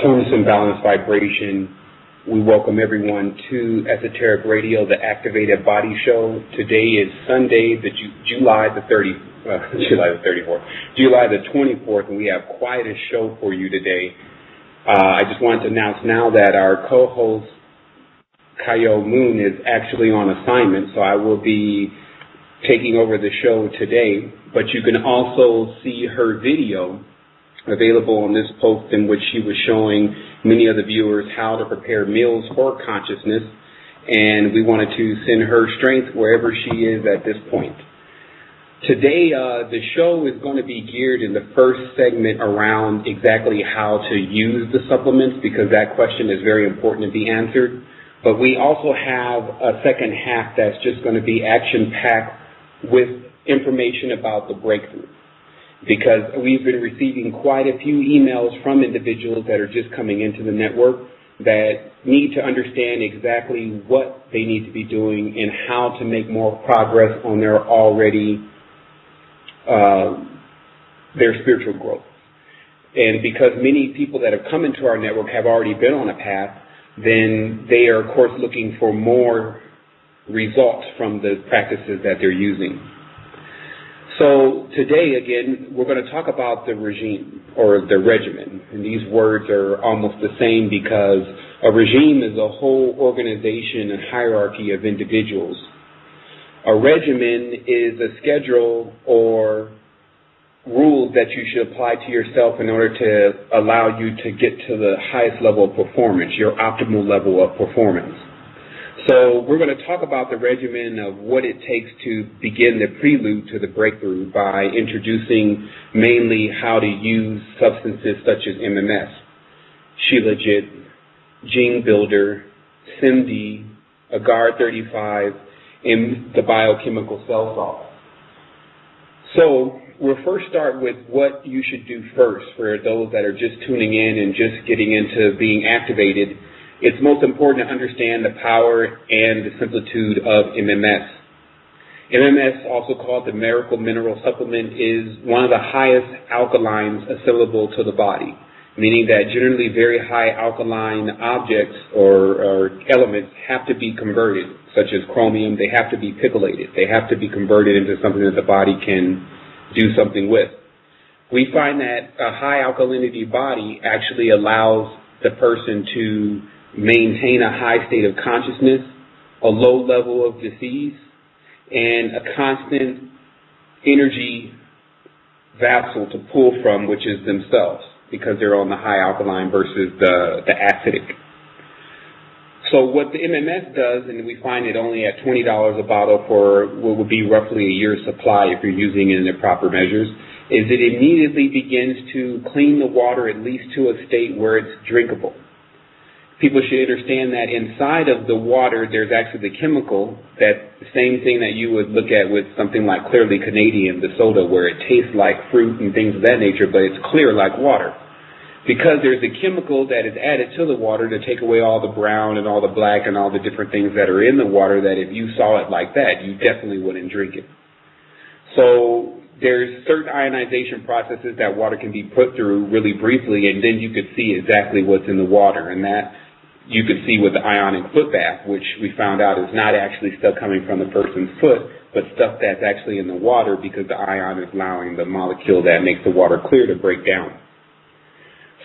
wholeness and balanced vibration. We welcome everyone to Esoteric Radio, the Activated Body Show. Today is Sunday, July the 24th, and we have quite a show for you today. I just wanted to announce now that our co-host, Kayo Moon, is actually on assignment, so I will be taking over the show today. But you can also see her video available on this post, in which she was showing many of the viewers how to prepare meals for consciousness, and we wanted to send her strength wherever she is at this point. Today, the show is going to be geared in the first segment around exactly how to use the supplements, because that question is very important to be answered. But we also have a second half that's just going to be action-packed with information about the breakthrough, because we've been receiving quite a few emails from individuals that are just coming into the network that need to understand exactly what they need to be doing and how to make more progress on their spiritual growth. And because many people that have come into our network have already been on a path, then they are, of course, looking for more results from the practices that they're using. So today, again, we're going to talk about the regime or the regimen. And these words are almost the same, because a regime is a whole organization and hierarchy of individuals. A regimen is a schedule or rules that you should apply to yourself in order to allow you to get to the highest level of performance, your optimal level of performance. So we're going to talk about the regimen of what it takes to begin the prelude to the breakthrough by introducing mainly how to use substances such as MMS, Shilajit, Gene Builder, SIMD, Agar 35, and the biochemical cell salt. So we'll first start with what you should do first for those that are just tuning in and just getting into being activated. It's most important to understand the power and the similitude of MMS. MMS, also called the Miracle Mineral Supplement, is one of the highest alkalines assimilable to the body, meaning that generally very high alkaline objects or elements have to be converted, such as chromium. They have to be picoulated. They have to be converted into something that the body can do something with. We find that a high alkalinity body actually allows the person to maintain a high state of consciousness, a low level of disease, and a constant energy vessel to pull from, which is themselves, because they're on the high alkaline versus the acidic. So what the MMS does, and we find it only at $20 a bottle for what would be roughly a year's supply if you're using it in the proper measures, is it immediately begins to clean the water at least to a state where it's drinkable. People should understand that inside of the water, there's actually the chemical, that the same thing that you would look at with something like Clearly Canadian, the soda, where it tastes like fruit and things of that nature, but it's clear like water. Because there's a chemical that is added to the water to take away all the brown and all the black and all the different things that are in the water, that if you saw it like that, you definitely wouldn't drink it. So there's certain ionization processes that water can be put through really briefly, and then you could see exactly what's in the water. And that you could see with the ionic foot bath, which we found out is not actually stuff coming from the person's foot, but stuff that's actually in the water, because the ion is allowing the molecule that makes the water clear to break down.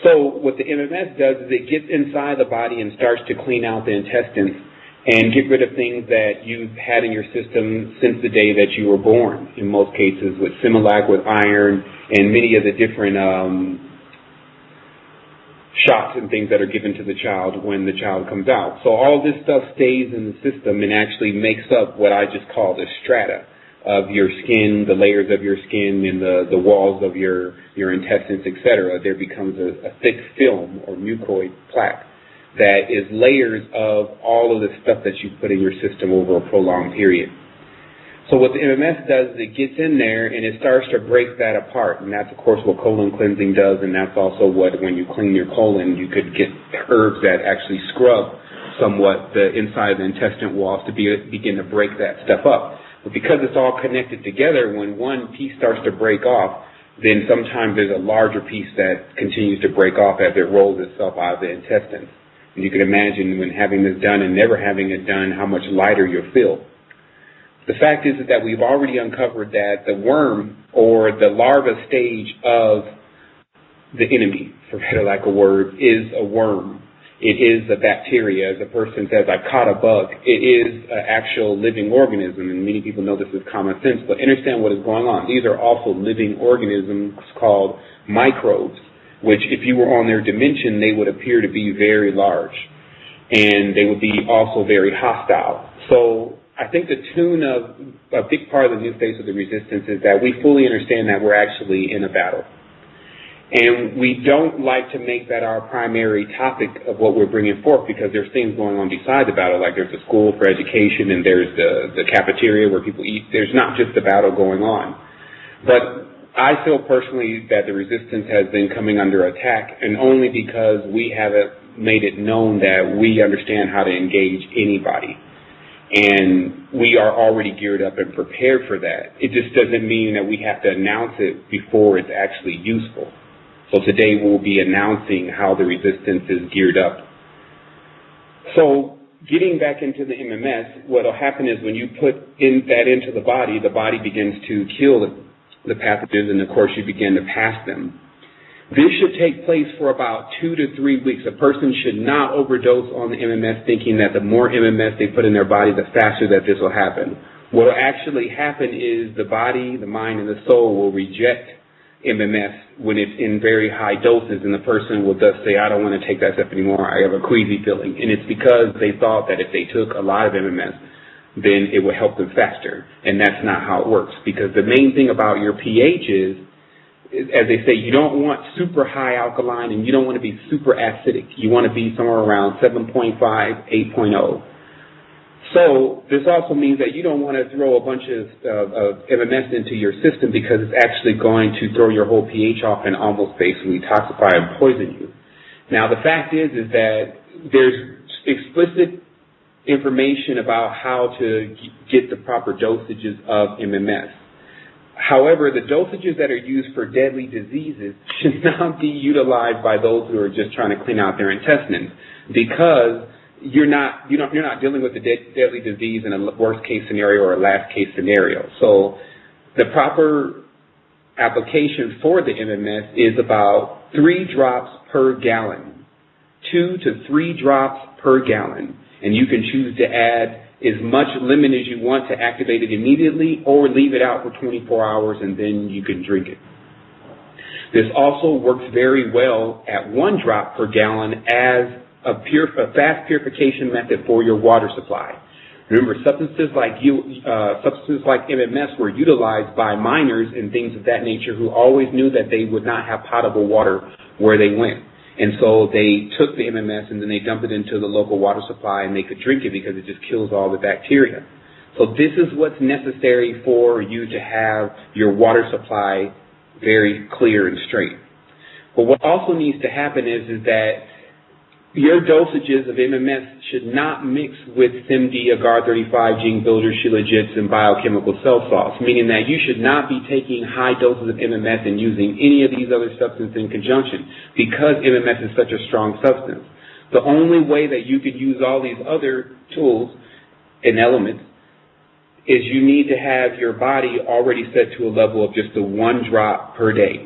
So what the MMS does is it gets inside the body and starts to clean out the intestines and get rid of things that you've had in your system since the day that you were born, in most cases, with Similac, with iron, and many of the different shots and things that are given to the child when the child comes out. So all this stuff stays in the system and actually makes up what I just call the strata of your skin, the layers of your skin, and the walls of your intestines, etc. There becomes a thick film or mucoid plaque that is layers of all of the stuff that you put in your system over a prolonged period. So what the MMS does is it gets in there and it starts to break that apart. And that's, of course, what colon cleansing does. And that's also what, when you clean your colon, you could get herbs that actually scrub somewhat the inside of the intestine walls to begin to break that stuff up. But because it's all connected together, when one piece starts to break off, then sometimes there's a larger piece that continues to break off as it rolls itself out of the intestines. And you can imagine when having this done and never having it done, how much lighter you'll feel. The fact is that we've already uncovered that the worm, or the larva stage of the enemy, for better lack of word, is a worm. It is a bacteria. As a person says, I caught a bug. It is an actual living organism, and many people know this is common sense, but understand what is going on. These are also living organisms called microbes, which if you were on their dimension, they would appear to be very large, and they would be also very hostile. So I think the tune of a big part of the new face of the resistance is that we fully understand that we're actually in a battle. And we don't like to make that our primary topic of what we're bringing forth, because there's things going on beside the battle, like there's a school for education and there's the cafeteria where people eat. There's not just the battle going on. But I feel personally that the resistance has been coming under attack, and only because we haven't made it known that we understand how to engage anybody. And we are already geared up and prepared for that. It just doesn't mean that we have to announce it before it's actually useful. So today we'll be announcing how the resistance is geared up. So getting back into the MMS, what will happen is when you put that into the body begins to kill the pathogens, and of course you begin to pass them. This should take place for about 2 to 3 weeks. A person should not overdose on the MMS thinking that the more MMS they put in their body, the faster that this will happen. What will actually happen is the body, the mind, and the soul will reject MMS when it's in very high doses, and the person will thus say, I don't want to take that stuff anymore, I have a queasy feeling. And it's because they thought that if they took a lot of MMS, then it would help them faster. And that's not how it works, because the main thing about your pH is, as they say, you don't want super high alkaline and you don't want to be super acidic. You want to be somewhere around 7.5, 8.0. So this also means that you don't want to throw a bunch of MMS into your system, because it's actually going to throw your whole pH off and almost basically toxify and poison you. Now the fact is that there's explicit information about how to get the proper dosages of MMS. However, the dosages that are used for deadly diseases should not be utilized by those who are just trying to clean out their intestines, because you're not dealing with the deadly disease in a worst case scenario or a last case scenario. So the proper application for the MMS is about 3 drops per gallon, 2 to 3 drops per gallon, and you can choose to add as much lemon as you want to activate it immediately, or leave it out for 24 hours and then you can drink it. This also works very well at 1 drop per gallon as a fast purification method for your water supply. Remember, substances like MMS were utilized by miners and things of that nature who always knew that they would not have potable water where they went. And so they took the MMS and then they dumped it into the local water supply, and they could drink it because it just kills all the bacteria. So this is what's necessary for you to have your water supply very clear and straight. But what also needs to happen is that your dosages of MMS should not mix with SIMD, Agar-35, Gene Builder, Shilajits, and biochemical cell salts, meaning that you should not be taking high doses of MMS and using any of these other substances in conjunction, because MMS is such a strong substance. The only way that you could use all these other tools and elements is you need to have your body already set to a level of just 1 drop per day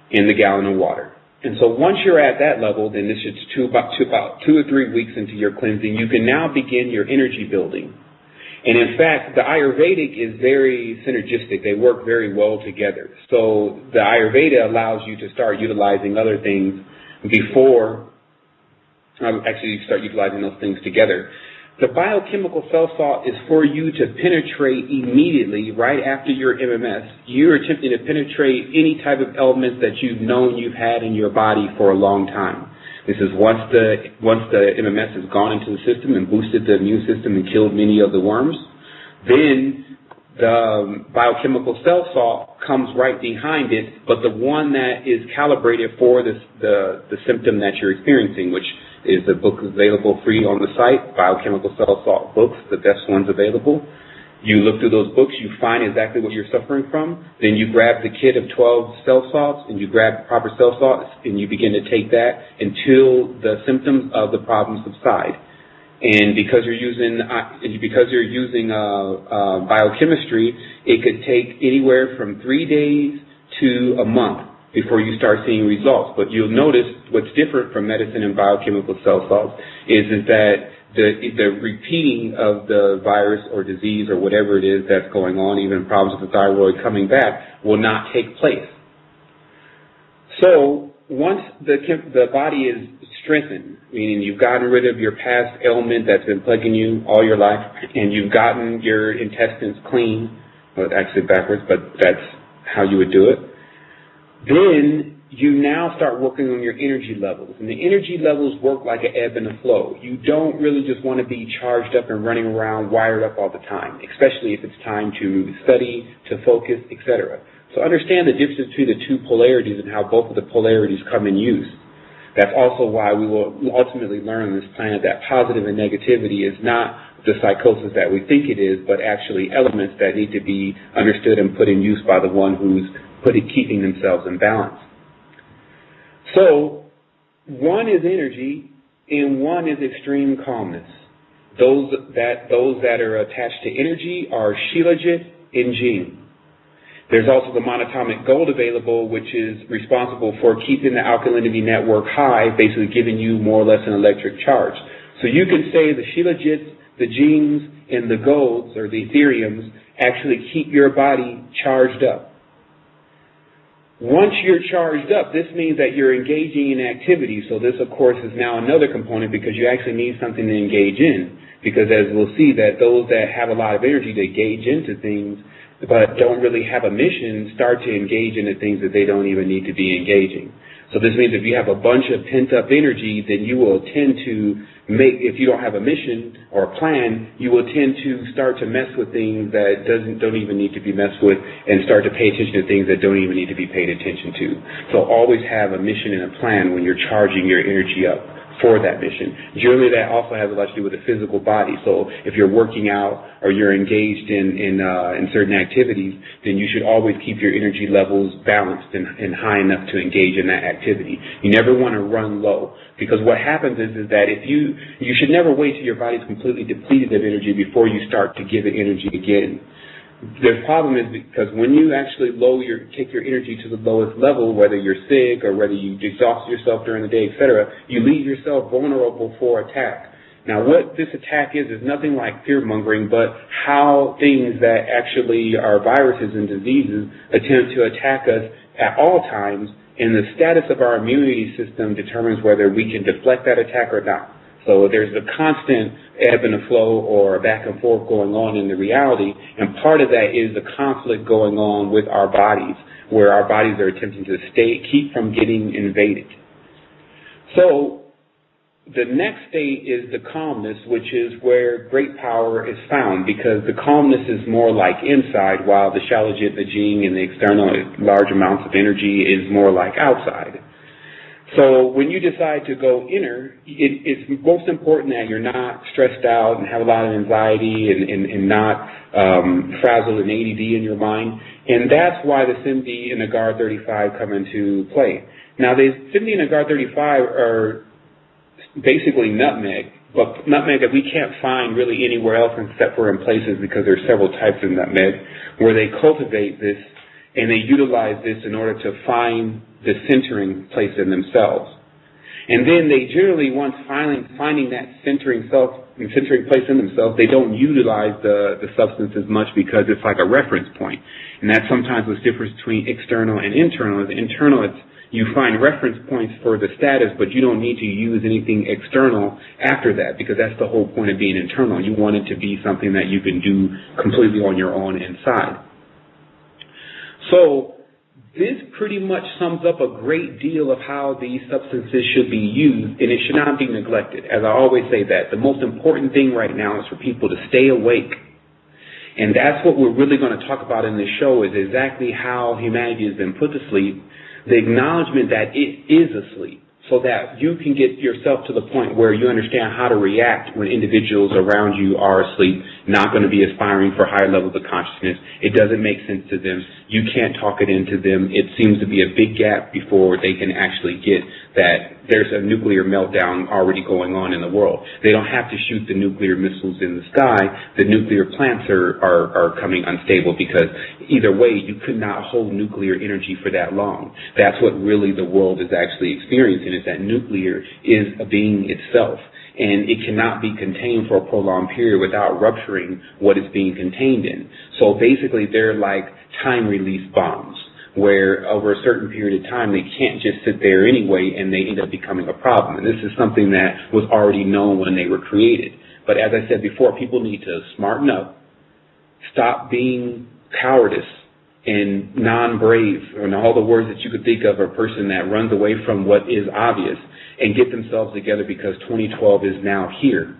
in the gallon of water. And so once you're at that level, then this is about 2 or 3 weeks into your cleansing, you can now begin your energy building. And in fact, the Ayurvedic is very synergistic. They work very well together. So the Ayurveda allows you to start utilizing other things before, actually you start utilizing those things together. The biochemical cell salt is for you to penetrate immediately right after your MMS. You're attempting to penetrate any type of elements that you've known you've had in your body for a long time. This is once the MMS has gone into the system and boosted the immune system and killed many of the worms, then the biochemical cell salt comes right behind it, but the one that is calibrated for the symptom that you're experiencing, which is the book available free on the site, Biochemical Cell Salt Books, the best ones available. You look through those books, you find exactly what you're suffering from, then you grab the kit of 12 cell salts and you grab proper cell salts and you begin to take that until the symptoms of the problem subside. And because you're using biochemistry, it could take anywhere from 3 days to a month before you start seeing results. But you'll notice what's different from medicine and biochemical cell salts is that the repeating of the virus or disease or whatever it is that's going on, even problems with the thyroid coming back, will not take place. So once the body is strengthened, meaning you've gotten rid of your past ailment that's been plaguing you all your life, and you've gotten your intestines clean, well, actually backwards, but that's how you would do it, then you now start working on your energy levels. And the energy levels work like an ebb and a flow. You don't really just want to be charged up and running around wired up all the time, especially if it's time to study, to focus, etc. So understand the difference between the two polarities and how both of the polarities come in use. That's also why we will ultimately learn on this planet that positive and negativity is not the psychosis that we think it is, but actually elements that need to be understood and put in use by the one who's keeping themselves in balance. So, one is energy, and one is extreme calmness. Those that are attached to energy are Shilajit and Jing. There's also the monatomic gold available, which is responsible for keeping the alkalinity network high, basically giving you more or less an electric charge. So you can say the Shilajits, the Jings, and the golds, or the Ethereums, actually keep your body charged up. Once you're charged up, this means that you're engaging in activity. So this, of course, is now another component because you actually need something to engage in. Because as we'll see, that those that have a lot of energy, they gauge into things, but don't really have a mission, start to engage into things that they don't even need to be engaging. So this means if you have a bunch of pent-up energy, then you will tend to if you don't have a mission or a plan, you will tend to start to mess with things that don't even need to be messed with and start to pay attention to things that don't even need to be paid attention to. So always have a mission and a plan when you're charging your energy up for that mission. Generally, that also has a lot to do with the physical body. So if you're working out or you're engaged in certain activities, then you should always keep your energy levels balanced and high enough to engage in that activity. You never want to run low, because what happens is that if you should never wait till your body's completely depleted of energy before you start to give it energy again. The problem is because when you actually take your energy to the lowest level, whether you're sick or whether you exhaust yourself during the day, etc., you leave yourself vulnerable for attack. Now, what this attack is nothing like fear-mongering, but how things that actually are viruses and diseases attempt to attack us at all times, and the status of our immunity system determines whether we can deflect that attack or not. So there's a constant ebb and a flow or back and forth going on in the reality, and part of that is the conflict going on with our bodies, where our bodies are attempting to keep from getting invaded. So the next state is the calmness, which is where great power is found, because the calmness is more like inside, while the Shilajit, the Jing, and the external large amounts of energy is more like outside. So when you decide to go inner, it's most important that you're not stressed out and have a lot of anxiety and not frazzled and ADD in your mind. And that's why the SIMD and the GAR 35 come into play. Now, the SIMD and the GAR 35 are basically nutmeg, but nutmeg that we can't find really anywhere else except for in places, because there's several types of nutmeg, where they cultivate this and they utilize this in order to find the centering place in themselves. And then they generally, once finding that centering place in themselves, they don't utilize the substance as much, because it's like a reference point. And that's sometimes what's difference between external and internal. As internal, you find reference points for the status, but you don't need to use anything external after that, because that's the whole point of being internal. You want it to be something that you can do completely on your own inside. So this pretty much sums up a great deal of how these substances should be used, and it should not be neglected. As I always say, that the most important thing right now is for people to stay awake. And that's what we're really going to talk about in this show, is exactly how humanity has been put to sleep, the acknowledgement that it is asleep, so that you can get yourself to the point where you understand how to react when individuals around you are asleep, not going to be aspiring for higher levels of consciousness. It doesn't make sense to them. You can't talk it into them. It seems to be a big gap before they can actually get that there's a nuclear meltdown already going on in the world. They don't have to shoot the nuclear missiles in the sky. The nuclear plants are coming unstable, because either way, you could not hold nuclear energy for that long. That's what really the world is actually experiencing, is that nuclear is a being itself. And it cannot be contained for a prolonged period without rupturing what it's being contained in. So basically, they're like time-release bombs, where over a certain period of time, they can't just sit there anyway, and they end up becoming a problem. And this is something that was already known when they were created. But as I said before, people need to smarten up, stop being cowardice and non-brave, and all the words that you could think of, a person that runs away from what is obvious, and get themselves together, because 2012 is now here.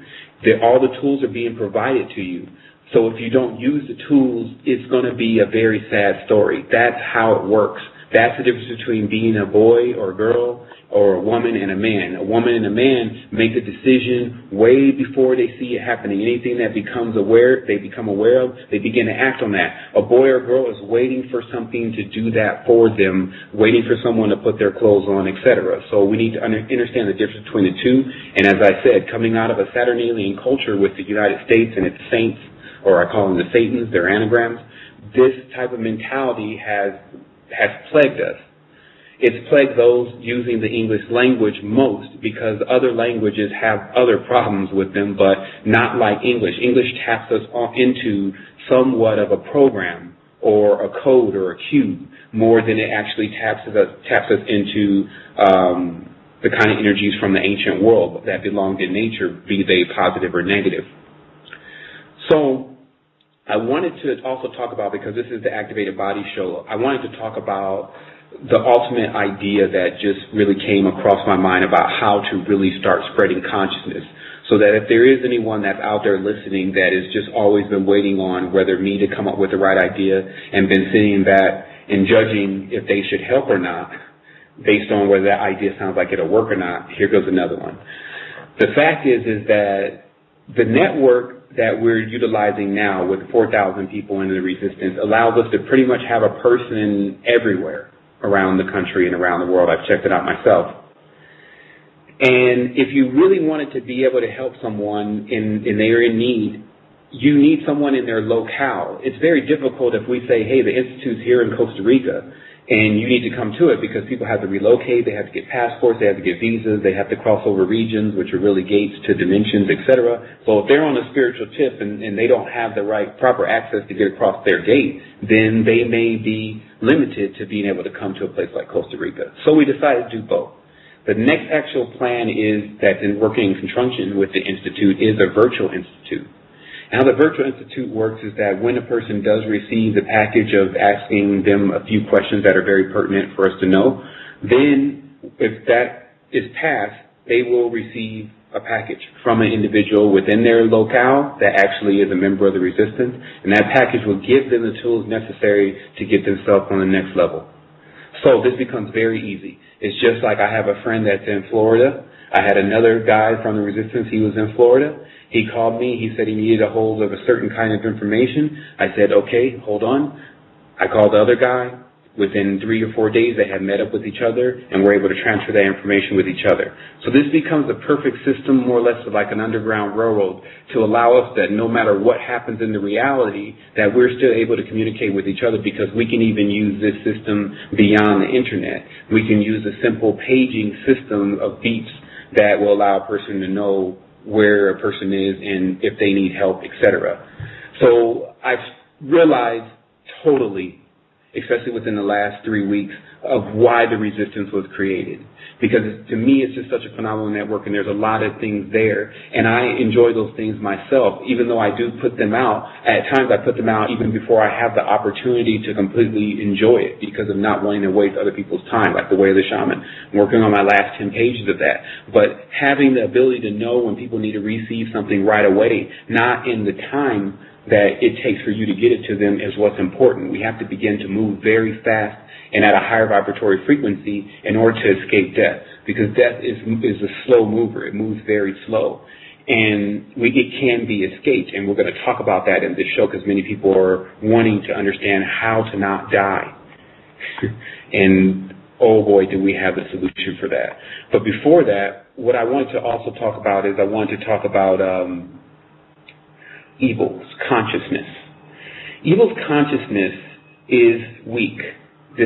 All the tools are being provided to you. So if you don't use the tools, it's going to be a very sad story. That's how it works. That's the difference between being a boy or a girl, or a woman and a man. A woman and a man make the decision way before they see it happening. Anything that they become aware of, they begin to act on that. A boy or girl is waiting for something to do that for them, waiting for someone to put their clothes on, etc. So we need to understand the difference between the two. And as I said, coming out of a Saturnalian culture with the United States and its saints, or I call them the Satans, their anagrams, this type of mentality has plagued us. It's plagued those using the English language most, because other languages have other problems with them, but not like English. English taps us into somewhat of a program or a code or a cube more than it actually taps us into the kind of energies from the ancient world that belonged in nature, be they positive or negative. So I wanted to also talk about, because this is the Activated Body Show, I wanted to talk about the ultimate idea that just really came across my mind about how to really start spreading consciousness, so that if there is anyone that's out there listening that has just always been waiting on whether me to come up with the right idea and been sitting back and judging if they should help or not based on whether that idea sounds like it'll work or not, here goes another one. The fact is that the network that we're utilizing now with 4,000 people in the resistance allows us to pretty much have a person everywhere around the country and around the world. I've checked it out myself. And if you really wanted to be able to help someone and they're in need, you need someone in their locale. It's very difficult if we say, hey, the Institute's here in Costa Rica, and you need to come to it, because people have to relocate, they have to get passports, they have to get visas, they have to cross over regions, which are really gates to dimensions, etc. So if they're on a spiritual tip and they don't have the right proper access to get across their gate, then they may be limited to being able to come to a place like Costa Rica. So we decided to do both. The next actual plan is that, in working in conjunction with the Institute, is a virtual institute. How the Virtual Institute works is that when a person does receive the package of asking them a few questions that are very pertinent for us to know, then if that is passed, they will receive a package from an individual within their locale that actually is a member of the resistance, and that package will give them the tools necessary to get themselves on the next level. So this becomes very easy. It's just like I have a friend that's in Florida. I had another guy from the resistance. He was in Florida. He called me. He said he needed a hold of a certain kind of information. I said, okay, hold on. I called the other guy. Within 3 or 4 days, they had met up with each other and were able to transfer that information with each other. So this becomes a perfect system, more or less like an underground railroad, to allow us that no matter what happens in the reality, that we're still able to communicate with each other, because we can even use this system beyond the internet. We can use a simple paging system of beeps that will allow a person to know where a person is and if they need help, etc. So I've realized totally, especially within the last 3 weeks, of why the resistance was created. Because to me, it's just such a phenomenal network, and there's a lot of things there. And I enjoy those things myself, even though I do put them out. At times, I put them out even before I have the opportunity to completely enjoy it, because of not wanting to waste other people's time, like the Way of the Shaman. I'm working on my last 10 pages of that. But having the ability to know when people need to receive something right away, not in the time that it takes for you to get it to them, is what's important. We have to begin to move very fast and at a higher vibratory frequency in order to escape death, because death is a slow mover. It moves very slow. And it can be escaped, and we're going to talk about that in this show because many people are wanting to understand how to not die. And oh boy, do we have a solution for that. But before that, what I wanted to also talk about is I wanted to talk about evil's consciousness. Evil's consciousness is weak.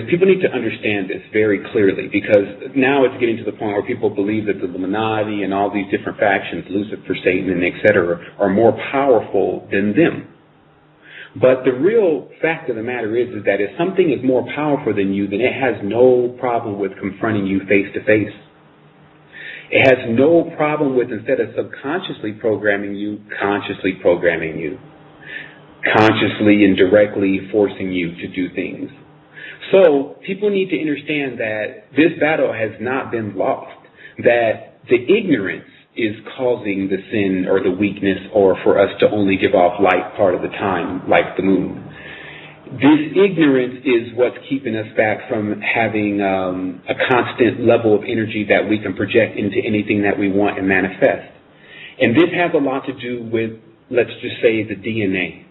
People need to understand this very clearly, because now it's getting to the point where people believe that the Illuminati and all these different factions, Lucifer, Satan, and et cetera, are more powerful than them. But the real fact of the matter is that if something is more powerful than you, then it has no problem with confronting you face to face. It has no problem with, instead of subconsciously programming you, consciously programming you, consciously and directly forcing you to do things. So people need to understand that this battle has not been lost, that the ignorance is causing the sin or the weakness, or for us to only give off light part of the time, like the moon. This ignorance is what's keeping us back from having a constant level of energy that we can project into anything that we want and manifest. And this has a lot to do with, let's just say, the DNA.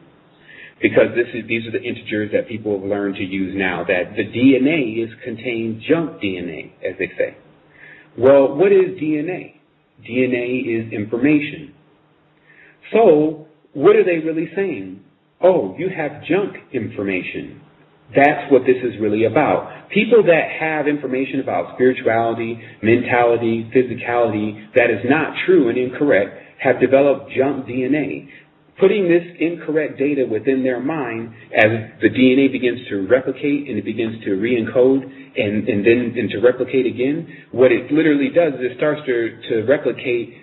Because these are the integers that people have learned to use now, that the DNA contains junk DNA, as they say. Well, what is DNA? DNA is information. So, what are they really saying? Oh, you have junk information. That's what this is really about. People that have information about spirituality, mentality, physicality that is not true and incorrect have developed junk DNA. Putting this incorrect data within their mind, as the DNA begins to replicate and it begins to re-encode and then to replicate again, what it literally does is it starts to replicate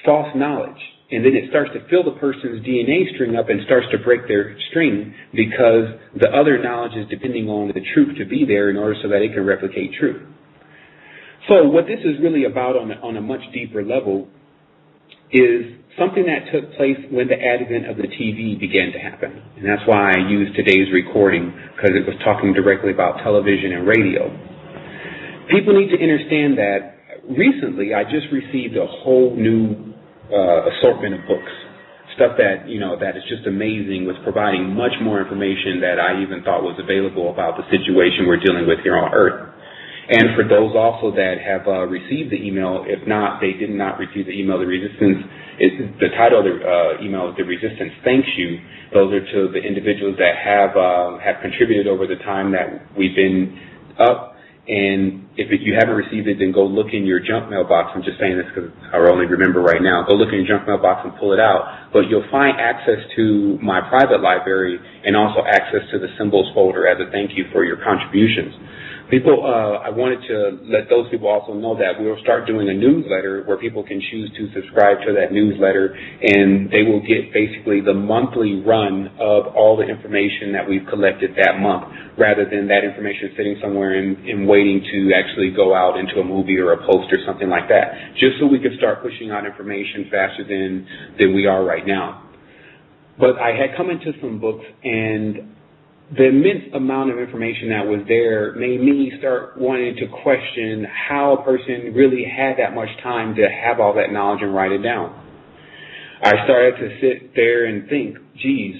false knowledge. And then it starts to fill the person's DNA string up and starts to break their string, because the other knowledge is depending on the truth to be there in order so that it can replicate truth. So what this is really about on a much deeper level is something that took place when the advent of the TV began to happen. And that's why I used today's recording, because it was talking directly about television and radio. People need to understand that recently I just received a whole new assortment of books. Stuff that, that is just amazing, with providing much more information that I even thought was available about the situation we're dealing with here on Earth. And for those also that have received the email, if not, they did not receive the email, the title of the email is The Resistance Thanks You. Those are to the individuals that have contributed over the time that we've been up. And if you haven't received it, then go look in your junk mailbox. I'm just saying this because I only remember right now. Go look in your junk mailbox and pull it out. But you'll find access to my private library and also access to the symbols folder as a thank you for your contributions. People, I wanted to let those people also know that we'll start doing a newsletter where people can choose to subscribe to that newsletter, and they will get basically the monthly run of all the information that we've collected that month, rather than that information sitting somewhere and waiting to actually go out into a movie or a post or something like that, just so we can start pushing out information faster than we are right now. But I had come into some books, and the immense amount of information that was there made me start wanting to question how a person really had that much time to have all that knowledge and write it down. I started to sit there and think, geez,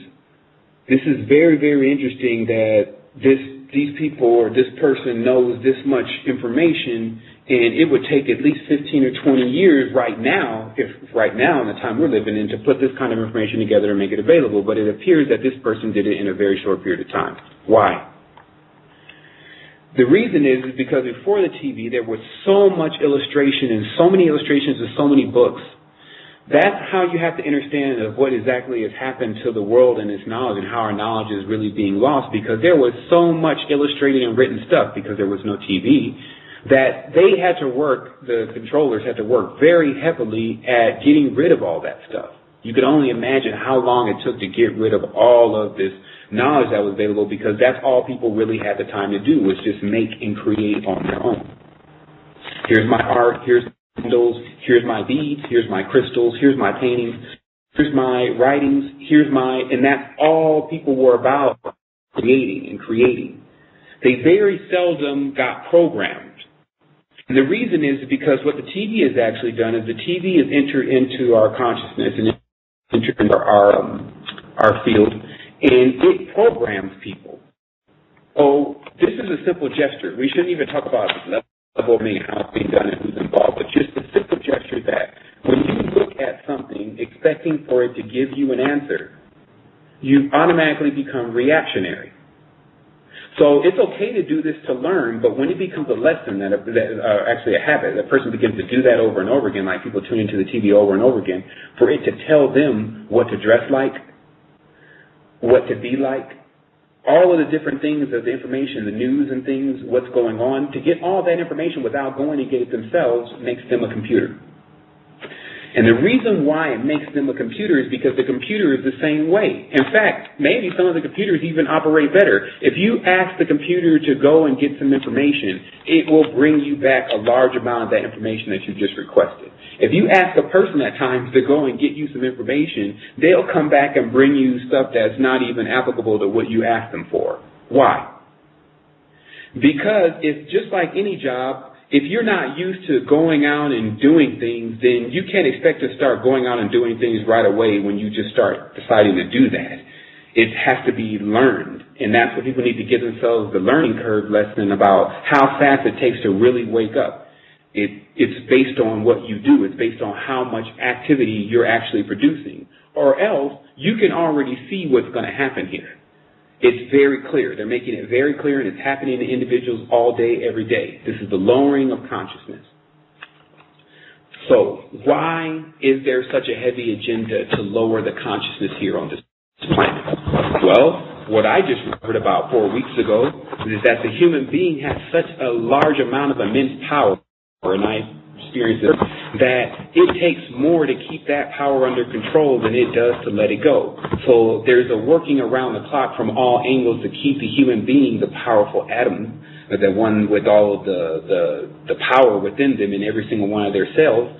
this is very, very interesting that these people or this person knows this much information, and it would take at least 15 or 20 years right now, in the time we're living in, to put this kind of information together and make it available. But it appears that this person did it in a very short period of time. Why? The reason is because before the TV, there was so much illustration and so many illustrations and so many books. That's how you have to understand of what exactly has happened to the world and its knowledge, and how our knowledge is really being lost, because there was so much illustrated and written stuff because there was no TV, that they had to work, the controllers had to work very heavily at getting rid of all that stuff. You could only imagine how long it took to get rid of all of this knowledge that was available, because that's all people really had the time to do, was just make and create on their own. Here's my art, here's candles, here's my beads, here's my crystals, here's my paintings, here's my writings, and that's all people were about, creating and creating. They very seldom got programmed. the reason is because what the TV has actually done is the TV has entered into our consciousness and entered into our field, and it programs people. So this is a simple gesture. We shouldn't even talk about the level of how it's being done and who's involved, but just a simple gesture that when you look at something expecting for it to give you an answer, you automatically become reactionary. So it's okay to do this to learn, but when it becomes a lesson, actually a habit, a person begins to do that over and over again, like people tune into the TV over and over again, for it to tell them what to dress like, what to be like, all of the different things of the information, the news and things, what's going on, to get all that information without going to get it themselves makes them a computer. And the reason why it makes them a computer is because the computer is the same way. In fact, maybe some of the computers even operate better. If you ask the computer to go and get some information, it will bring you back a large amount of that information that you just requested. If you ask a person at times to go and get you some information, they'll come back and bring you stuff that's not even applicable to what you asked them for. Why? Because it's just like any job. If you're not used to going out and doing things, then you can't expect to start going out and doing things right away when you just start deciding to do that. It has to be learned, and that's what people need to give themselves the learning curve lesson about how fast it takes to really wake up. It's based on what you do. It's based on how much activity you're actually producing. Or else, you can already see what's going to happen here. It's very clear. They're making it very clear, and it's happening to individuals all day, every day. This is the lowering of consciousness. So why is there such a heavy agenda to lower the consciousness here on this planet? Well, what I just heard about 4 weeks ago is that the human being has such a large amount of immense power, and I experienced it, that it takes more to keep that power under control than it does to let it go. So there's a working around the clock from all angles to keep the human being, the powerful atom, the one with all of the power within them in every single one of their cells,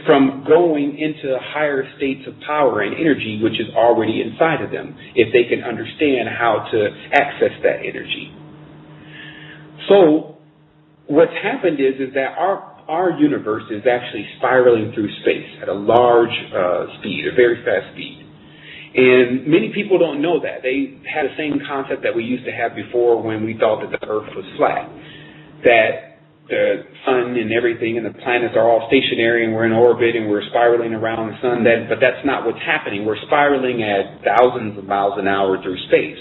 from going into higher states of power and energy, which is already inside of them, if they can understand how to access that energy. So what's happened is that our universe is actually spiraling through space at a large speed, a very fast speed. And many people don't know that. They had the same concept that we used to have before when we thought that the Earth was flat, that the sun and everything and the planets are all stationary and we're in orbit and we're spiraling around the sun. But that's not what's happening. We're spiraling at thousands of miles an hour through space.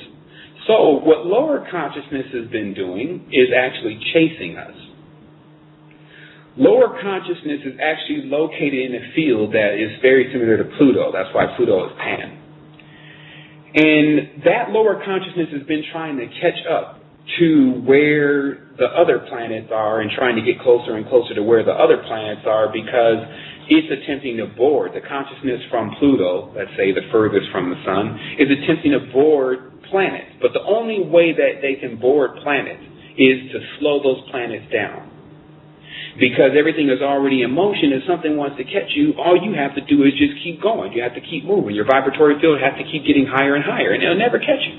So what lower consciousness has been doing is actually chasing us. Lower consciousness is actually located in a field that is very similar to Pluto. That's why Pluto is pan. And that lower consciousness has been trying to catch up to where the other planets are and trying to get closer and closer to where the other planets are because it's attempting to board. The consciousness from Pluto, let's say the furthest from the sun, is attempting to board planets. But the only way that they can board planets is to slow those planets down. Because everything is already in motion. If something wants to catch you, all you have to do is just keep going. You have to keep moving. Your vibratory field has to keep getting higher and higher, and it'll never catch you.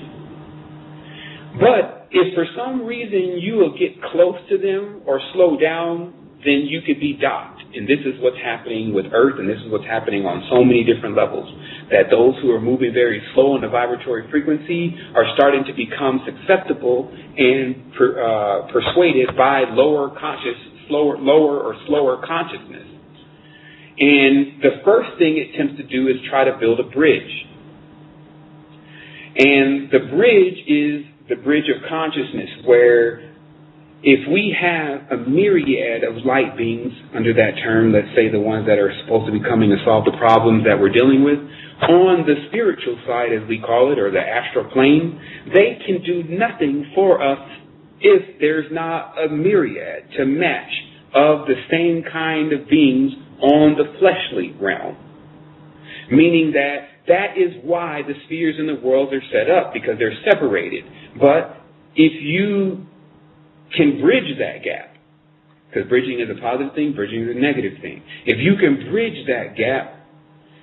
But if for some reason you will get close to them or slow down, then you could be docked. And this is what's happening with Earth, and this is what's happening on so many different levels, that those who are moving very slow in the vibratory frequency are starting to become susceptible and persuaded by lower or slower consciousness. And the first thing it tends to do is try to build a bridge. And the bridge is the bridge of consciousness, where if we have a myriad of light beings under that term, let's say the ones that are supposed to be coming to solve the problems that we're dealing with, on the spiritual side, as we call it, or the astral plane, they can do nothing for us if there's not a myriad to match of the same kind of beings on the fleshly realm. Meaning that is why the spheres in the world are set up, because they're separated. But if you can bridge that gap, because bridging is a positive thing, bridging is a negative thing. If you can bridge that gap,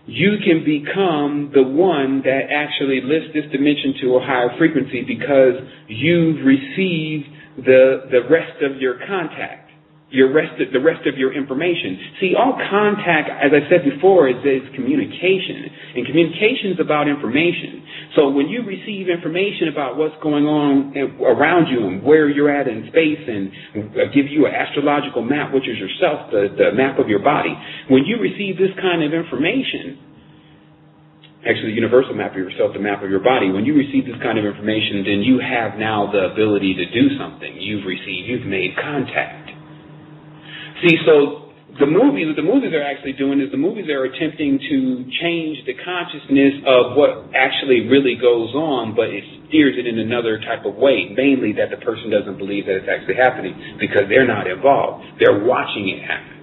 you can become the one that actually lifts this dimension to a higher frequency because you've received the rest of your contact. the rest of your information. See, all contact, as I said before, is communication. And communication is about information. So when you receive information about what's going on around you and where you're at in space, and give you an astrological map, which is yourself, the map of your body, when you receive this kind of information, actually the universal map of yourself, the map of your body, when you receive this kind of information, then you have now the ability to do something. You've made contact. See, so what the movies are actually doing is the movies are attempting to change the consciousness of what actually really goes on, but it steers it in another type of way, mainly that the person doesn't believe that it's actually happening because they're not involved. They're watching it happen.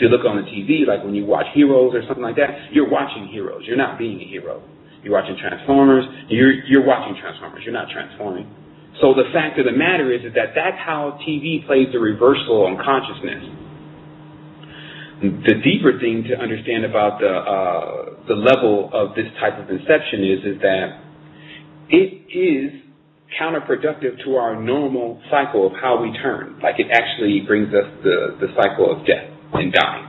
So you look on the TV, like when you watch Heroes or something like that, you're watching heroes. You're not being a hero. You're watching Transformers. You're watching Transformers. You're not transforming. So the fact of the matter is that that's how TV plays the reversal on consciousness. The deeper thing to understand about the level of this type of inception is that it is counterproductive to our normal cycle of how we turn. Like it actually brings us the cycle of death and dying.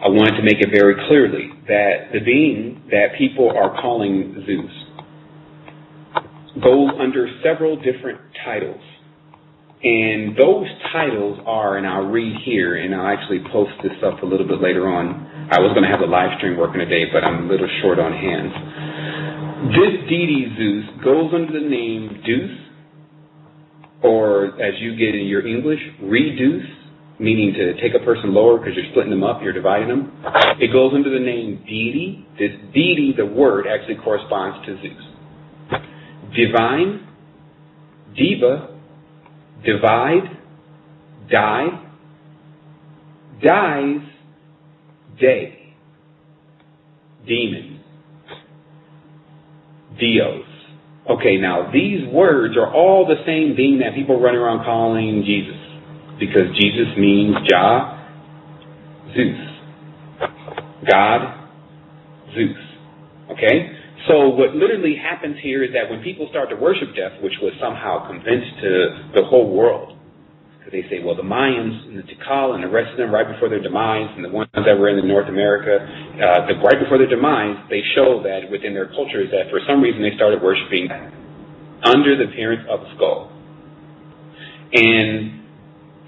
I wanted to make it very clearly that the being that people are calling Zeus goes under several different titles. And those titles are, and I'll read here, and I'll actually post this up a little bit later on. I was going to have a live stream working today, but I'm a little short on hands. This deity Zeus goes under the name Deuce, or as you get in your English, reduce, meaning to take a person lower because you're splitting them up, you're dividing them. It goes under the name deity. This deity, the word, actually corresponds to Zeus. Divine, diva, divide, die, dies, day, demon, Dios. Okay, now these words are all the same being that people run around calling Jesus, because Jesus means Jah, Zeus, God, Zeus. Okay? So what literally happens here is that when people start to worship death, which was somehow convinced to the whole world, because they say, well, the Mayans and the Tikal and the rest of them right before their demise, and the ones that were in North America, right before their demise, they show that within their cultures that for some reason they started worshiping under the appearance of a skull. And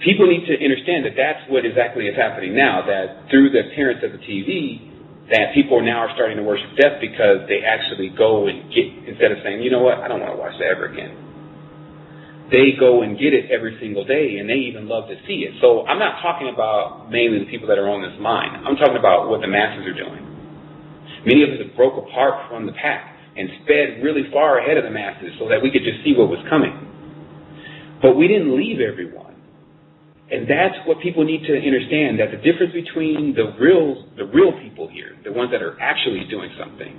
people need to understand that that's what exactly is happening now, that through the appearance of the TV, that people now are starting to worship death because they actually go and get, instead of saying, you know what, I don't want to watch that ever again. They go and get it every single day, and they even love to see it. So I'm not talking about mainly the people that are on this line. I'm talking about what the masses are doing. Many of us have broke apart from the pack and sped really far ahead of the masses so that we could just see what was coming. But we didn't leave everyone. And that's what people need to understand, that the difference between the real people here, the ones that are actually doing something,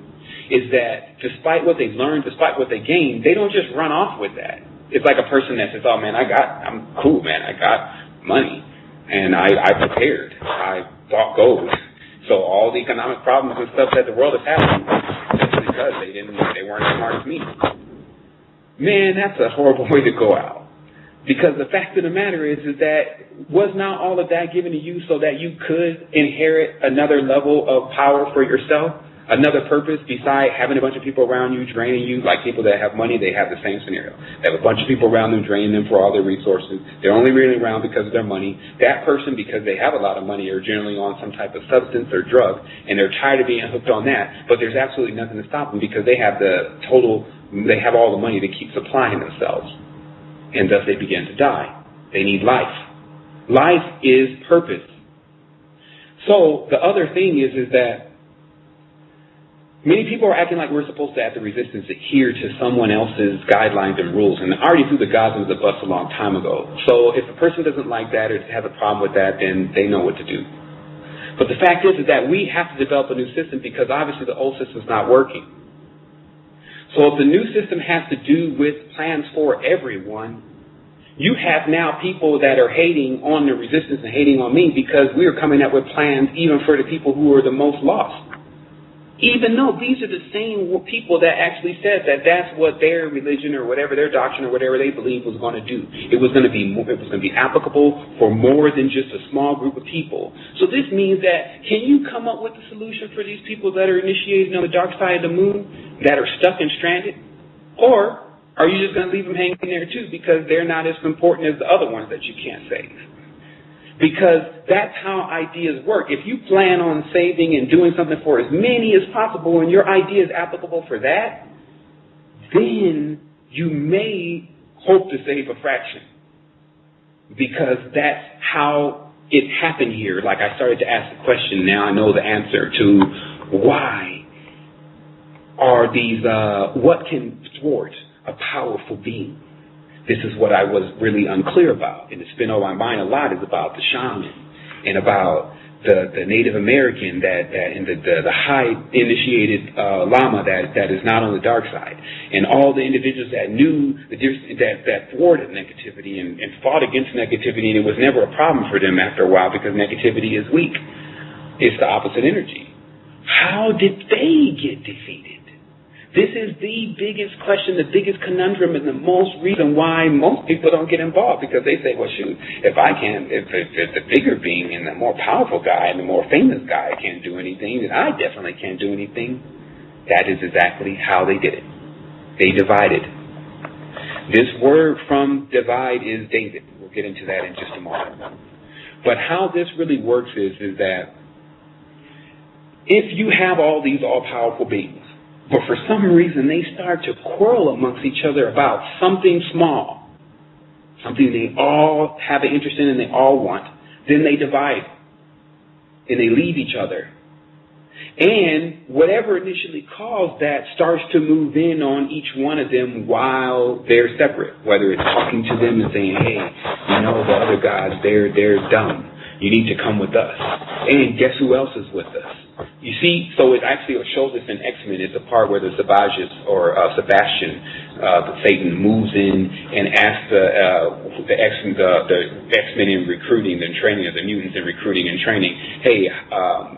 is that despite what they've learned, despite what they gained, they don't just run off with that. It's like a person that says, oh man, I'm cool, man, I got money, and I prepared, I bought gold. So all the economic problems and stuff that the world is having, that's because they weren't as smart as me. Man, that's a horrible way to go out. Because the fact of the matter is that was not all of that given to you so that you could inherit another level of power for yourself, another purpose besides having a bunch of people around you draining you, like people that have money, they have the same scenario. They have a bunch of people around them draining them for all their resources. They're only really around because of their money. That person, because they have a lot of money, are generally on some type of substance or drug, and they're tired of being hooked on that, but there's absolutely nothing to stop them because they have all the money to keep supplying themselves. And thus they begin to die. They need life. Life is purpose. So the other thing is that many people are acting like we're supposed to, at the resistance, adhere to someone else's guidelines and rules. And I already threw the gods under the bus a long time ago. So if a person doesn't like that or has a problem with that, then they know what to do. But the fact is that we have to develop a new system because obviously the old system's not working. So if the new system has to do with plans for everyone, you have now people that are hating on the resistance and hating on me because we are coming up with plans even for the people who are the most lost. Even though these are the same people that actually said that that's what their religion or whatever, their doctrine or whatever they believed was going to do. It was going to be applicable for more than just a small group of people. So this means that, can you come up with a solution for these people that are initiating on the dark side of the moon, that are stuck and stranded? Or are you just going to leave them hanging there too because they're not as important as the other ones that you can't save? Because that's how ideas work. If you plan on saving and doing something for as many as possible and your idea is applicable for that, then you may hope to save a fraction. Because that's how it happened here. Like I started to ask the question, now I know the answer to why are these, what can thwart a powerful being? This is what I was really unclear about, and it's been on my mind a lot, is about the shaman and about the Native American and the high initiated lama that is not on the dark side, and all the individuals that knew that thwarted negativity and fought against negativity, and it was never a problem for them after a while because negativity is weak. It's the opposite energy. How did they get defeated? This is the biggest question, the biggest conundrum, and the most reason why most people don't get involved, because they say, well, shoot, if the bigger being and the more powerful guy and the more famous guy can't do anything, then I definitely can't do anything. That is exactly how they did it. They divided. This word from divide is David. We'll get into that in just a moment. But how this really works is that if you have all these all-powerful beings, but for some reason they start to quarrel amongst each other about something small, something they all have an interest in and they all want, then they divide and they leave each other. And whatever initially caused that starts to move in on each one of them while they're separate, whether it's talking to them and saying, hey, the other guys, they're dumb. You need to come with us. And guess who else is with us? You see, so it actually shows us in X-Men. It's a part where the Sebastian, Satan moves in and asks the X-Men in recruiting and training, of the mutants in recruiting and training, hey,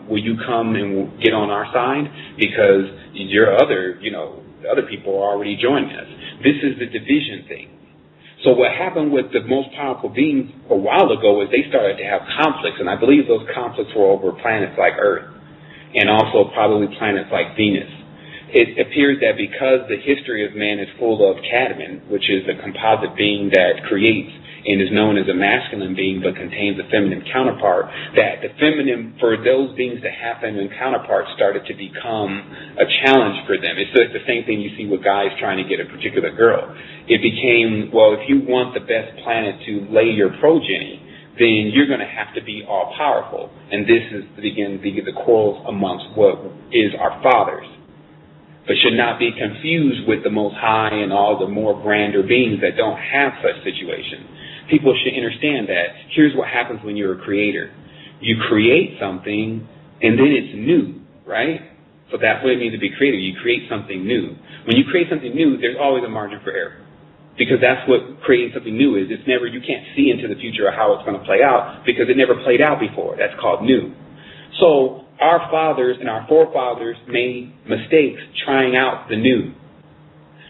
will you come and get on our side? Because the other people are already joining us. This is the division thing. So what happened with the most powerful beings a while ago is they started to have conflicts, and I believe those conflicts were over planets like Earth and also probably planets like Venus. It appears that because the history of man is full of cadmium, which is a composite being that creates and is known as a masculine being but contains a feminine counterpart, that the feminine, for those beings to have feminine counterparts, started to become a challenge for them. It's the same thing you see with guys trying to get a particular girl. It became, well, if you want the best planet to lay your progeny, then you're going to have to be all-powerful. And this is the quarrels amongst what is our fathers. But should not be confused with the Most High and all the more grander beings that don't have such situations. People should understand that here's what happens when you're a creator. You create something, and then it's new, right? So that's what it means to be creative. You create something new. When you create something new, there's always a margin for error. Because that's what creating something new is. It's never, you can't see into the future of how it's going to play out because it never played out before. That's called new. So our fathers and our forefathers made mistakes trying out the new,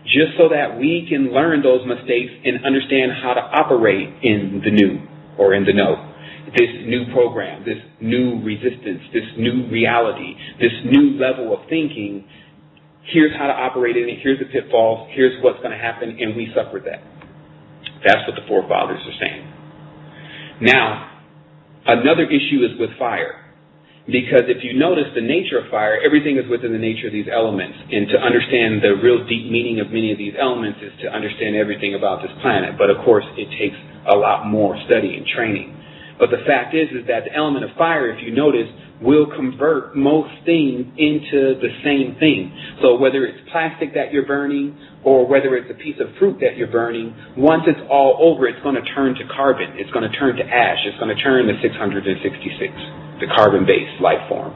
just so that we can learn those mistakes and understand how to operate in the new or in the know. This new program, this new resistance, this new reality, this new level of thinking. Here's how to operate in it. Here's the pitfalls. Here's what's going to happen, and we suffer that. That's what the forefathers are saying. Now, another issue is with fire. Because if you notice the nature of fire, everything is within the nature of these elements. And to understand the real deep meaning of many of these elements is to understand everything about this planet. But, of course, it takes a lot more study and training. But the fact is that the element of fire, if you notice, will convert most things into the same thing. So whether it's plastic that you're burning or whether it's a piece of fruit that you're burning, once it's all over, it's going to turn to carbon. It's going to turn to ash. It's going to turn to 666, the carbon-based life form.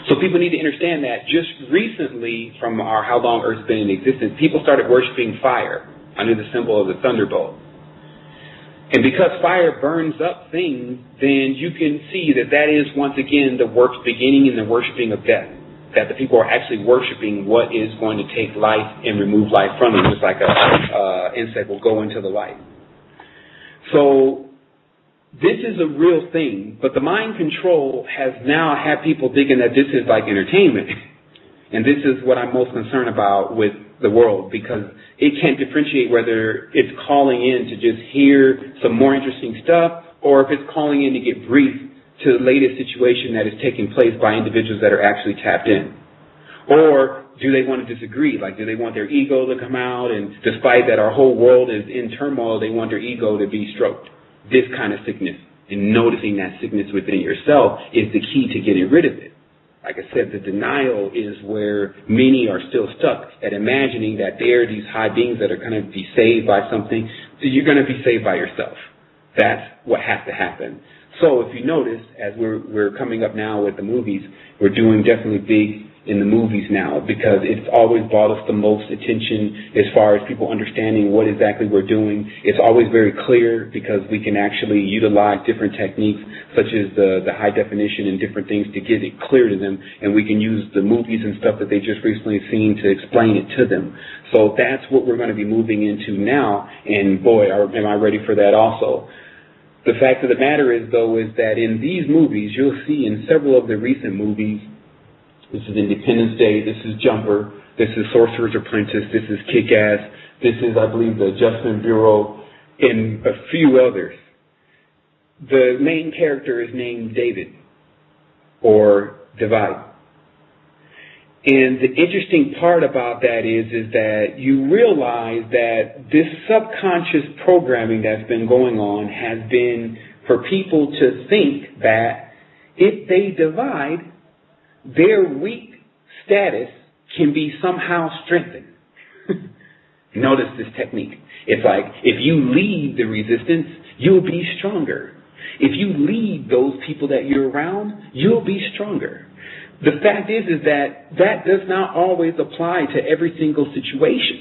So people need to understand that just recently, from how long Earth's been in existence, people started worshiping fire under the symbol of the thunderbolt. And because fire burns up things, then you can see that is once again the beginning and the worshiping of death. that the people are actually worshiping what is going to take life and remove life from them, just like a insect will go into the light. So this is a real thing, but the mind control has now had people thinking that this is like entertainment. And this is what I'm most concerned about with the world, because it can't differentiate whether it's calling in to just hear some more interesting stuff or if it's calling in to get briefed to the latest situation that is taking place by individuals that are actually tapped in. Or do they want to disagree? Like, do they want their ego to come out, and despite that our whole world is in turmoil, they want their ego to be stroked? This kind of sickness, and noticing that sickness within yourself, is the key to getting rid of it. Like I said, the denial is where many are still stuck at imagining that they're these high beings that are going to be saved by something. You're going to be saved by yourself. That's what has to happen. So if you notice, as we're coming up now with the movies, we're doing definitely big in the movies now, because it's always brought us the most attention as far as people understanding what exactly we're doing. It's always very clear because we can actually utilize different techniques such as the high definition and different things to get it clear to them, and we can use the movies and stuff that they just recently seen to explain it to them. So that's what we're going to be moving into now, and boy, am I ready for that also. The fact of the matter is, though, is that in these movies, you'll see in several of the recent movies, this is Independence Day, this is Jumper, this is Sorcerer's Apprentice, this is Kick-Ass, this is, I believe, the Adjustment Bureau, and a few others. The main character is named David, or Divide. And the interesting part about that is that you realize that this subconscious programming that's been going on has been for people to think that if they divide, their weak status can be somehow strengthened. Notice this technique. It's like, if you lead the resistance, you'll be stronger. If you lead those people that you're around, you'll be stronger. The fact is that does not always apply to every single situation.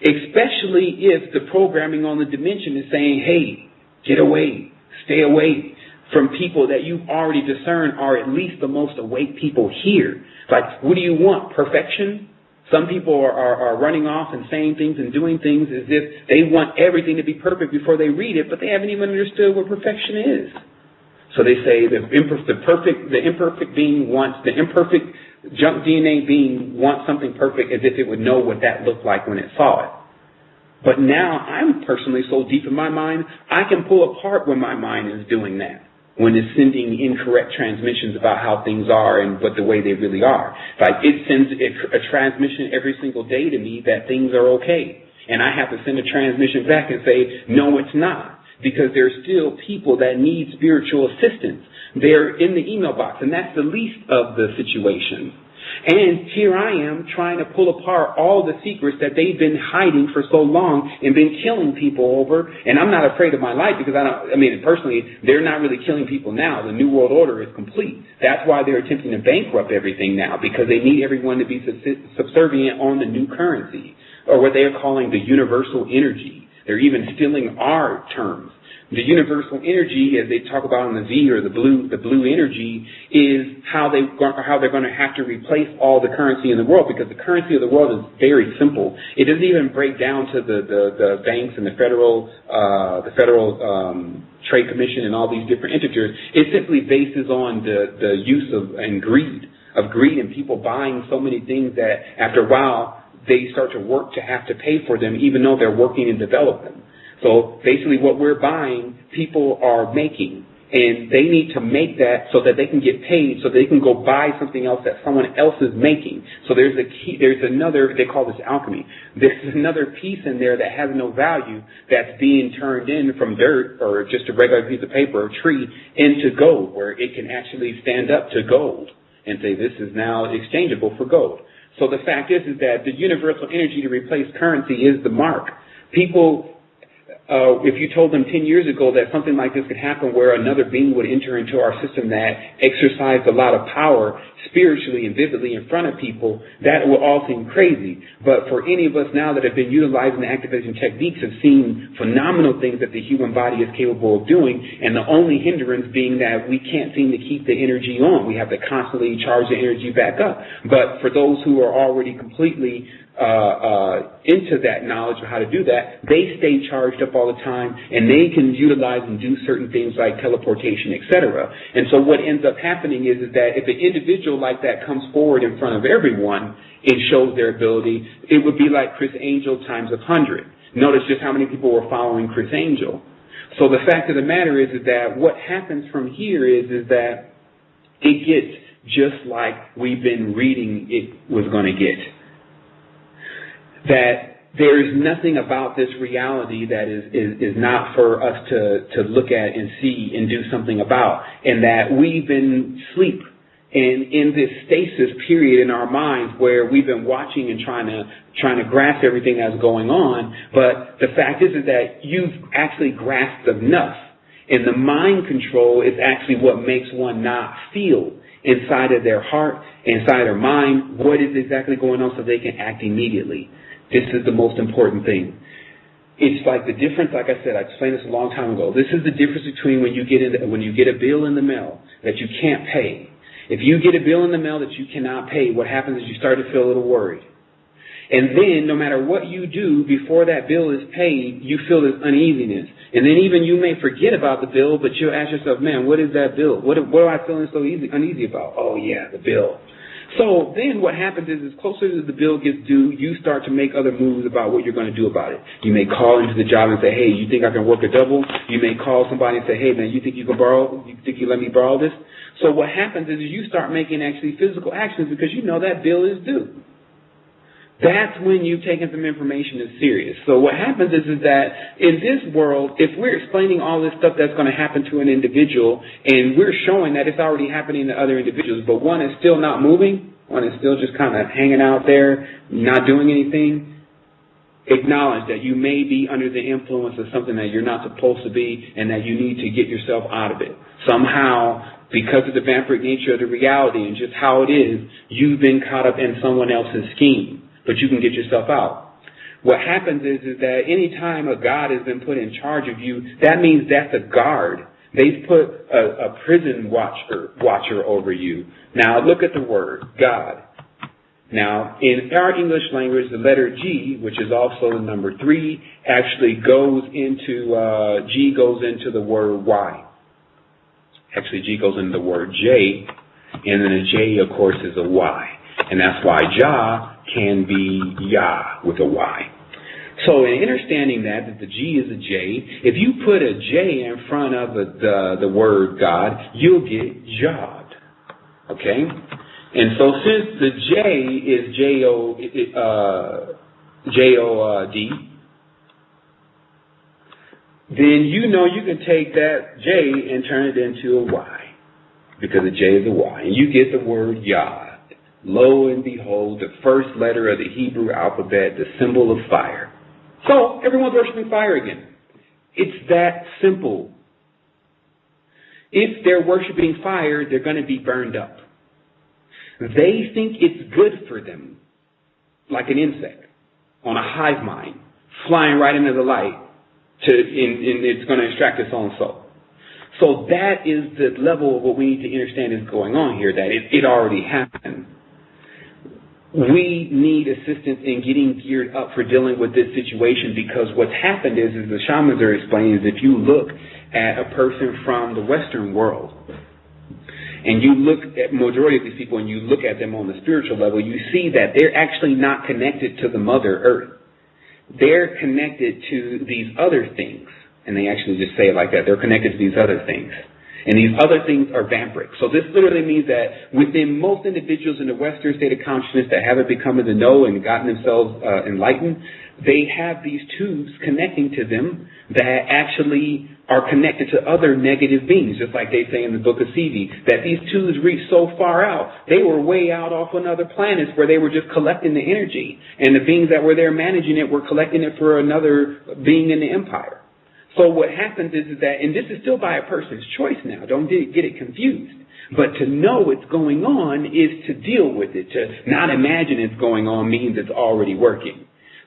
Especially if the programming on the dimension is saying, hey, get away, stay away from people that you've already discerned are at least the most awake people here. Like, what do you want? Perfection? Some people are running off and saying things and doing things as if they want everything to be perfect before they read it, but they haven't even understood what perfection is. So they say the imperfect being wants, the imperfect junk DNA being wants something perfect as if it would know what that looked like when it saw it. But now I'm personally so deep in my mind, I can pull apart when my mind is doing that, when it's sending incorrect transmissions about how things are and but the way they really are. Like, it sends a transmission every single day to me that things are okay. And I have to send a transmission back and say, no, it's not. Because there's still people that need spiritual assistance. They're in the email box, and that's the least of the situation. And here I am trying to pull apart all the secrets that they've been hiding for so long and been killing people over. And I'm not afraid of my life because personally, they're not really killing people now. The New World Order is complete. That's why they're attempting to bankrupt everything now, because they need everyone to be subservient on the new currency, or what they are calling the universal energy. They're even stealing our terms. The universal energy, as they talk about in the V, or the blue energy, is how they're going to have to replace all the currency in the world, because the currency of the world is very simple. It doesn't even break down to the banks and the federal Trade Commission and all these different entities. It simply bases on the use of greed and people buying so many things that after a while they start to work to have to pay for them, even though they're working and develop them. So basically what we're buying, people are making, and they need to make that so that they can get paid, so they can go buy something else that someone else is making. So there's another, they call this alchemy. There's another piece in there that has no value that's being turned in from dirt or just a regular piece of paper or tree into gold, where it can actually stand up to gold and say this is now exchangeable for gold. So the fact is that the universal energy to replace currency is the mark. People, if you told them 10 years ago that something like this could happen where another being would enter into our system that exercised a lot of power spiritually and vividly in front of people, that will all seem crazy. But for any of us now that have been utilizing the activation techniques have seen phenomenal things that the human body is capable of doing, and the only hindrance being that we can't seem to keep the energy on. We have to constantly charge the energy back up. But for those who are already completely into that knowledge of how to do that, they stay charged up all the time, and they can utilize and do certain things like teleportation, etc. And so what ends up happening is that if an individual like that comes forward in front of everyone and shows their ability, it would be like Chris Angel times 100. Notice just how many people were following Chris Angel. So the fact of the matter is that what happens from here is that it gets just like we've been reading it was going to get. That there is nothing about this reality that is not for us to look at and see and do something about, and that we've been asleep and in this stasis period in our minds where we've been watching and trying to grasp everything that's going on. But the fact is that you've actually grasped enough, and the mind control is actually what makes one not feel inside of their heart, inside their mind, what is exactly going on, so they can act immediately. This is the most important thing. It's like the difference, like I said, I explained this a long time ago. This is the difference between when you get a bill in the mail that you can't pay. If you get a bill in the mail that you cannot pay, what happens is you start to feel a little worried. And then no matter what you do before that bill is paid, you feel this uneasiness. And then even you may forget about the bill, but you'll ask yourself, man, what is that bill? What am I feeling so uneasy about? Oh, yeah, the bill. So then what happens is closer to the bill gets due, you start to make other moves about what you're going to do about it. You may call into the job and say, hey, you think I can work a double? You may call somebody and say, hey, man, you think you let me borrow this? So what happens is you start making actually physical actions because you know that bill is due. That's when you've taken some information that's serious. So what happens is that in this world, if we're explaining all this stuff that's going to happen to an individual, and we're showing that it's already happening to other individuals, but one is still not moving, one is still just kind of hanging out there, not doing anything, acknowledge that you may be under the influence of something that you're not supposed to be, and that you need to get yourself out of it. Somehow, because of the vampiric nature of the reality and just how it is, you've been caught up in someone else's scheme. But you can get yourself out. What happens is that any time a God has been put in charge of you, that means that's a guard. They've put a prison watcher over you. Now look at the word, God. Now in our English language, the letter G, which is also the number 3, actually goes into, G goes into the word Y. Actually, G goes into the word J, and then a J, of course, is a Y. And that's why Jah can be Yah with a Y. So in understanding that the G is a J, if you put a J in front of the word God, you'll get Jod. Okay? And so since the J is J-O-D, then you know you can take that J and turn it into a Y, because the J is a Y. And you get the word Yah. Lo and behold, the first letter of the Hebrew alphabet, the symbol of fire. So everyone's worshiping fire again. It's that simple. If they're worshiping fire, they're going to be burned up. They think it's good for them, like an insect on a hive mind, flying right into the light, and it's going to extract its own soul. So that is the level of what we need to understand is going on here, that it already happened. We need assistance in getting geared up for dealing with this situation, because what's happened is the shamans are explaining, is if you look at a person from the Western world, and you look at majority of these people and you look at them on the spiritual level, you see that they're actually not connected to the Mother Earth. They're connected to these other things. And they actually just say it like that. They're connected to these other things. And these other things are vampiric. So this literally means that within most individuals in the Western state of consciousness that haven't become in the know and gotten themselves enlightened, they have these tubes connecting to them that actually are connected to other negative beings, just like they say in the book of Sevi, that these tubes reach so far out, they were way out off on other planets where they were just collecting the energy. And the beings that were there managing it were collecting it for another being in the empire. So what happens is that, and this is still by a person's choice now, don't get it confused, but to know what's going on is to deal with it. To not imagine it's going on means it's already working.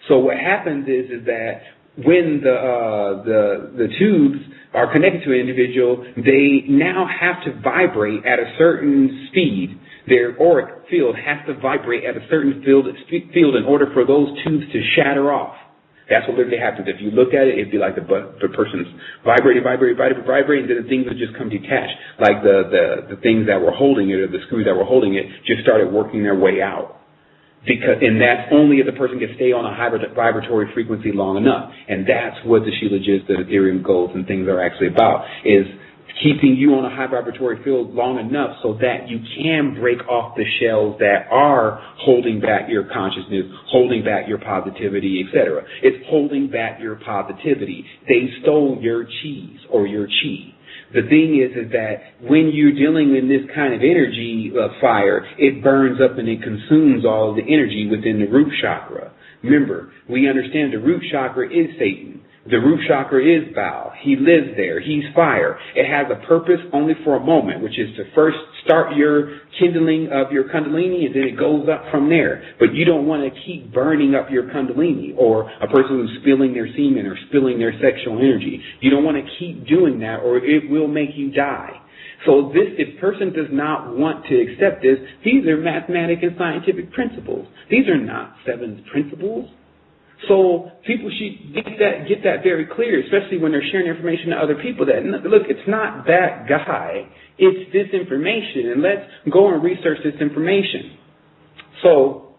So what happens is that when the tubes are connected to an individual, they now have to vibrate at a certain speed. Their auric field has to vibrate at a certain field in order for those tubes to shatter off. That's what literally happens. If you look at it, it'd be like the person's vibrating, and then the things would just come detached. Like the things that were holding it, or the screws that were holding it, just started working their way out. And that's only if the person can stay on a high vibratory frequency long enough. And that's what the Shilajits, the Ethereum goals and things are actually about, is keeping you on a high vibratory field long enough so that you can break off the shells that are holding back your consciousness, holding back your positivity, etc. It's holding back your positivity. They stole your cheese or your chi. The thing is that when you're dealing in this kind of energy fire, it burns up and it consumes all of the energy within the root chakra. Remember, we understand the root chakra is Satan. The root chakra is Baal. He lives there. He's fire. It has a purpose only for a moment, which is to first start your kindling of your kundalini, and then it goes up from there. But you don't want to keep burning up your kundalini, or a person who's spilling their semen or spilling their sexual energy. You don't want to keep doing that, or it will make you die. So if person does not want to accept this, these are mathematical and scientific principles. These are not Seven's principles. So people should get that very clear, especially when they're sharing information to other people, that, look, it's not that guy, it's this information, and let's go and research this information. So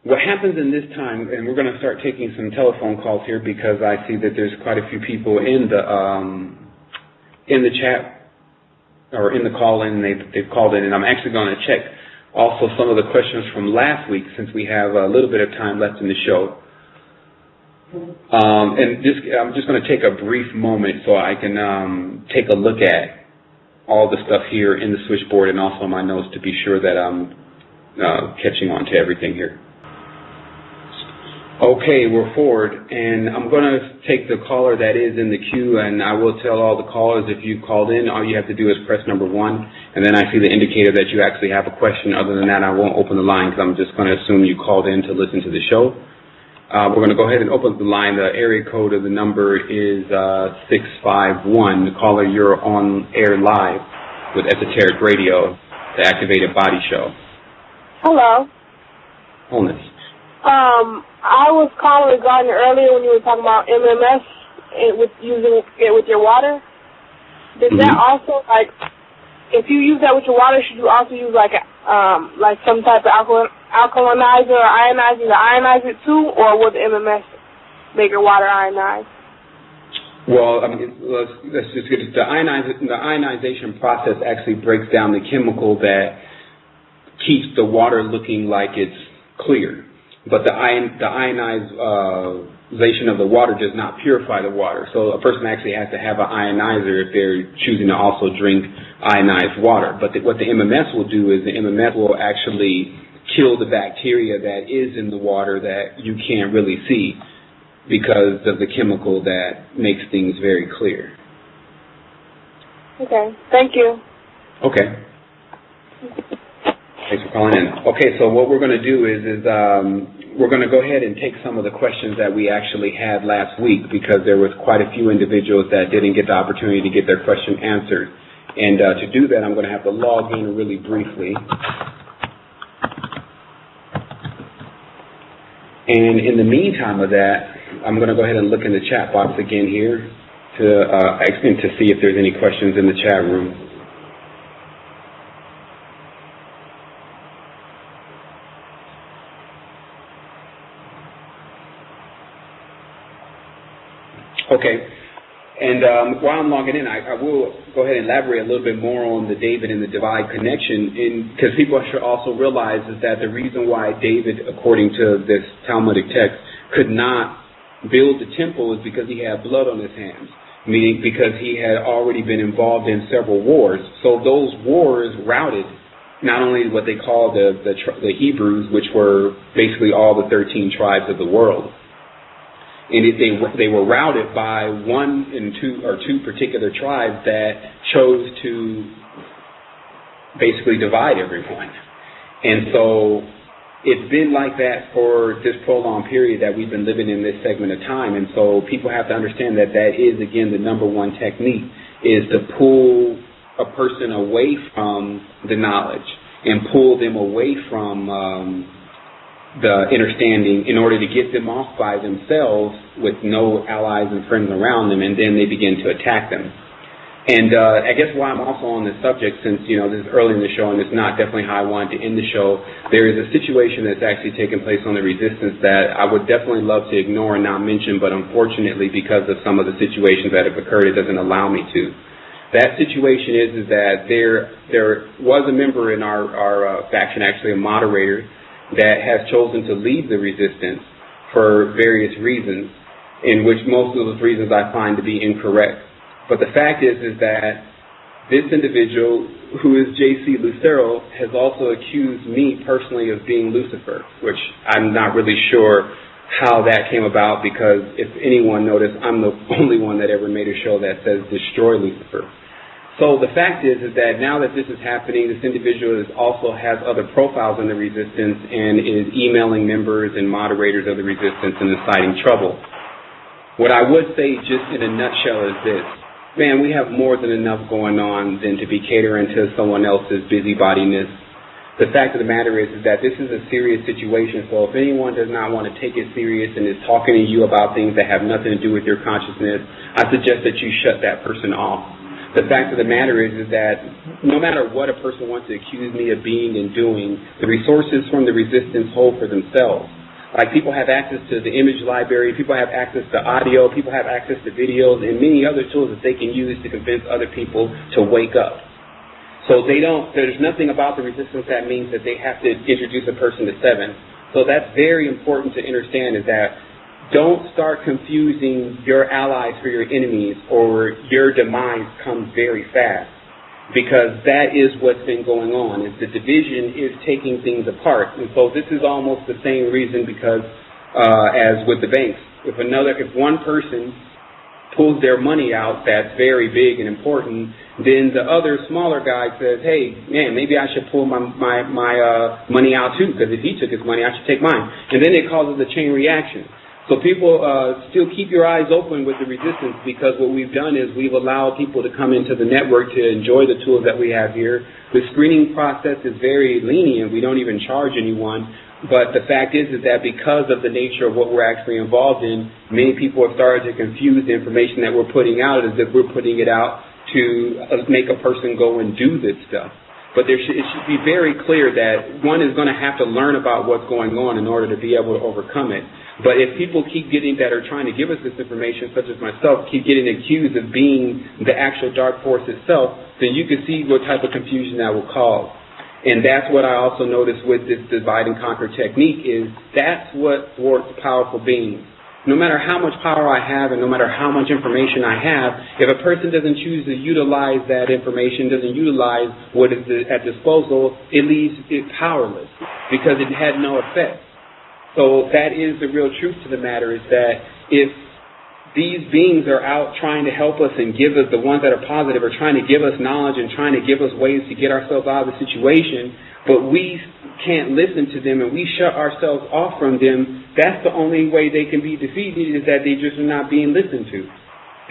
what happens in this time, and we're going to start taking some telephone calls here because I see that there's quite a few people in the chat or in the call-in, they've called in, and I'm actually going to check also some of the questions from last week, since we have a little bit of time left in the show. I'm just going to take a brief moment so I can take a look at all the stuff here in the switchboard and also my notes to be sure that I'm catching on to everything here. Okay, we're forward, and I'm going to take the caller that is in the queue, and I will tell all the callers, if you've called in, all you have to do is press number 1, and then I see the indicator that you actually have a question. Other than that, I won't open the line because I'm just going to assume you called in to listen to the show. We're going to go ahead and open the line. The area code of the number is 651. The caller, you're on air live with Esoteric Radio, the Activated Body Show. Hello. Wholeness. I was calling regarding earlier when you were talking about MMS with using it with your water. Does that also, like, if you use that with your water, should you also use like some type of alkalinizer or ionizer to ionize it too, or will the MMS make your water ionized? Well, let's just get it. The ionization process actually breaks down the chemical that keeps the water looking like it's clear. But the ionization of the water does not purify the water. So a person actually has to have an ionizer if they're choosing to also drink ionized water. But what the MMS will do is the MMS will actually kill the bacteria that is in the water that you can't really see because of the chemical that makes things very clear. Okay. Thank you. Okay. Thanks for calling in. Okay, so what we're going to do is we're going to go ahead and take some of the questions that we actually had last week, because there was quite a few individuals that didn't get the opportunity to get their question answered. And to do that, I'm going to have to log in really briefly. And in the meantime of that, I'm going to go ahead and look in the chat box again here to see if there's any questions in the chat room. Okay, and while I'm logging in, I will go ahead and elaborate a little bit more on the David and the divine connection, because people should also realize is that the reason why David, according to this Talmudic text, could not build the temple is because he had blood on his hands, meaning because he had already been involved in several wars. So those wars routed not only what they call the Hebrews, which were basically all the 13 tribes of the world. And they were routed by one and two or two particular tribes that chose to basically divide everyone. And so it's been like that for this prolonged period that we've been living in this segment of time. And so people have to understand that that is, again, the number one technique, is to pull a person away from the knowledge and pull them away from the understanding in order to get them off by themselves with no allies and friends around them, and then they begin to attack them. And I guess why I'm also on this subject, since, you know, this is early in the show and it's not definitely how I wanted to end the show, there is a situation that's actually taken place on the resistance that I would definitely love to ignore and not mention, but unfortunately because of some of the situations that have occurred, it doesn't allow me to. That situation is that there was a member in our faction, actually a moderator, that has chosen to leave the resistance for various reasons, in which most of those reasons I find to be incorrect. But the fact is that this individual, who is J.C. Lucero, has also accused me personally of being Lucifer, which I'm not really sure how that came about, because if anyone noticed, I'm the only one that ever made a show that says destroy Lucifer. So the fact is that now that this is happening, this individual also has other profiles in the resistance and is emailing members and moderators of the resistance and inciting trouble. What I would say just in a nutshell is this. Man, we have more than enough going on than to be catering to someone else's busybodiness. The fact of the matter is that this is a serious situation, so if anyone does not want to take it serious and is talking to you about things that have nothing to do with your consciousness, I suggest that you shut that person off. The fact of the matter is that no matter what a person wants to accuse me of being and doing, the resources from the resistance hold for themselves. Like, people have access to the image library, people have access to audio, people have access to videos, and many other tools that they can use to convince other people to wake up. So there's nothing about the resistance that means that they have to introduce a person to Seven. So that's very important to understand, is that don't start confusing your allies for your enemies, or your demise comes very fast. Because that is what's been going on, is the division is taking things apart. And so this is almost the same reason, because as with the banks, if one person pulls their money out that's very big and important, then the other smaller guy says, hey, man, maybe I should pull my money out too, because if he took his money, I should take mine. And then it causes a chain reaction. So people still keep your eyes open with the resistance, because what we've done is we've allowed people to come into the network to enjoy the tools that we have here. The screening process is very lenient. We don't even charge anyone. But the fact is that because of the nature of what we're actually involved in, many people have started to confuse the information that we're putting out as if we're putting it out to make a person go and do this stuff. But it should be very clear that one is going to have to learn about what's going on in order to be able to overcome it. But if people that are trying to give us this information, such as myself, keep getting accused of being the actual dark force itself, then you can see what type of confusion that will cause. And that's what I also noticed with this divide and conquer technique, is that's what thwarts powerful beings. No matter how much power I have and no matter how much information I have, if a person doesn't choose to utilize that information, doesn't utilize what is at disposal, it leaves it powerless because it had no effect. So that is the real truth to the matter, is that if these beings are out trying to help us and give us, the ones that are positive are trying to give us knowledge and trying to give us ways to get ourselves out of the situation, but we can't listen to them and we shut ourselves off from them, that's the only way they can be defeated, is that they just are not being listened to.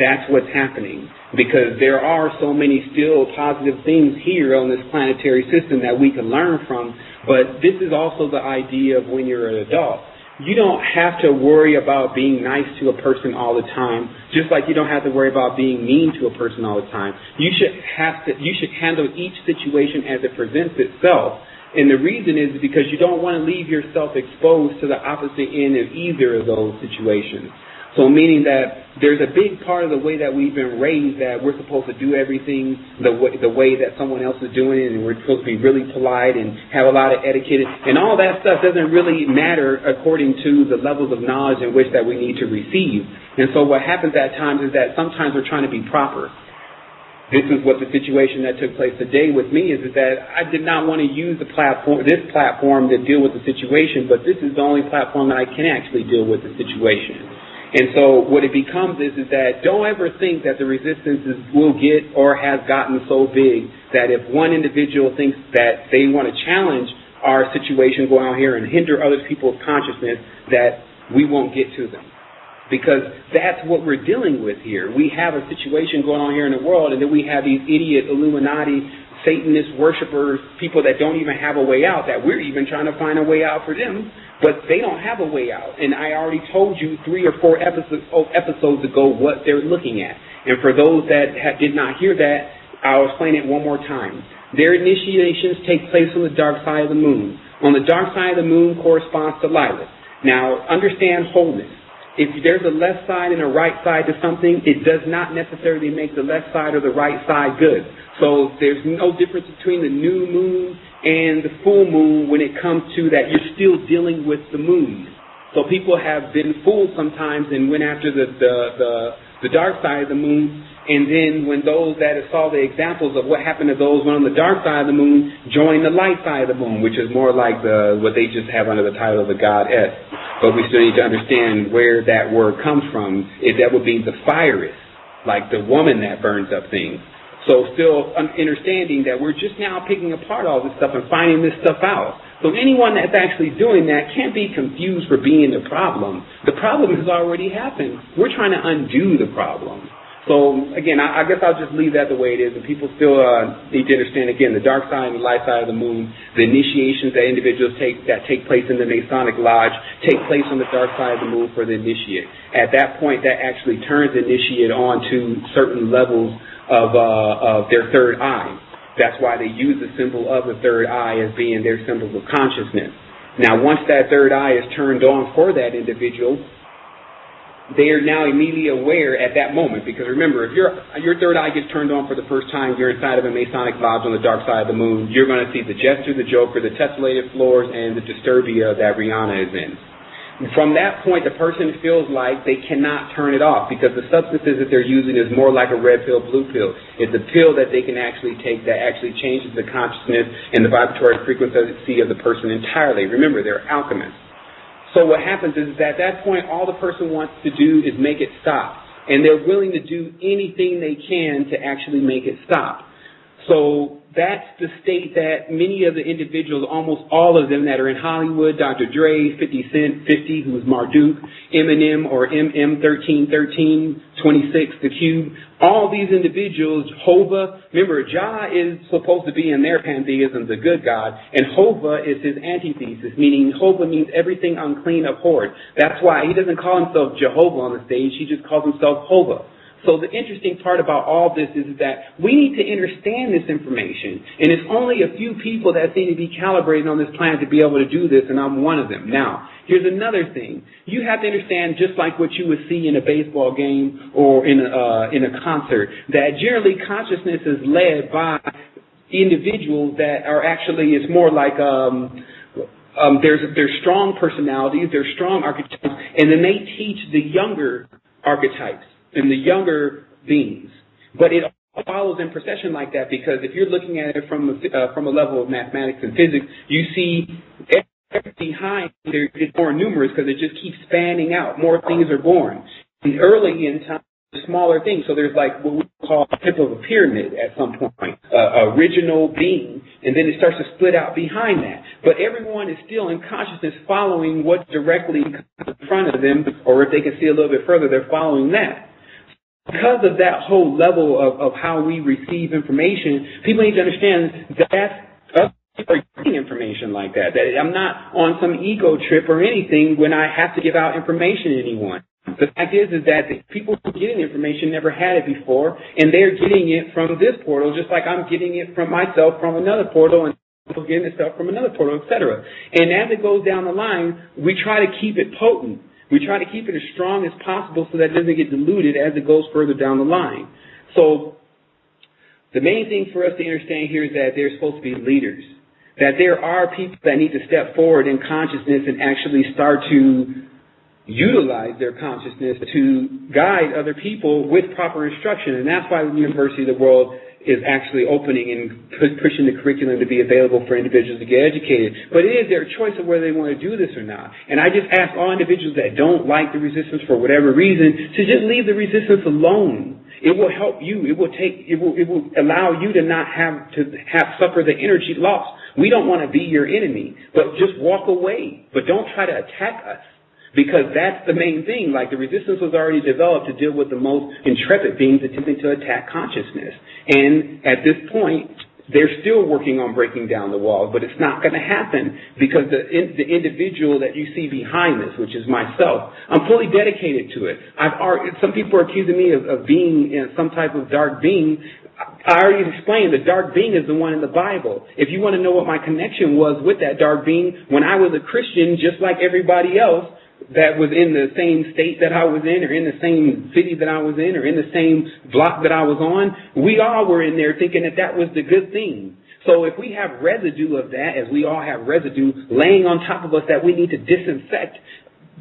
That's what's happening, because there are so many still positive things here on this planetary system that we can learn from, but this is also the idea of when you're an adult. You don't have to worry about being nice to a person all the time, just like you don't have to worry about being mean to a person all the time. You should handle each situation as it presents itself. And the reason is because you don't want to leave yourself exposed to the opposite end of either of those situations. So meaning that there's a big part of the way that we've been raised that we're supposed to do everything the way that someone else is doing it, and we're supposed to be really polite and have a lot of etiquette. And all that stuff doesn't really matter according to the levels of knowledge in which that we need to receive. And so what happens at times is that sometimes we're trying to be proper. This is what the situation that took place today with me is that I did not want to use this platform to deal with the situation, but this is the only platform that I can actually deal with the situation. And so what it becomes is that don't ever think that the resistance will get or has gotten so big that if one individual thinks that they want to challenge our situation going on here and hinder other people's consciousness, that we won't get to them. Because that's what we're dealing with here. We have a situation going on here in the world, and then we have these idiot Illuminati, Satanist worshipers, people that don't even have a way out, that we're even trying to find a way out for them, but they don't have a way out. And I already told you 3 or 4 episodes ago what they're looking at. And for those that did not hear that, I'll explain it one more time. Their initiations take place on the dark side of the moon. On the dark side of the moon corresponds to Lilith. Now, understand wholeness. If there's a left side and a right side to something, it does not necessarily make the left side or the right side good. So there's no difference between the new moon and the full moon when it comes to that you're still dealing with the moon. So people have been fooled sometimes and went after the dark side of the moon, and then when those that saw the examples of what happened to those went on the dark side of the moon, joined the light side of the moon, which is more like what they just have under the title of the goddess. But we still need to understand where that word comes from. That would be the fierist, like the woman that burns up things. So still understanding that we're just now picking apart all this stuff and finding this stuff out. So anyone that's actually doing that can't be confused for being the problem. The problem has already happened. We're trying to undo the problem. So, again, I guess I'll just leave that the way it is. And people still need to understand, again, the dark side and the light side of the moon, the initiations that individuals that take place in the Masonic Lodge take place on the dark side of the moon for the initiate. At that point, that actually turns the initiate on to certain levels of their third eye. That's why they use the symbol of the third eye as being their symbol of consciousness. Now, once that third eye is turned on for that individual, they are now immediately aware at that moment. Because remember, if your third eye gets turned on for the first time, you're inside of a Masonic lodge on the dark side of the moon, you're going to see the Jester, the Joker, the tessellated floors, and the Disturbia that Rihanna is in. From that point, the person feels like they cannot turn it off because the substances that they're using is more like a red pill, blue pill. It's a pill that they can actually take that actually changes the consciousness and the vibratory frequency of the person entirely. Remember, they're alchemists. So what happens is that at that point, all the person wants to do is make it stop. And they're willing to do anything they can to actually make it stop. So that's the state that many of the individuals, almost all of them that are in Hollywood, Dr. Dre, 50 Cent, 50, who's Marduk, Eminem or MM1313, 26, The Cube, all these individuals, Hova, remember, Jah is supposed to be in their pantheism, the good God, and Hova is his antithesis, meaning Hova means everything unclean, abhorred. That's why he doesn't call himself Jehovah on the stage, he just calls himself Hova. So the interesting part about all this is that we need to understand this information. And it's only a few people that seem to be calibrated on this planet to be able to do this, and I'm one of them. Now, here's another thing. You have to understand, just like what you would see in a baseball game or in a concert, that generally consciousness is led by individuals that are actually, it's more like there's strong personalities, there's strong archetypes, and then they teach the younger archetypes and the younger beings. But it follows in procession like that because if you're looking at it from a level of mathematics and physics, you see everything behind it's more numerous because it just keeps spanning out. More things are born. And early in time, smaller things. So there's like what we call the tip of a pyramid at some point, original being, and then it starts to split out behind that. But everyone is still in consciousness following what directly comes in front of them, or if they can see a little bit further, they're following that. Because of that whole level of how we receive information, people need to understand that that's getting information like that. That I'm not on some ego trip or anything when I have to give out information to anyone. The fact is that the people who get the information never had it before, and they're getting it from this portal, just like I'm getting it from myself from another portal, and people getting it stuff from another portal, etc. And as it goes down the line, we try to keep it potent. We try to keep it as strong as possible so that it doesn't get diluted as it goes further down the line. So the main thing for us to understand here is that there's supposed to be leaders, that there are people that need to step forward in consciousness and actually start to utilize their consciousness to guide other people with proper instruction. And that's why the University of the World is actually opening and pushing the curriculum to be available for individuals to get educated. But it is their choice of whether they want to do this or not. And I just ask all individuals that don't like the resistance for whatever reason to just leave the resistance alone. It will help you. It will allow you to not have suffer the energy loss. We don't want to be your enemy, but just walk away. But don't try to attack us. Because that's the main thing. Like, the resistance was already developed to deal with the most intrepid beings attempting to attack consciousness. And at this point, they're still working on breaking down the walls, but it's not going to happen because the individual that you see behind this, which is myself, I'm fully dedicated to it. Some people are accusing me of being some type of dark being. I already explained the dark being is the one in the Bible. If you want to know what my connection was with that dark being, when I was a Christian, just like everybody else, that was in the same state that I was in, or in the same city that I was in, or in the same block that I was on, we all were in there thinking that was the good thing. So if we have residue of that, as we all have residue laying on top of us that we need to disinfect,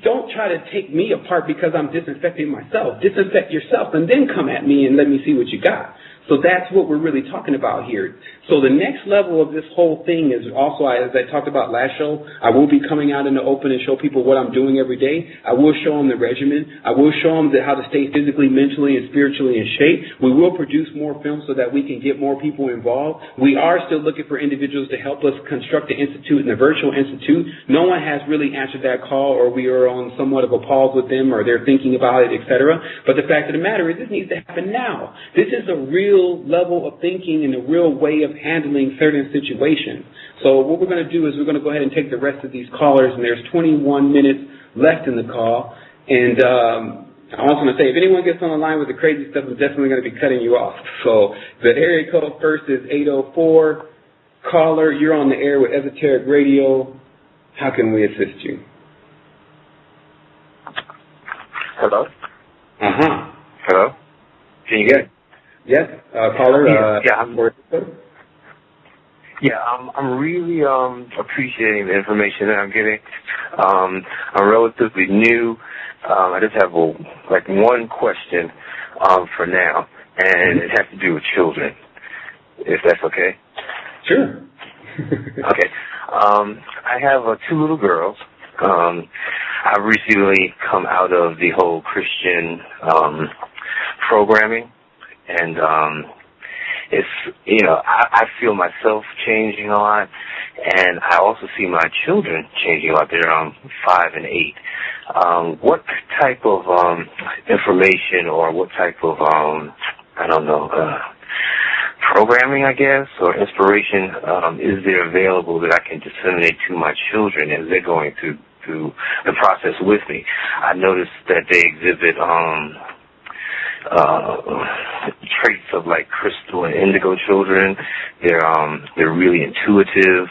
don't try to take me apart because I'm disinfecting myself. Disinfect yourself and then come at me and let me see what you got. So that's what we're really talking about here. So the next level of this whole thing is also, as I talked about last show, I will be coming out in the open and show people what I'm doing every day. I will show them the regimen. I will show them how to stay physically, mentally, and spiritually in shape. We will produce more films so that we can get more people involved. We are still looking for individuals to help us construct the institute and the virtual institute. No one has really answered that call, or we are on somewhat of a pause with them, or they're thinking about it, etc. But the fact of the matter is, this needs to happen now. This is a real level of thinking and a real way of handling certain situations. So what we're going to do is we're going to go ahead and take the rest of these callers, and there's 21 minutes left in the call. And I also want to say, if anyone gets on the line with the crazy stuff, I'm definitely going to be cutting you off. So the area code first is 804. Caller, you're on the air with Esoteric Radio. How can we assist you? Hello? Hello? Can you hear me? Yes, caller. I'm really appreciating the information that I'm getting. I'm relatively new. I just have one question for now, and it has to do with children, if that's okay. Sure. Okay. I have 2 little girls. I've recently come out of the whole Christian programming. And it's, I feel myself changing a lot, and I also see my children changing a lot. They're 5 and 8. What type of information, or what type of programming, I guess, or inspiration is there available that I can disseminate to my children as they're going through the process with me? I noticed that they exhibit traits of crystal and indigo children. They're really intuitive,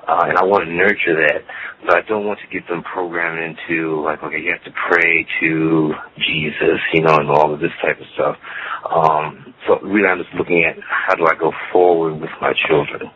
and I want to nurture that, but I don't want to get them programmed into okay, you have to pray to Jesus, and all of this type of stuff. So really, I'm just looking at how do I go forward with my children.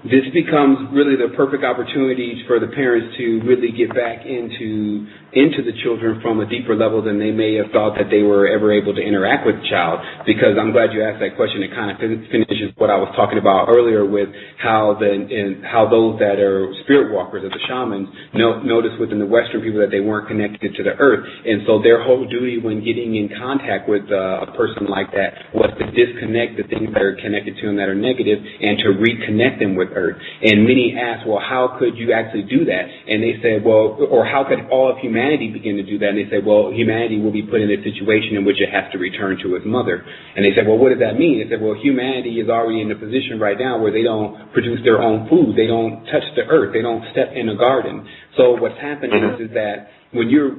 This becomes really the perfect opportunity for the parents to really get back into the children from a deeper level than they may have thought that they were ever able to interact with the child. Because I'm glad you asked that question. It kind of finishes what I was talking about earlier with how those that are spirit walkers, or the shamans, notice within the Western people that they weren't connected to the earth. And so their whole duty when getting in contact with a person like that was to disconnect the things that are connected to them that are negative and to reconnect them with earth. And many asked, well, how could you actually do that? And they said, well, or how could all of humanity begin to do that? And they said, well, humanity will be put in a situation in which it has to return to its mother. And they said, well, what does that mean? They said, well, humanity is already in a position right now where they don't produce their own food. They don't touch the earth. They don't step in a garden. So what's happening is that when you're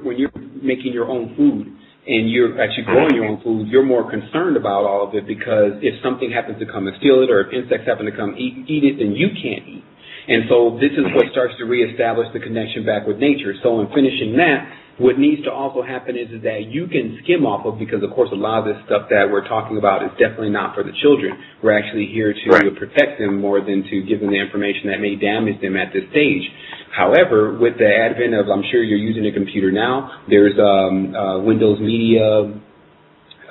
making your own food, and you're actually growing your own food, you're more concerned about all of it, because if something happens to come and steal it, or if insects happen to come eat it, then you can't eat. And so this is what starts to reestablish the connection back with nature. So in finishing that, what needs to also happen is that you can skim off of, because, of course, a lot of this stuff that we're talking about is definitely not for the children. We're actually here to protect them more than to give them the information that may damage them at this stage. However, with the advent of, I'm sure you're using a computer now, there's Windows Media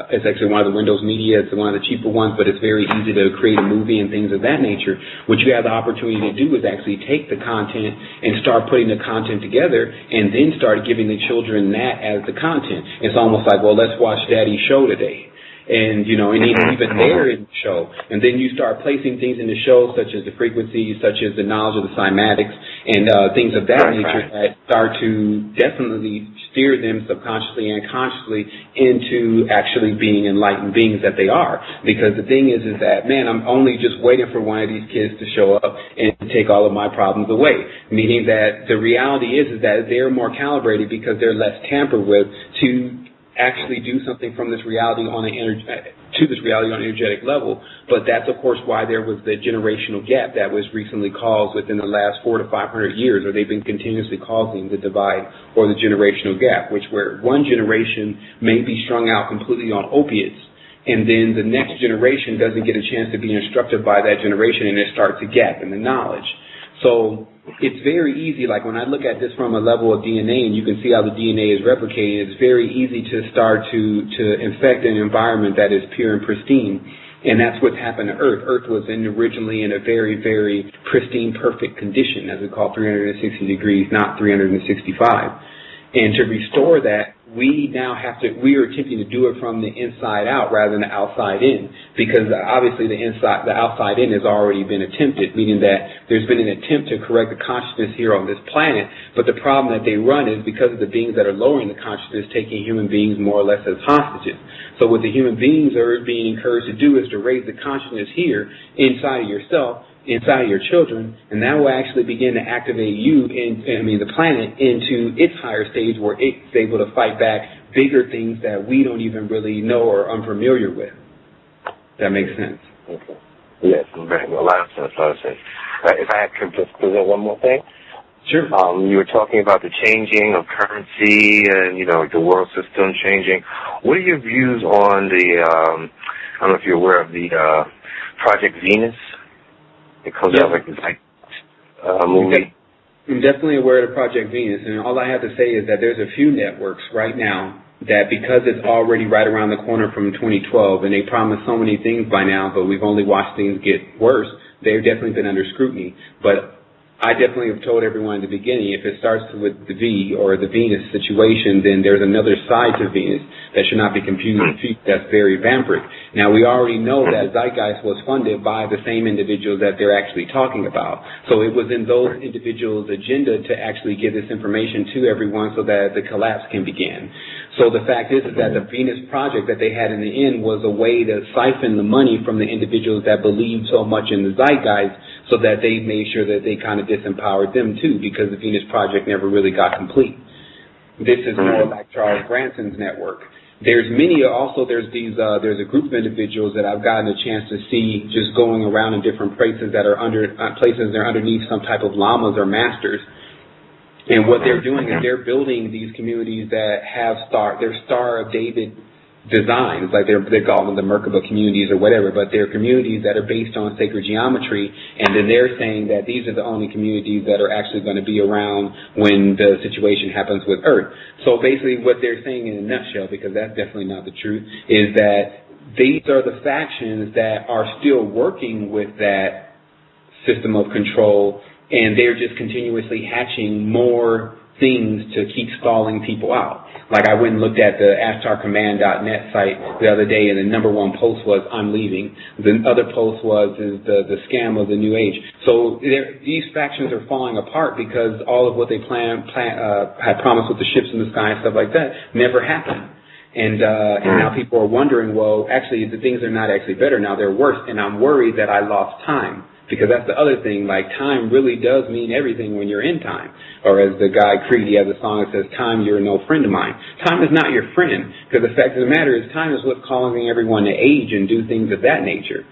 it's actually one of the Windows Media. It's one of the cheaper ones, but it's very easy to create a movie and things of that nature. What you have the opportunity to do is actually take the content and start putting the content together and then start giving the children that as the content. It's almost like, well, let's watch Daddy's show today. And, you know, and even there in the show. And then you start placing things in the show, such as the frequencies, such as the knowledge of the cymatics, and things of that nature that start to definitely steer them subconsciously and consciously into actually being enlightened beings that they are. Because the thing is that, man, I'm only just waiting for one of these kids to show up and take all of my problems away. Meaning that the reality is that they're more calibrated because they're less tampered with to actually do something from this reality on an energetic level. But that's, of course, why there was the generational gap that was recently caused within the last 400 to 500 years, or they've been continuously causing the divide or the generational gap, where one generation may be strung out completely on opiates, and then the next generation doesn't get a chance to be instructed by that generation, and it starts a gap in the knowledge. So it's very easy, like when I look at this from a level of DNA and you can see how the DNA is replicated, it's very easy to start to infect an environment that is pure and pristine. And that's what's happened to Earth. Earth was originally in a very, very pristine, perfect condition, as we call 360 degrees, not 365. And to restore that, we are attempting to do it from the inside out rather than the outside in, because obviously the outside in has already been attempted, meaning that there's been an attempt to correct the consciousness here on this planet, but the problem that they run is because of the beings that are lowering the consciousness, taking human beings more or less as hostages. So what the human beings are being encouraged to do is to raise the consciousness here inside of yourself, inside of your children, and that will actually begin to activate the planet into its higher stage where it's able to fight back bigger things that we don't even really know or are unfamiliar with. That makes sense. Okay. Yes, a lot of sense. If I could just present one more thing. Sure. You were talking about the changing of currency and, the world system changing. What are your views on the, I don't know if you're aware of the Project Venus? It comes out like a movie. I'm definitely aware of Project Venus, and all I have to say is that there's a few networks right now that, because it's already right around the corner from 2012, and they promised so many things by now, but we've only watched things get worse, they've definitely been under scrutiny. But I definitely have told everyone at the beginning, if it starts with the V or the Venus situation, then there's another side to Venus that should not be confused. That's very vampiric. Now, we already know that Zeitgeist was funded by the same individuals that they're actually talking about. So it was in those individuals' agenda to actually give this information to everyone so that the collapse can begin. So the fact is that the Venus project that they had in the end was a way to siphon the money from the individuals that believed so much in the Zeitgeist, so that they made sure that they kind of disempowered them too, because the Venus project never really got complete. This is more like Charles Branson's network. There's a group of individuals that I've gotten a chance to see just going around in different places that are underneath some type of lamas or masters. And what they're doing is they're building these communities that have their Star of David designs, like they call them the Merkaba communities or whatever, but they're communities that are based on sacred geometry, and then they're saying that these are the only communities that are actually going to be around when the situation happens with Earth. So basically what they're saying in a nutshell, because that's definitely not the truth, is that these are the factions that are still working with that system of control, and they're just continuously hatching more things to keep stalling people out. Like I went and looked at the AstarCommand.net site the other day, and the number one post was, "I'm leaving." The other post was the scam of the New Age. So these factions are falling apart because all of what they had promised with the ships in the sky and stuff like that never happened. And now people are wondering, well, actually the things are not actually better now; they're worse. And I'm worried that I lost time. Because that's the other thing, like time really does mean everything when you're in time. Or as the guy Creed, he has a song that says, "Time, you're no friend of mine." Time is not your friend, because the fact of the matter is time is what's causing everyone to age and do things of that nature.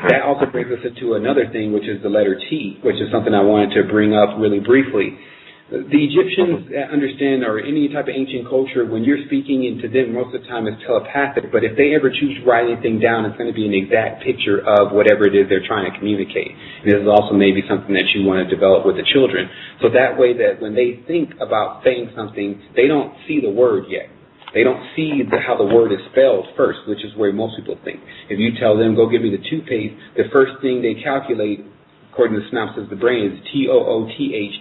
That also brings us into another thing, which is the letter T, which is something I wanted to bring up really briefly. The Egyptians understand, or any type of ancient culture, when you're speaking into them, most of the time it's telepathic, but if they ever choose to write anything down, it's going to be an exact picture of whatever it is they're trying to communicate. And this is also maybe something that you want to develop with the children. So that way that when they think about saying something, they don't see the word yet. They don't see how the word is spelled first, which is where most people think. If you tell them, go get me the toothpaste, the first thing they calculate, according to the synopsis of the brain, is TOOTHPASTE.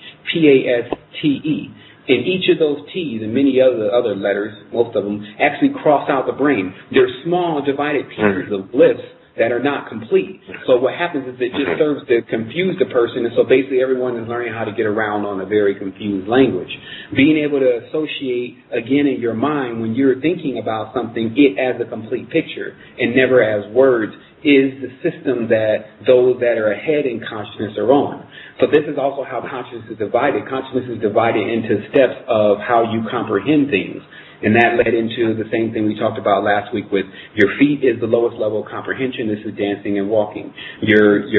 And each of those T's and many other letters, most of them, actually cross out the brain. They're small divided pieces of glyphs that are not complete. So what happens is it just serves to confuse the person, and so basically everyone is learning how to get around on a very confused language. Being able to associate, again, in your mind, when you're thinking about something, it as a complete picture and never as words, is the system that those that are ahead in consciousness are on. So this is also how consciousness is divided. Consciousness is divided into steps of how you comprehend things. And that led into the same thing we talked about last week with your feet is the lowest level of comprehension. This is dancing and walking. Your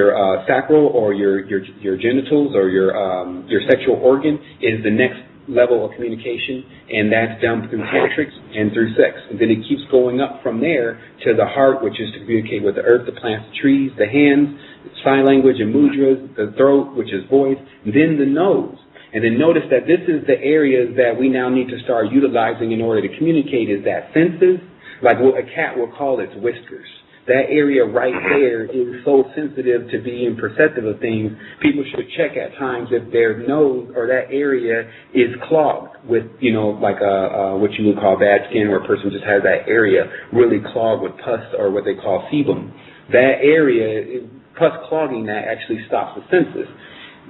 sacral or your genitals or your sexual organ is the next level of communication, and that's done through tantrics and through sex. And then it keeps going up from there to the heart, which is to communicate with the earth, the plants, the trees, the hands, sign language and mudras, the throat, which is voice, then the nose. And then notice that this is the areas that we now need to start utilizing in order to communicate is that senses, like what a cat will call its whiskers. That area right there is so sensitive to being perceptive of things. People should check at times if their nose or that area is clogged with, like what you would call bad skin, where a person just has that area really clogged with pus or what they call sebum. That area, pus clogging that actually stops the senses.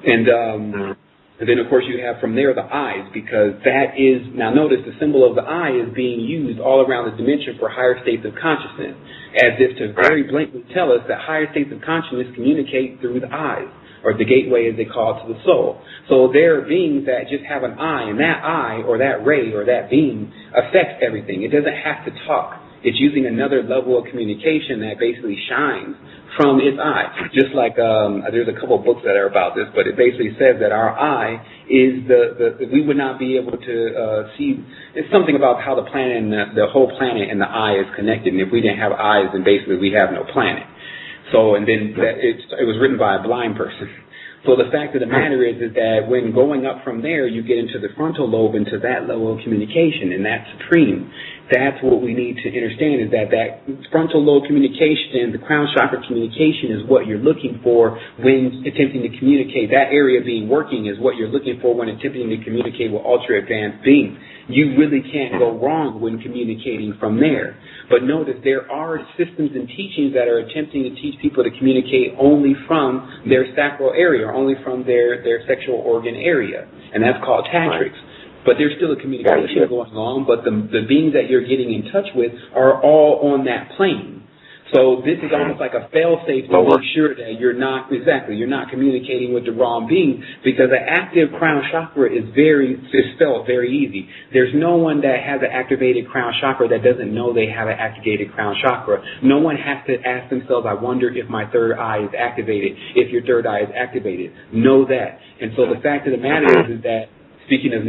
And then, of course, you have from there the eyes, because that is, now notice the symbol of the eye is being used all around the dimension for higher states of consciousness, as if to very blatantly tell us that higher states of consciousness communicate through the eyes, or the gateway as they call it to the soul. So there are beings that just have an eye, and that eye or that ray or that being affects everything. It doesn't have to talk. It's using another level of communication that basically shines from its eye. Just like there's a couple of books that are about this, but it basically says that our eye is we would not be able to see. It's something about how the planet and the whole planet and the eye is connected. And if we didn't have eyes, then basically we have no planet. So, and then it was written by a blind person. So the fact of the matter is that when going up from there, you get into the frontal lobe, into that level of communication, and that's supreme. That's what we need to understand, is that frontal lobe communication and the crown chakra communication is what you're looking for when attempting to communicate. That area being working is what you're looking for when attempting to communicate with ultra-advanced beings. You really can't go wrong when communicating from there. But notice there are systems and teachings that are attempting to teach people to communicate only from their sacral area, or only from their sexual organ area, and that's called tantrics. But there's still a communication going on, but the beings that you're getting in touch with are all on that plane. So this is almost like a fail-safe to make sure that you're not communicating with the wrong being, because the active crown chakra is spelled very easy. There's no one that has an activated crown chakra that doesn't know they have an activated crown chakra. No one has to ask themselves, I wonder if my third eye is activated, if your third eye is activated. Know that. And so the fact of the matter is that, speaking of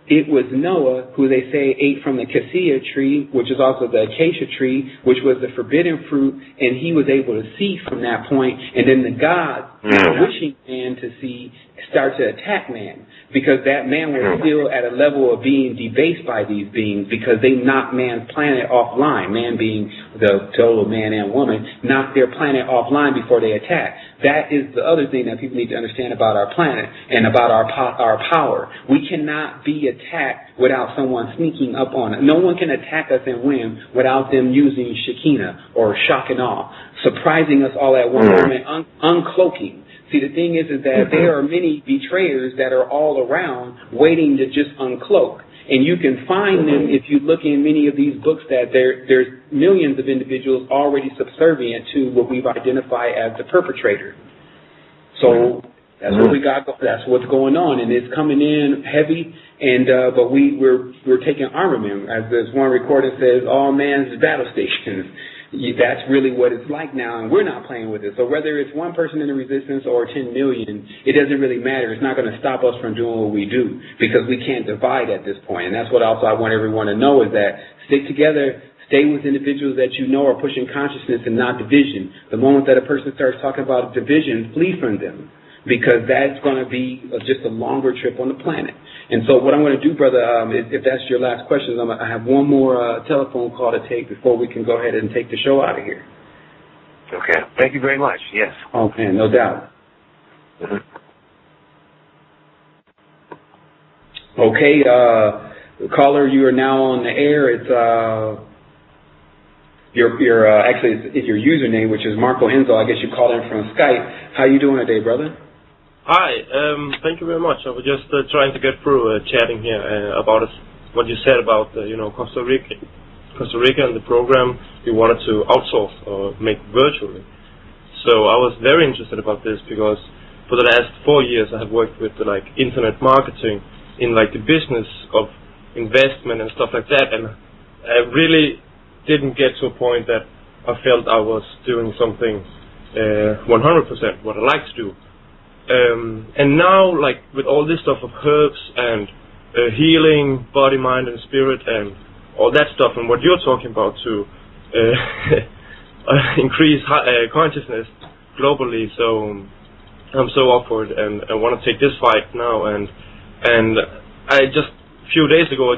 it was Noah who they say ate from the cassia tree, which is also the acacia tree, which was the forbidden fruit, and he was able to see from that point. And then the gods, wishing man to see, start to attack man, because that man was still at a level of being debased by these beings, because they knocked man's planet offline. Man being the total man and woman, knocked their planet offline before they attacked. That is the other thing that people need to understand about our planet and about our power. We cannot be attacked without someone sneaking up on it. No one can attack us and win without them using Shekinah or shock and awe, surprising us all at one moment, uncloaking. See, the thing is that there are many betrayers that are all around waiting to just uncloak. And you can find them if you look in many of these books that there's millions of individuals already subservient to what we've identified as the perpetrator. So that's what we got. That's what's going on, and it's coming in heavy. And but we're taking armament, as this one recording says, all man's battle stations. That's really what it's like now, and we're not playing with it. So whether it's one person in the resistance or 10 million, it doesn't really matter. It's not going to stop us from doing what we do, because we can't divide at this point. And that's what also I want everyone to know, is that stick together, stay with individuals that you know are pushing consciousness and not division. The moment that a person starts talking about division, flee from them, because that's going to be just a longer trip on the planet. And so what I'm going to do, brother, if that's your last question, I have one more telephone call to take before we can go ahead and take the show out of here. Okay. Thank you very much. Yes. Okay, no doubt. Mm-hmm. Okay, caller, you are now on the air. It's actually it's your username, which is Marco Enzo. I guess you called in from Skype. How you doing today, brother? Hi, thank you very much. I was just trying to get through chatting here about what you said about Costa Rica and the program you wanted to outsource or make virtually. So I was very interested about this because for the last 4 years I have worked with internet marketing in the business of investment and stuff like that, and I really didn't get to a point that I felt I was doing something 100% what I like to do. And now, with all this stuff of herbs and healing, body, mind, and spirit, and all that stuff, and what you're talking about to increase consciousness globally, so I'm so up for it, and I want to take this fight now. And I just a few days ago,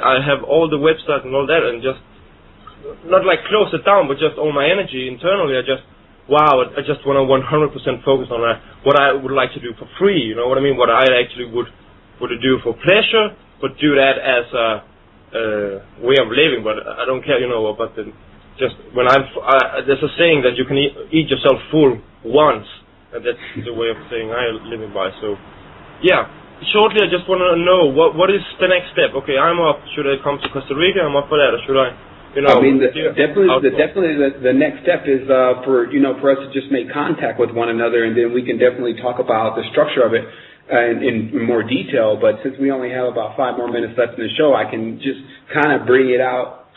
I have all the websites and all that, and just not close it down, but just all my energy internally. I just want to 100% focus on what I would like to do for free, you know what I mean? What I actually would do for pleasure, but do that as a way of living. But I don't care, about just when there's a saying that you can eat yourself full once, and that's the way of saying I'm living by. So, yeah, shortly I just want to know what is the next step. Okay, I'm up. Should I come to Costa Rica? I'm up for that, or should I? Definitely the next step is for us to just make contact with one another, and then we can definitely talk about the structure of it in more detail. But since we only have about 5 more minutes left in the show, I can just kind of bring it out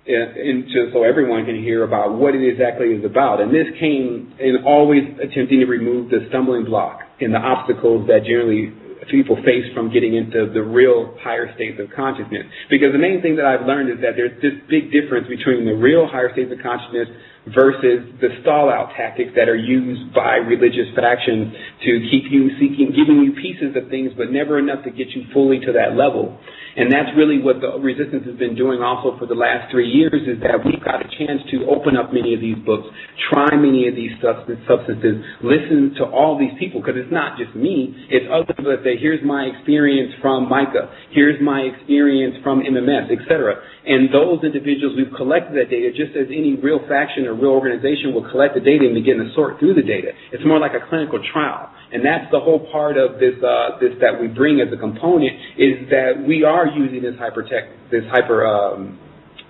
so everyone can hear about what it exactly is about. And this came in always attempting to remove the stumbling block and the obstacles that generally people face from getting into the real higher states of consciousness. Because the main thing that I've learned is that there's this big difference between the real higher states of consciousness versus the stall-out tactics that are used by religious factions to keep you giving you pieces of things, but never enough to get you fully to that level. And that's really what the resistance has been doing also for the last 3 years, is that we've got a chance to open up many of these books, try many of these substances, listen to all these people, because it's not just me, it's others that say, here's my experience from Micah, here's my experience from MMS, etc. And those individuals, we've collected that data just as any real faction or real organization will collect the data and begin to sort through the data. It's more like a clinical trial. And that's the whole part of this that we bring as a component, is that we are using this hyper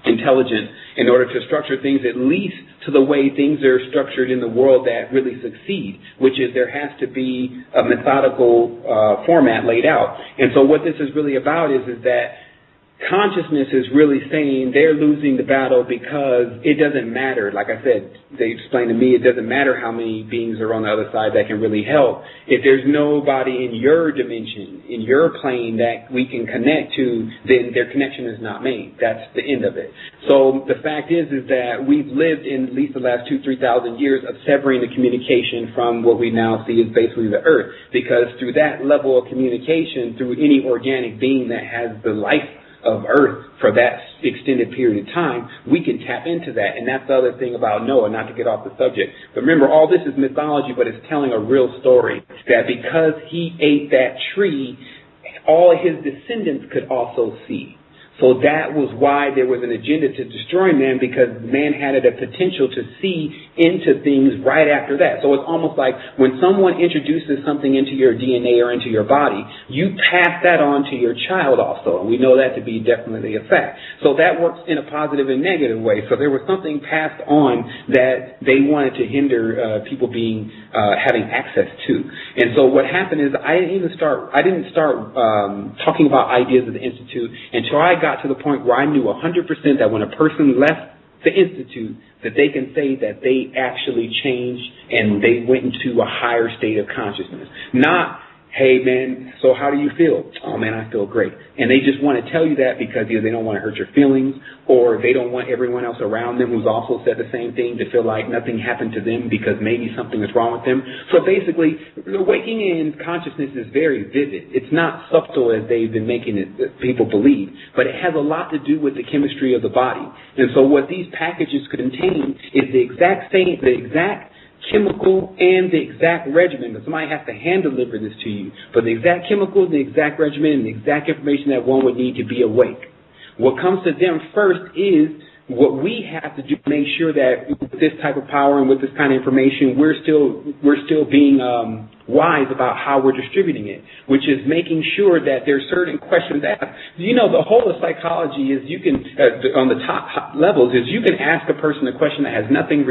intelligent in order to structure things at least to the way things are structured in the world that really succeed, which is there has to be a methodical format laid out. And so what this is really about is that consciousness is really saying they're losing the battle because it doesn't matter. Like I said, they explained to me, it doesn't matter how many beings are on the other side that can really help. If there's nobody in your dimension, in your plane that we can connect to, then their connection is not made. That's the end of it. So the fact is that we've lived in at least the last 2,000-3,000 years of severing the communication from what we now see as basically the Earth, because through that level of communication, through any organic being that has the life of Earth for that extended period of time, we can tap into that. And that's the other thing about Noah, not to get off the subject. But remember, all this is mythology, but it's telling a real story, that because he ate that tree, all his descendants could also see. So that was why there was an agenda to destroy man, because man had a potential to see into things right after that. So it's almost like when someone introduces something into your DNA or into your body, you pass that on to your child also. And we know that to be definitely a fact. So that works in a positive and negative way. So there was something passed on that they wanted to hinder people being having access to. And so what happened is I didn't start talking about ideas of the Institute until I got to the point where I knew 100% that when a person left the Institute, that they can say that they actually changed and they went into a higher state of consciousness. Not hey, man, so how do you feel? Oh, man, I feel great. And they just want to tell you that because either they don't want to hurt your feelings or they don't want everyone else around them who's also said the same thing to feel like nothing happened to them because maybe something is wrong with them. So basically, the waking in consciousness is very vivid. It's not subtle as they've been making it people believe, but it has a lot to do with the chemistry of the body. And so what these packages contain is the exact chemical and the exact regimen, but somebody has to hand deliver this to you. But the exact chemical, the exact regimen, and the exact information that one would need to be awake. What comes to them first is what we have to do to make sure that with this type of power and with this kind of information, we're still being wise about how we're distributing it, which is making sure that there's certain questions asked. You know, the whole of psychology is you can, on the top levels, is you can ask a person a question that has nothing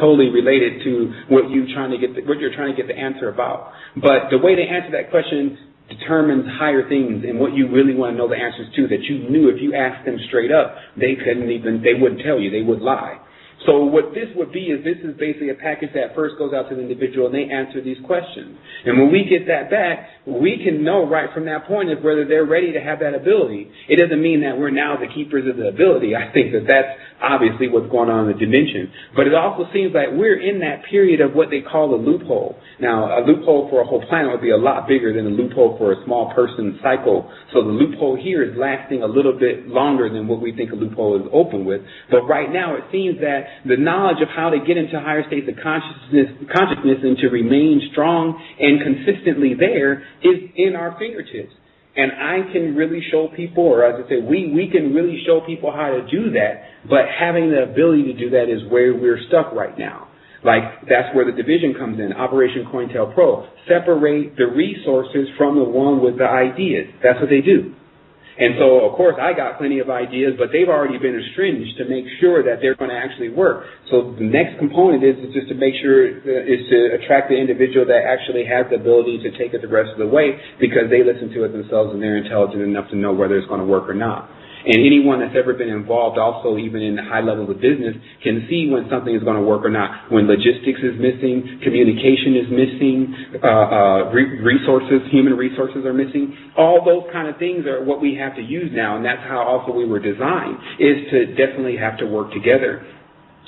totally related to what you're trying to get the answer about. But the way they answer that question determines higher things and what you really want to know the answers to that you knew if you asked them straight up, they wouldn't tell you, they would lie. So what this would be is this is basically a package that first goes out to the individual and they answer these questions. And when we get that back, we can know right from that point of whether they're ready to have that ability. It doesn't mean that we're now the keepers of the ability. I think that that's obviously what's going on in the dimension. But it also seems like we're in that period of what they call a loophole. Now, a loophole for a whole planet would be a lot bigger than a loophole for a small person cycle. So the loophole here is lasting a little bit longer than what we think a loophole is open with. But right now it seems that the knowledge of how to get into higher states of consciousness and to remain strong and consistently there is in our fingertips. And I can really show people, or as I say, we can really show people how to do that, but having the ability to do that is where we're stuck right now. Like, that's where the division comes in, Operation COINTELPRO. Separate the resources from the one with the ideas. That's what they do. And so, of course, I got plenty of ideas, but they've already been astringed to make sure that they're going to actually work. So the next component is just to make sure is to attract the individual that actually has the ability to take it the rest of the way because they listen to it themselves and they're intelligent enough to know whether it's going to work or not. And anyone that's ever been involved also even in the high levels of business can see when something is going to work or not. When logistics is missing, communication is missing, human resources are missing. All those kind of things are what we have to use now, and that's how also we were designed, is to definitely have to work together.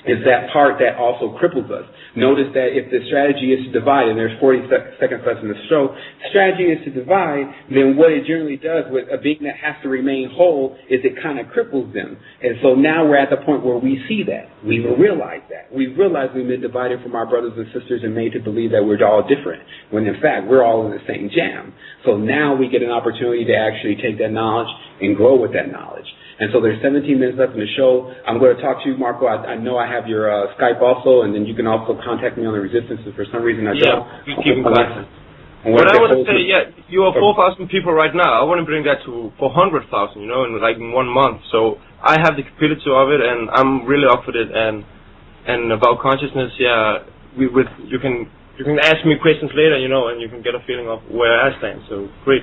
Is that part that also cripples us. Notice that if the strategy is to divide, and there's 40 seconds left in the show, strategy is to divide, then what it generally does with a being that has to remain whole is it kind of cripples them. And so now we're at the point where we see that. We realize that. We realize we've been divided from our brothers and sisters and made to believe that we're all different, when in fact we're all in the same jam. So now we get an opportunity to actually take that knowledge and grow with that knowledge. And so there's 17 minutes left in the show. I'm going to talk to you, Marco. I know I have your Skype also, and then you can also contact me on the Resistance if for some reason I don't. Yeah, keep in contact. But I want to say, you are 4,000 people right now. I want to bring that to 400,000, in like 1 month. So I have the capability of it, and I'm really up for it. And about consciousness, you can ask me questions later, and you can get a feeling of where I stand. So great.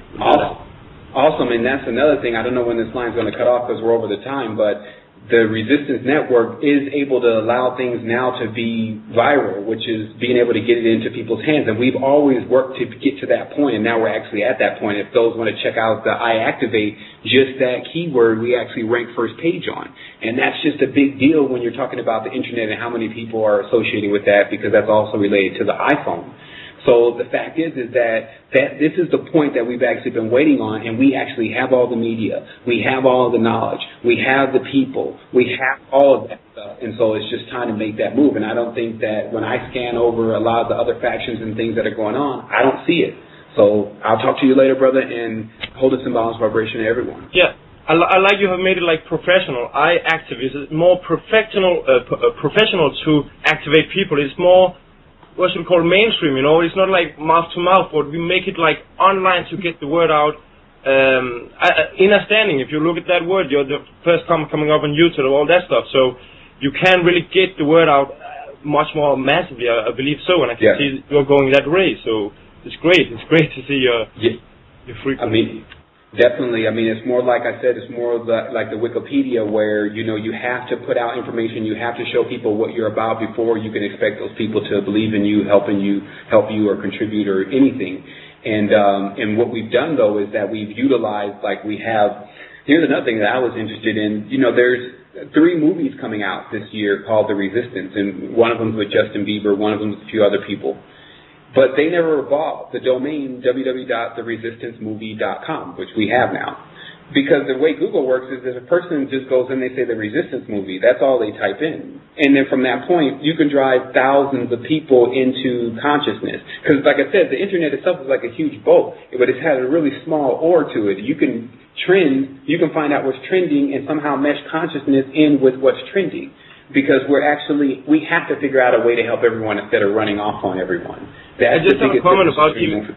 Awesome, and that's another thing. I don't know when this line's going to cut off because we're over the time, but the Resistance Network is able to allow things now to be viral, which is being able to get it into people's hands. And we've always worked to get to that point, and now we're actually at that point. If those want to check out the I Activate, just that keyword we actually rank first page on. And that's just a big deal when you're talking about the Internet and how many people are associating with that, because that's also related to the iPhone. So the fact is that this is the point that we've actually been waiting on, and we actually have all the media. We have all the knowledge. We have the people. We have all of that stuff. And so it's just time to make that move. And I don't think that when I scan over a lot of the other factions and things that are going on, I don't see it. So I'll talk to you later, brother, and hold a symbolic vibration to everyone. Yeah. I like you have made it like professional. I activate. It's more professional to activate people. It's more what should we call mainstream, It's not like mouth to mouth, but we make it like online to get the word out. Inner standing, if you look at that word, you're the first coming up on YouTube, all that stuff. So you can really get the word out much more massively, I believe so, and I can see you're going that way. So it's great. It's great to see your frequency. Definitely. It's more like I said, it's more like the Wikipedia where, you have to put out information, you have to show people what you're about before you can expect those people to believe in you, help you or contribute or anything. And what we've done, though, is that we've utilized, like we have, here's another thing that I was interested in. You know, there's 3 movies coming out this year called The Resistance, and one of them's with Justin Bieber, one of them's with a few other people. But they never bought the domain www.theresistancemovie.com, which we have now. Because the way Google works is if a person just goes in, they say The Resistance Movie, that's all they type in. And then from that point, you can drive thousands of people into consciousness. Because like I said, the internet itself is like a huge boat, but it's had a really small oar to it. You can find out what's trending and somehow mesh consciousness in with what's trending. Because we have to figure out a way to help everyone instead of running off on everyone. I just have a comment about you.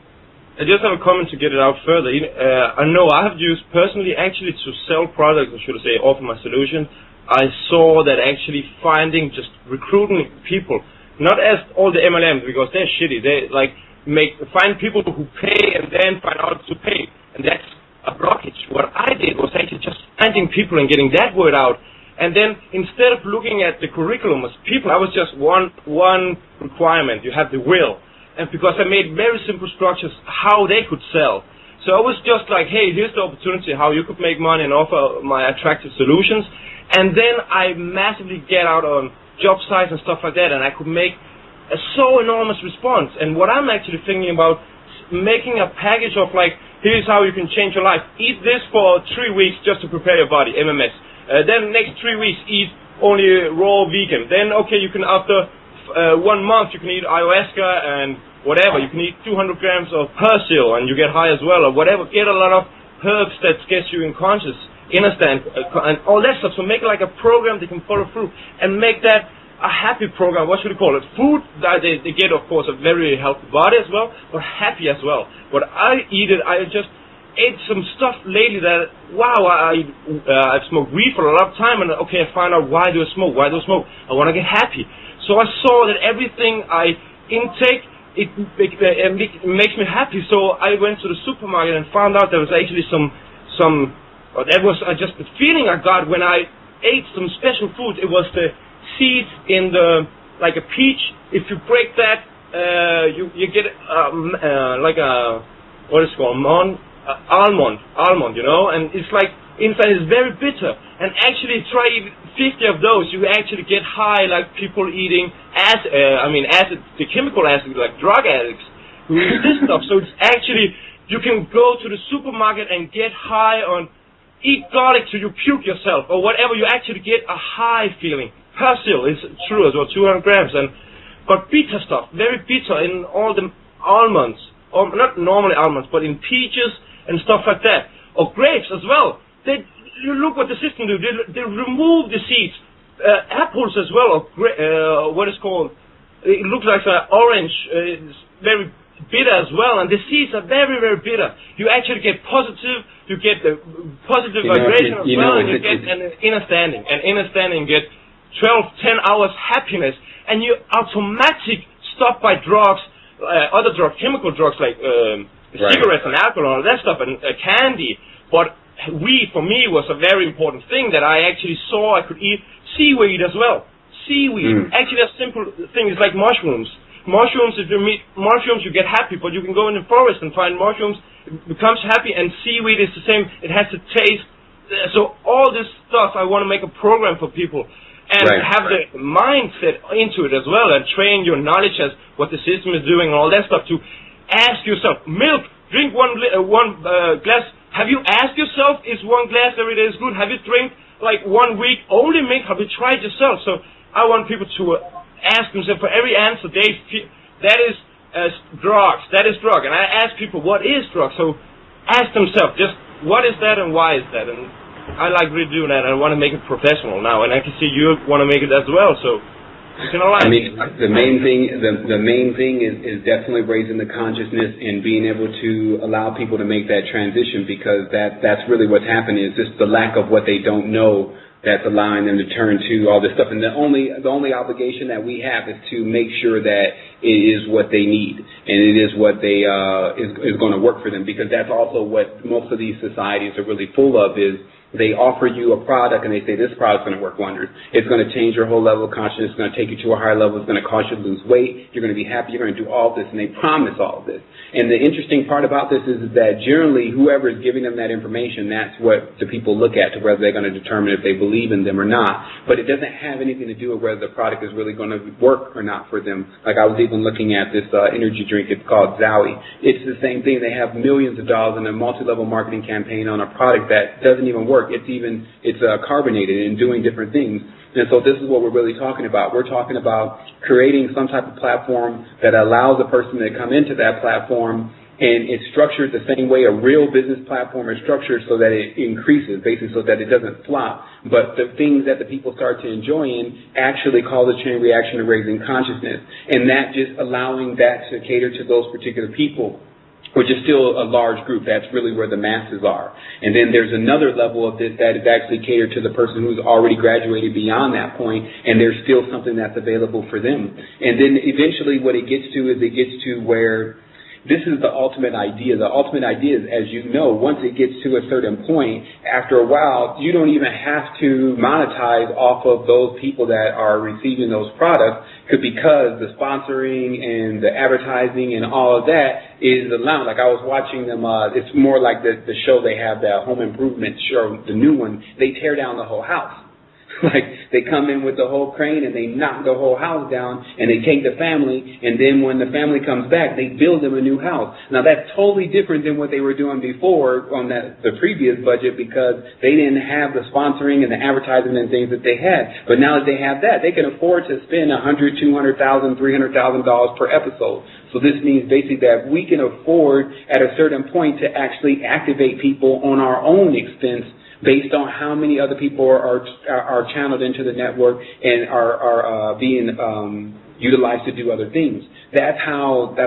I just have a comment to get it out further. I know I have used personally actually to sell products, or should I say offer my solution. I saw that actually finding, just recruiting people, not as all the MLMs because they're shitty. They find people who pay and then find out to pay. And that's a blockage. What I did was actually just finding people and getting that word out. And then instead of looking at the curriculum as people, I was just one requirement. You have the will. And because I made very simple structures how they could sell. So I was just like, hey, here's the opportunity how you could make money and offer my attractive solutions. And then I massively get out on job sites and stuff like that, and I could make a so enormous response. And what I'm actually thinking about making a package of like, here's how you can change your life. Eat this for 3 weeks just to prepare your body, MMS. Then next 3 weeks, eat only raw vegan. Then, okay, you can after 1 month you can eat ayahuasca and whatever. You can eat 200 grams of persil and you get high as well, or whatever. Get a lot of herbs that gets you in conscious, understand, and all that stuff. So make it like a program they can follow through and make that a happy program. What should we call it? Food that they get, of course, a very healthy body as well, but happy as well. But I just ate some stuff lately that, wow, I've smoked weed for a lot of time, and okay, I find out why do I smoke? I want to get happy. So I saw that everything I intake, it makes me happy. So I went to the supermarket and found out there was actually that was just the feeling I got when I ate some special food. It was the seeds in like a peach. If you break that, you get like a, what is it called, almond, you know, and it's like, inside is very bitter. And actually try 50 of those, you actually get high like people eating acid, the chemical acid, like drug addicts who eat this stuff. So it's actually, you can go to the supermarket and get high on, eat garlic till you puke yourself or whatever, you actually get a high feeling. Persil is true as well, 200 grams. But bitter stuff, very bitter in all the almonds, or not normally almonds, but in peaches and stuff like that. Or grapes as well. You look what the system do. They remove the seeds. Apples as well, or what is called, it looks like an orange. It's very bitter as well, and the seeds are very, very bitter. You actually get positive. You get the positive vibration as well, and you get an inner standing. And inner standing get 10 hours happiness, and you automatically stop by drugs, other drugs, chemical drugs like cigarettes and alcohol, all that stuff, and candy. But weed, for me, was a very important thing that I actually saw I could eat. Seaweed as well. Seaweed. Actually, a simple thing is like mushrooms. Mushrooms, if you meet mushrooms, you get happy, but you can go in the forest and find mushrooms, it becomes happy, and seaweed is the same. It has to taste. So all this stuff, I want to make a program for people. And have the mindset into it as well, and train your knowledge as what the system is doing and all that stuff to ask yourself, milk, drink one glass. Have you asked yourself, is 1 glass every day is good? Have you drink like 1 week only milk? Have you tried yourself? So I want people to ask themselves for every answer that is drugs, that is drug. And I ask people, what is drug? So ask themselves, just what is that and why is that? And I like really doing that. I want to make it professional now, and I can see you want to make it as well. So you can align. I mean, the main thing is definitely raising the consciousness and being able to allow people to make that transition, because that's really what's happening, is just the lack of what they don't know that's allowing them to turn to all this stuff. And the only obligation that we have is to make sure that it is what they need and it is what they is going to work for them, because that's also what most of these societies are really full of, is they offer you a product and they say this product's going to work wonders. It's going to change your whole level of consciousness. It's going to take you to a higher level. It's going to cause you to lose weight. You're going to be happy. You're going to do all this, and they promise all of this. And the interesting part about this is that generally whoever is giving them that information, that's what the people look at to whether they're going to determine if they believe in them or not. But it doesn't have anything to do with whether the product is really going to work or not for them. Like I was even looking at this energy drink. It's called Zowie. It's the same thing. They have millions of dollars in a multi-level marketing campaign on a product that doesn't even work. It's carbonated and doing different things. And so this is what we're really talking about. We're talking about creating some type of platform that allows a person to come into that platform, and it's structured the same way a real business platform is structured, so that it increases, basically so that it doesn't flop. But the things that the people start to enjoy actually cause a chain reaction to raising consciousness, and that just allowing that to cater to those particular people, which is still a large group. That's really where the masses are. And then there's another level of this that is actually catered to the person who's already graduated beyond that point, and there's still something that's available for them. And then eventually what it gets to is where this is the ultimate idea. The ultimate idea is, as you know, once it gets to a certain point, after a while, you don't even have to monetize off of those people that are receiving those products, because the sponsoring and the advertising and all of that is allowed. Like I was watching them, it's more like the show they have, that home improvement show, the new one. They tear down the whole house. Like they come in with the whole crane and they knock the whole house down, and they take the family, and then when the family comes back, they build them a new house. Now that's totally different than what they were doing before on the previous budget, because they didn't have the sponsoring and the advertising and things that they had. But now that they have that, they can afford to spend $100,000, $200,000, $300,000 per episode. So this means basically that we can afford at a certain point to actually activate people on our own expense, based on how many other people are channeled into the network and are being utilized to do other things. That's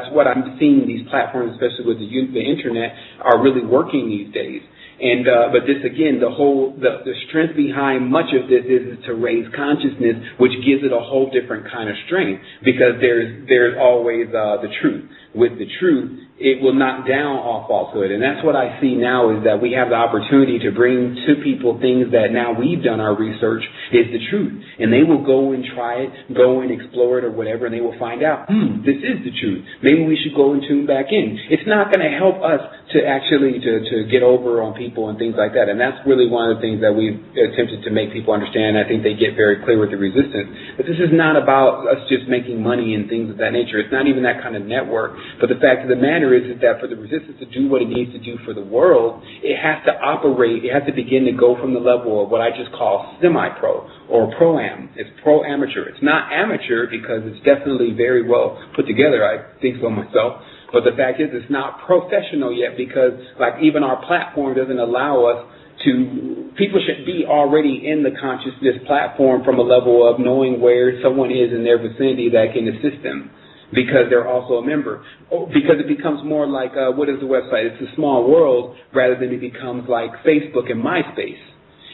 what I'm seeing these platforms, especially with the internet, are really working these days. And but this again, the strength behind much of this is to raise consciousness, which gives it a whole different kind of strength, because there's always the truth. With the truth, it will knock down all falsehood. And that's what I see now, is that we have the opportunity to bring to people things that now we've done our research is the truth. And they will go and try it, go and explore it or whatever, and they will find out, this is the truth. Maybe we should go and tune back in. It's not going to help us to actually to get over on people and things like that. And that's really one of the things that we've attempted to make people understand. I think they get very clear with the resistance. But this is not about us just making money and things of that nature. It's not even that kind of network. But the fact of the matter is that for the resistance to do what it needs to do for the world, it has to operate, it has to begin to go from the level of what I just call semi-pro or pro-am. It's pro-amateur. It's not amateur, because it's definitely very well put together. I think so myself. But the fact is, it's not professional yet, because like even our platform doesn't allow us to, people should be already in the consciousness platform from a level of knowing where someone is in their vicinity that can assist them, because they're also a member. Because it becomes more like, what is the website? It's a small world, rather than it becomes like Facebook and MySpace.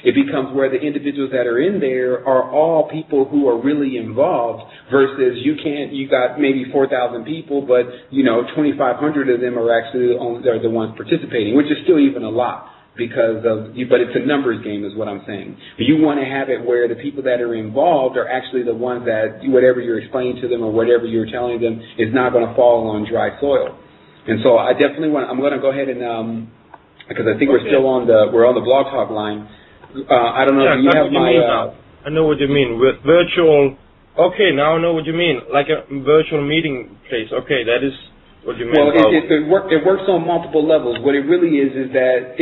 It becomes where the individuals that are in there are all people who are really involved, versus you got maybe 4,000 people, but 2,500 of them are actually are the ones participating, which is still even a lot. But it's a numbers game is what I'm saying. But you want to have it where the people that are involved are actually the ones that whatever you're explaining to them or whatever you're telling them is not going to fall on dry soil. And so I definitely I'm going to go ahead and, because I think we're still on the Blog Talk line. I don't know if you have my... I know what you mean. Virtual... Okay, now I know what you mean. Like a virtual meeting place. Okay, that is what you mean. Well, it works on multiple levels. What it really is that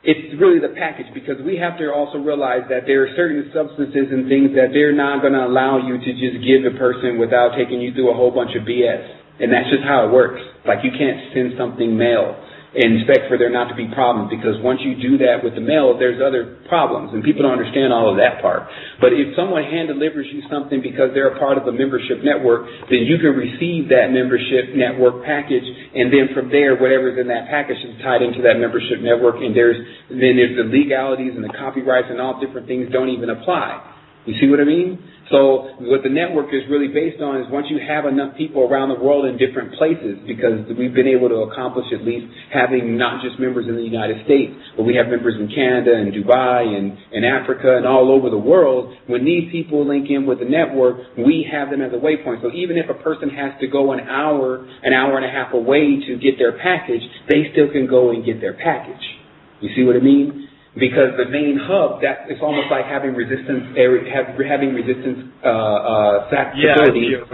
it's really the package, because we have to also realize that there are certain substances and things that they're not going to allow you to just give a person without taking you through a whole bunch of BS. And that's just how it works. Like you can't send something mail and expect for there not to be problems, because once you do that with the mail, there's other problems, and people don't understand all of that part. But if someone hand delivers you something because they're a part of a membership network, then you can receive that membership network package, and then from there, whatever's in that package is tied into that membership network, and there's the legalities and the copyrights and all different things don't even apply. You see what I mean? So what the network is really based on is once you have enough people around the world in different places, because we've been able to accomplish at least having not just members in the United States, but we have members in Canada and Dubai and Africa and all over the world. When these people link in with the network, we have them as a waypoint. So even if a person has to go an hour and a half away to get their package, they still can go and get their package. You see what I mean? Because the main hub, it's almost like having resistance facilities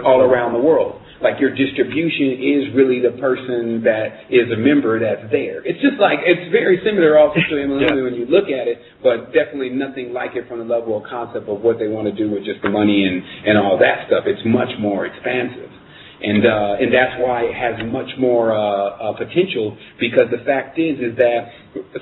all around the world. Like your distribution is really the person that is a member that's there. It's just like, it's very similar also to MLM when you look at it, but definitely nothing like it from the level of concept of what they want to do with just the money and all that stuff. It's much more expansive. And that's why it has much more potential, because the fact is that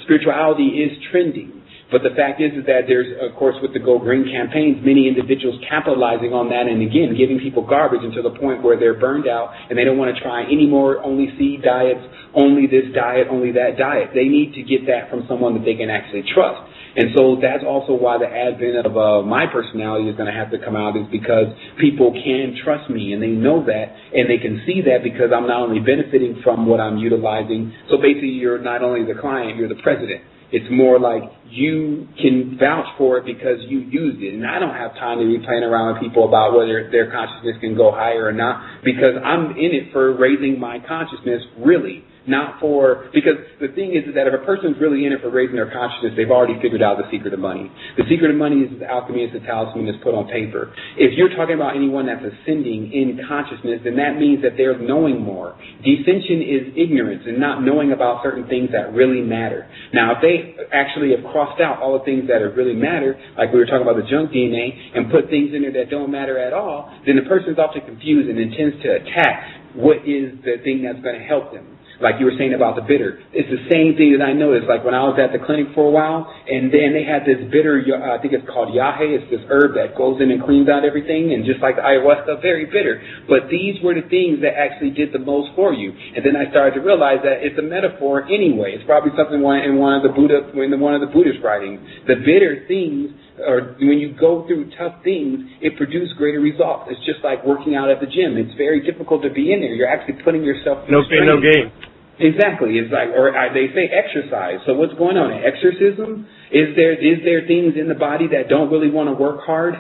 spirituality is trending. But the fact is that there's, of course, with the Go Green campaigns, many individuals capitalizing on that and, again, giving people garbage until the point where they're burned out and they don't want to try any more only seed diets, only this diet, only that diet. They need to get that from someone that they can actually trust. And so that's also why the advent of my personality is going to have to come out, is because people can trust me, and they know that, and they can see that because I'm not only benefiting from what I'm utilizing. So basically you're not only the client, you're the president. It's more like you can vouch for it because you used it. And I don't have time to be playing around with people about whether their consciousness can go higher or not, because I'm in it for raising my consciousness, really. Not for, because the thing is that if a person's really in it for raising their consciousness, they've already figured out the secret of money. The secret of money is the alchemy, is the talisman that's put on paper. If you're talking about anyone that's ascending in consciousness, then that means that they're knowing more. Descension is ignorance and not knowing about certain things that really matter. Now, if they actually have crossed out all the things that really matter, like we were talking about the junk DNA, and put things in there that don't matter at all, then the person's often confused and intends to attack what is the thing that's going to help them. Like you were saying about the bitter. It's the same thing that I noticed. Like when I was at the clinic for a while, and then they had this bitter, I think it's called yahe. It's this herb that goes in and cleans out everything, and just like the ayahuasca, very bitter. But these were the things that actually did the most for you. And then I started to realize that it's a metaphor anyway. It's probably something in one of the Buddhist writings. The bitter things, or when you go through tough things, it produces greater results. It's just like working out at the gym. It's very difficult to be in there. You're actually putting yourself through no pain, no gain. Exactly. It's like, or they say exercise. So what's going on? Exorcism? Is there things in the body that don't really want to work hard?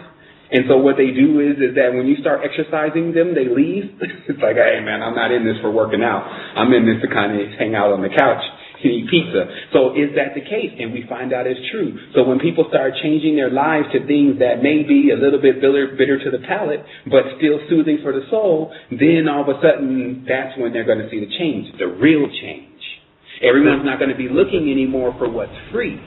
And so what they do is that when you start exercising them, they leave. It's like, hey man, I'm not in this for working out. I'm in this to kind of hang out on the couch and eat pizza. So is that the case? And we find out it's true. So when people start changing their lives to things that may be a little bit bitter to the palate, but still soothing for the soul, then all of a sudden that's when they're going to see the change, the real change. Everyone's not going to be looking anymore for what's free.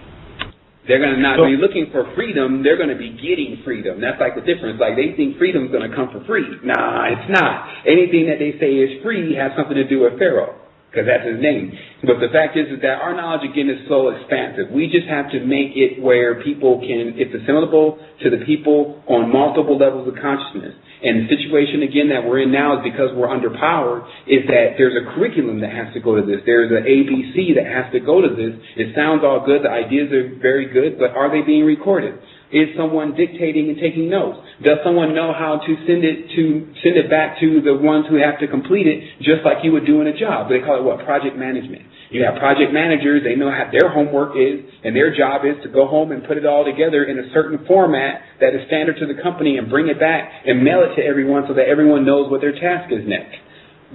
They're going to not be looking for freedom. They're going to be getting freedom. That's like the difference. Like they think freedom's going to come for free. Nah, it's not. Anything that they say is free has something to do with Pharaoh, because that's his name. But the fact is that our knowledge, again, is so expansive. We just have to make it where people can, it's assimilable to the people on multiple levels of consciousness. And the situation, again, that we're in now is because we're underpowered, is that there's a curriculum that has to go to this. There's an ABC that has to go to this. It sounds all good. The ideas are very good, but are they being recorded? Is someone dictating and taking notes? Does someone know how to send it back to the ones who have to complete it, just like you would do in a job? They call it what? Project management. You have project managers. They know how their homework is, and their job is to go home and put it all together in a certain format that is standard to the company and bring it back and mail it to everyone so that everyone knows what their task is next.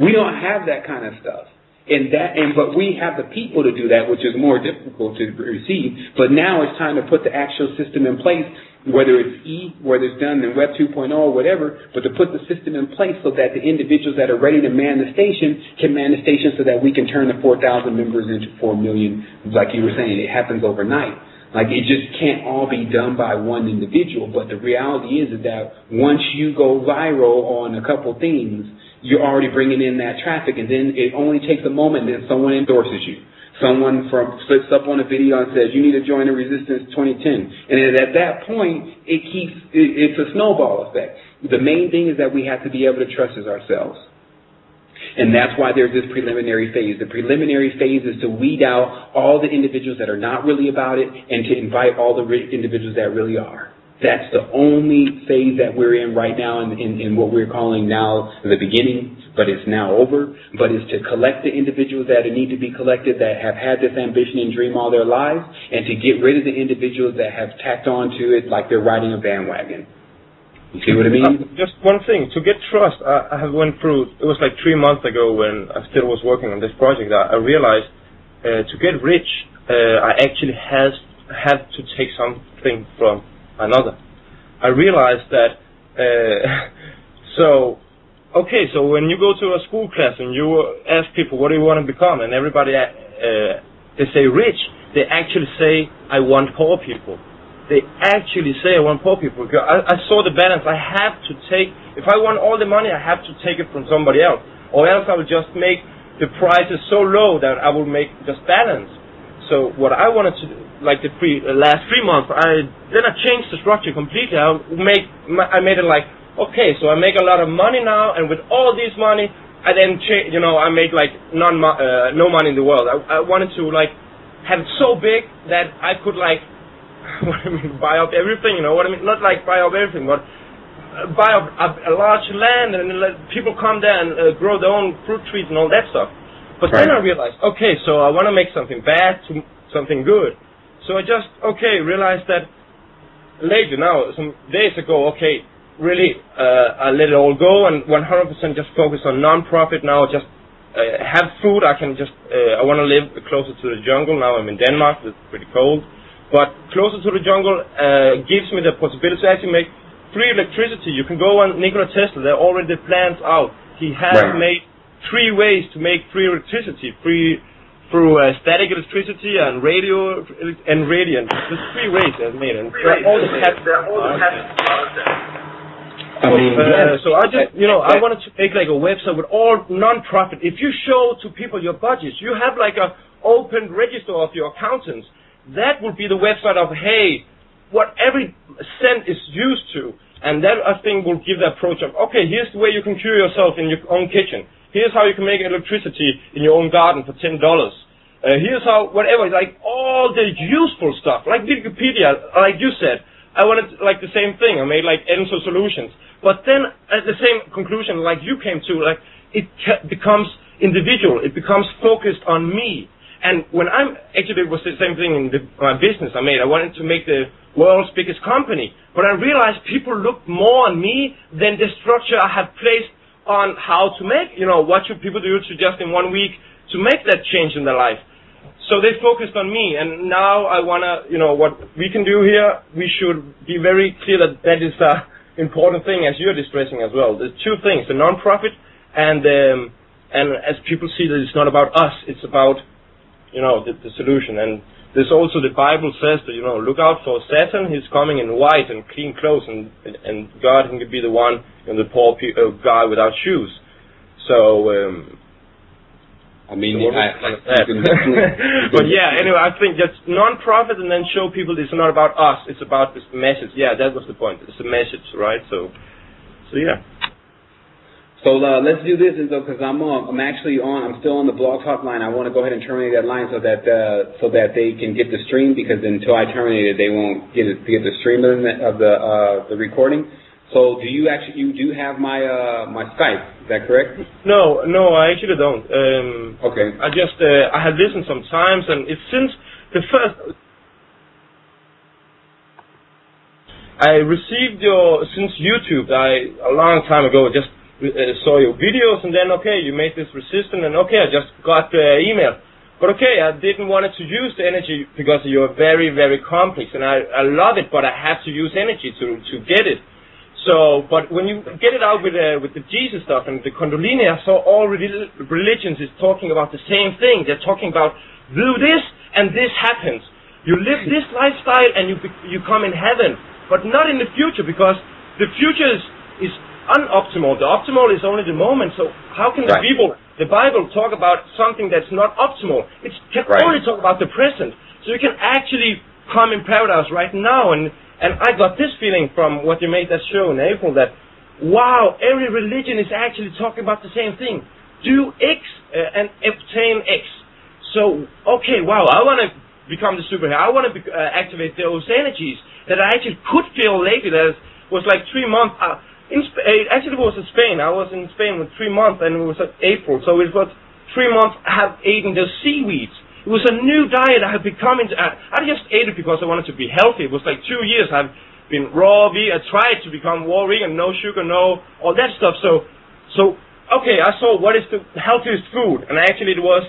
We don't have that kind of stuff. But we have the people to do that, which is more difficult to receive. But now it's time to put the actual system in place, whether it's whether it's done in Web 2.0 or whatever, but to put the system in place so that the individuals that are ready to man the station can man the station so that we can turn the 4,000 members into 4 million, like you were saying. It happens overnight. Like, it just can't all be done by one individual. But the reality is that once you go viral on a couple things, you're already bringing in that traffic, and then it only takes a moment, and then someone endorses you. Someone flips up on a video and says, you need to join the Resistance 2010. And then at that point, it's a snowball effect. The main thing is that we have to be able to trust ourselves. And that's why there's this preliminary phase. The preliminary phase is to weed out all the individuals that are not really about it and to invite all the individuals that really are. That's the only phase that we're in right now in what we're calling now the beginning, but it's now over. But it's to collect the individuals that need to be collected that have had this ambition and dream all their lives, and to get rid of the individuals that have tacked on to it like they're riding a bandwagon. You see what I mean? Just one thing, to get trust, I have went through, it was like 3 months ago when I still was working on this project, I realized to get rich, I actually had to take something from another. I realized that, so when you go to a school class and you ask people, what do you want to become? And everybody, they say rich, they actually say, I want poor people. They actually say I want poor people. I saw the balance. I have to take, if I want all the money, I have to take it from somebody else. Or else I will just make the prices so low that I will make just balance. So what I wanted to do, like the last 3 months, I changed the structure completely. I made it like, okay, so I make a lot of money now, and with all this money, I then I made like no money in the world. I wanted to like have it so big that I could like what I mean, buy up everything, you know what I mean? Not like buy up everything, but buy up a large land and let people come there and grow their own fruit trees and all that stuff. But then I realized, okay, so I want to make something bad to something good. So I just, realized that later now, some days ago, really, I let it all go and 100% just focus on non-profit now, just have food. I can just, I want to live closer to the jungle. Now I'm in Denmark, it's pretty cold. But closer to the jungle gives me the possibility to actually make free electricity. You can go on Nikola Tesla. There are already the plans out. He has made 3 ways to make free electricity. Free through static electricity and radio and radiant. There's 3 ways they've made. And all the patents. So I just, I wanted to make like a website with all non-profit. If you show to people your budgets, you have like a open register of your accountants. That would be the website of, hey, what every cent is used to. And that, I think, will give the approach of, okay, here's the way you can cure yourself in your own kitchen. Here's how you can make electricity in your own garden for $10. Here's how, whatever, like all the useful stuff, like Wikipedia, like you said. I wanted, like, the same thing. I made, like, Enso solutions. But then, at the same conclusion, like you came to, like, it becomes individual. It becomes focused on me. And when it was the same thing in my business I made. I wanted to make the world's biggest company. But I realized people look more on me than the structure I have placed on how to make, what should people do to just in 1 week to make that change in their life. So they focused on me. And now I want to, what we can do here, we should be very clear that is an important thing, as you're expressing as well. There's 2 things, the non-profit and as people see that it's not about us, it's about the solution. And there's also the Bible says that, look out for Satan. He's coming in white and clean clothes, and God can be the one, the poor guy without shoes. So, but yeah, anyway, I think that's non-profit, and then show people it's not about us, it's about this message. Yeah, that was the point. It's a message, right? So yeah. So let's do this, Enzo, because I'm still on the Blog Talk line. I want to go ahead and terminate that line so that they can get the stream, because until I terminate it, they won't get the stream of the recording. So you do have my Skype? Is that correct? No, I actually don't. Okay. I have listened sometimes, and it's since the first. I received since YouTube. A long time ago just. Saw your videos, and then you made this resistant, and I just got the email. But I didn't want to use the energy because you're very, very complex, and I love it, but I have to use energy to get it. So, but when you get it out with the Jesus stuff and the Kundalini, I saw all religions is talking about the same thing. They're talking about do this and this happens. You live this lifestyle and you come in heaven, but not in the future, because the future is unoptimal. The optimal is only the moment. So how can the Bible talk about something that's not optimal? It can only talk about the present. So you can actually come in paradise right now. And I got this feeling from what you made that show in April, that wow, every religion is actually talking about the same thing. Do X and obtain X. So wow, I want to become the superhero. I want to activate those energies. that I actually could feel lately. That was like 3 months. Actually, it was in Spain. I was in Spain with 3 months, and it was April. So it was 3 months I have eaten the seaweeds. It was a new diet I had become into. I just ate it because I wanted to be healthy. It was like 2 years I've been raw vegan. I tried to become raw vegan, no sugar, no all that stuff. So okay, I saw what is the healthiest food, and actually it was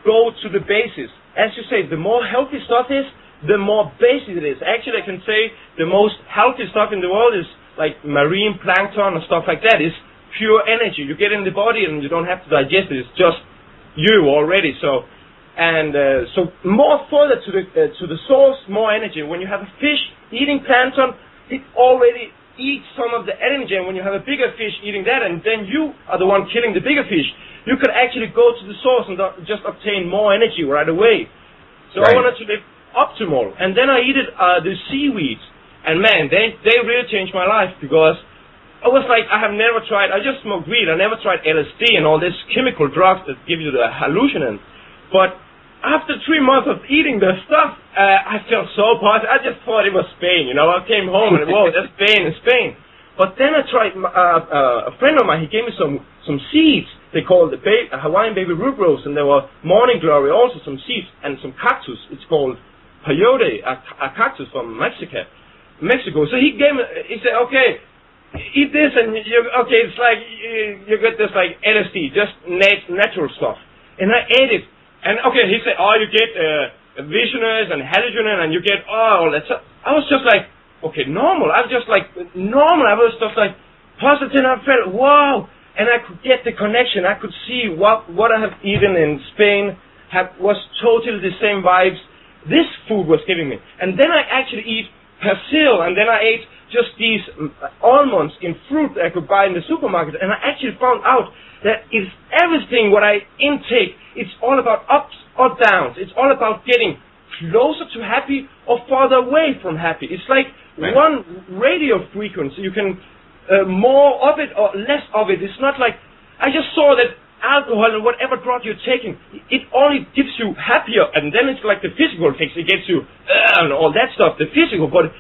go to the basis. As you say, the more healthy stuff is, the more basic it is. Actually, I can say the most healthy stuff in the world is like marine plankton and stuff like that. It's pure energy. You get in the body and you don't have to digest it. It's just you already. So more further to the source, more energy. When you have a fish eating plankton, it already eats some of the energy. And when you have a bigger fish eating that, and then you are the one killing the bigger fish, you could actually go to the source and just obtain more energy right away. So right. I wanted to live optimal, and then I eat the seaweeds, and man, they really changed my life, because I was like, I just smoked weed, I never tried LSD and all these chemical drugs that give you the hallucinant, but after 3 months of eating the stuff, I felt so positive. I just thought it was Spain, I came home and whoa, that's Spain. But then I tried, a friend of mine, he gave me some seeds. They called the Hawaiian baby root rose, and there were morning glory, also some seeds, and some cactus. It's called peyote, a cactus from Mexico. So he said, okay, eat this, and it's like you get this like LSD, just natural stuff. And I ate it, and okay, he said, you get visioners and hallucinant, and you get all that stuff. I was just like, okay, normal. I was just like normal. I was just like positive. I felt wow, and I could get the connection. I could see what I have eaten in Spain was totally the same vibes this food was giving me. And then I actually eat persil, and then I ate just these almonds in fruit that I could buy in the supermarket, and I actually found out that it's everything what I intake. It's all about ups or downs. It's all about getting closer to happy or farther away from happy. It's like one radio frequency. You can more of it or less of it. It's not like I just saw that alcohol and whatever drug you're taking, it only gives you happier, and then it's like the physical fix. It gets you and all that stuff, the physical, but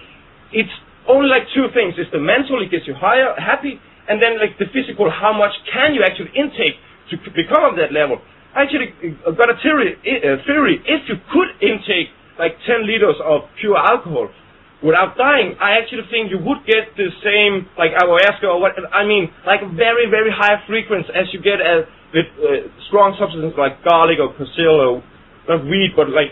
it's only like two things. It's the mental, it gets you higher, happy, and then like the physical, how much can you actually intake to become of that level. I actually got a theory, if you could intake like 10 liters of pure alcohol without dying, I actually think you would get the same, like ayahuasca or what, I mean, like very, very high frequency as you get with strong substances like garlic or persil or not weed, but like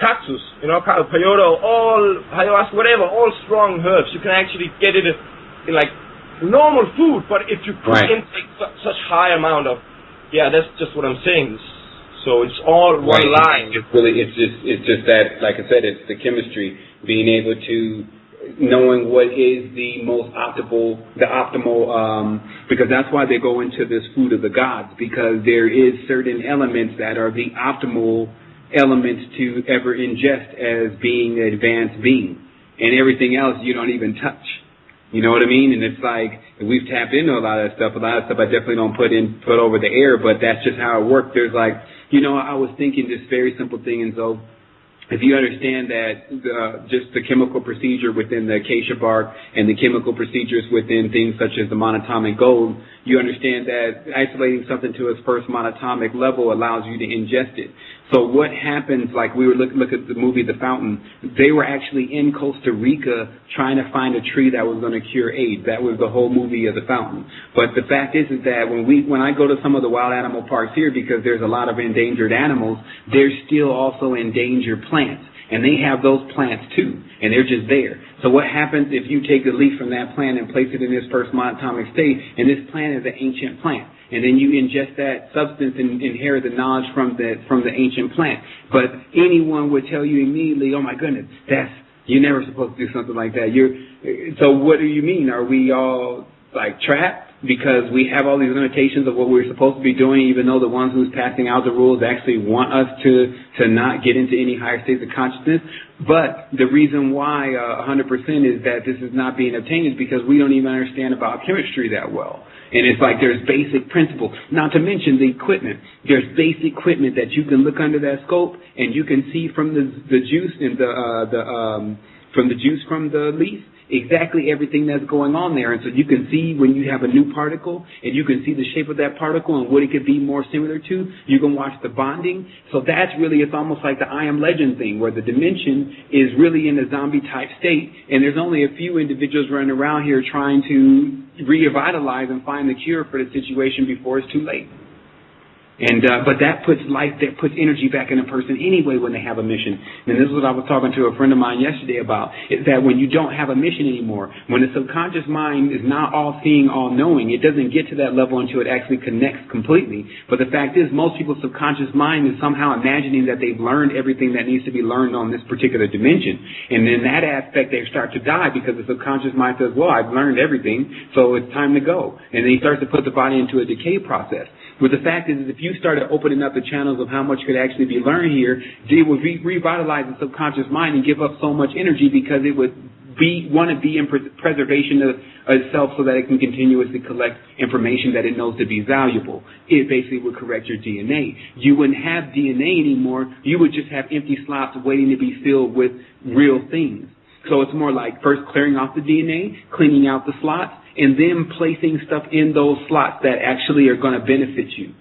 cactus, peyote, all ayahuasca, whatever, all strong herbs. You can actually get it in like normal food, but if you could intake such high amount of, that's just what I'm saying. So it's all one line. It's just that, like I said, it's the chemistry, being able to knowing what is the most optimal, because that's why they go into this food of the gods, because there is certain elements that are the optimal elements to ever ingest as being an advanced being, and everything else you don't even touch. You know what I mean? And it's like, we've tapped into a lot of that stuff. A lot of stuff I definitely don't put over the air, but that's just how it works. There's like, I was thinking this very simple thing, and so if you understand that just the chemical procedure within the acacia bark and the chemical procedures within things such as the monatomic gold, you understand that isolating something to its first monatomic level allows you to ingest it. So what happens, like we were look at the movie The Fountain, they were actually in Costa Rica trying to find a tree that was going to cure AIDS. That was the whole movie of The Fountain. But the fact is that when I go to some of the wild animal parks here, because there's a lot of endangered animals, there's still also endangered plants. And they have those plants too, and they're just there. So what happens if you take the leaf from that plant and place it in its first monatomic state, and this plant is an ancient plant, and then you ingest that substance and inherit the knowledge from the ancient plant. But anyone would tell you immediately, oh my goodness, you're never supposed to do something like that. So what do you mean? Are we all like trapped because we have all these limitations of what we're supposed to be doing, even though the ones who's passing out the rules actually want us to not get into any higher states of consciousness? But the reason why 100% is that this is not being obtained is because we don't even understand about chemistry that well. And it's like there's basic principles, not to mention the equipment. There's basic equipment that you can look under that scope and you can see from the juice and from the juice from the leaf, exactly everything that's going on there. And so you can see when you have a new particle, and you can see the shape of that particle and what it could be more similar to. You can watch the bonding. So that's really, it's almost like the I Am Legend thing, where the dimension is really in a zombie-type state, and there's only a few individuals running around here trying to revitalize and find the cure for the situation before it's too late. And but that puts energy back in a person anyway when they have a mission. And this is what I was talking to a friend of mine yesterday about, is that when you don't have a mission anymore, when the subconscious mind is not all-seeing, all-knowing, it doesn't get to that level until it actually connects completely. But the fact is, most people's subconscious mind is somehow imagining that they've learned everything that needs to be learned on this particular dimension. And in that aspect, they start to die because the subconscious mind says, well, I've learned everything, so it's time to go. And then he starts to put the body into a decay process. But the fact is if you started opening up the channels of how much could actually be learned here, it would revitalize the subconscious mind and give up so much energy, because it would want to be in preservation of itself so that it can continuously collect information that it knows to be valuable. It basically would correct your DNA. You wouldn't have DNA anymore. You would just have empty slots waiting to be filled with real things. So it's more like first clearing off the DNA, cleaning out the slots, and then placing stuff in those slots that actually are going to benefit you.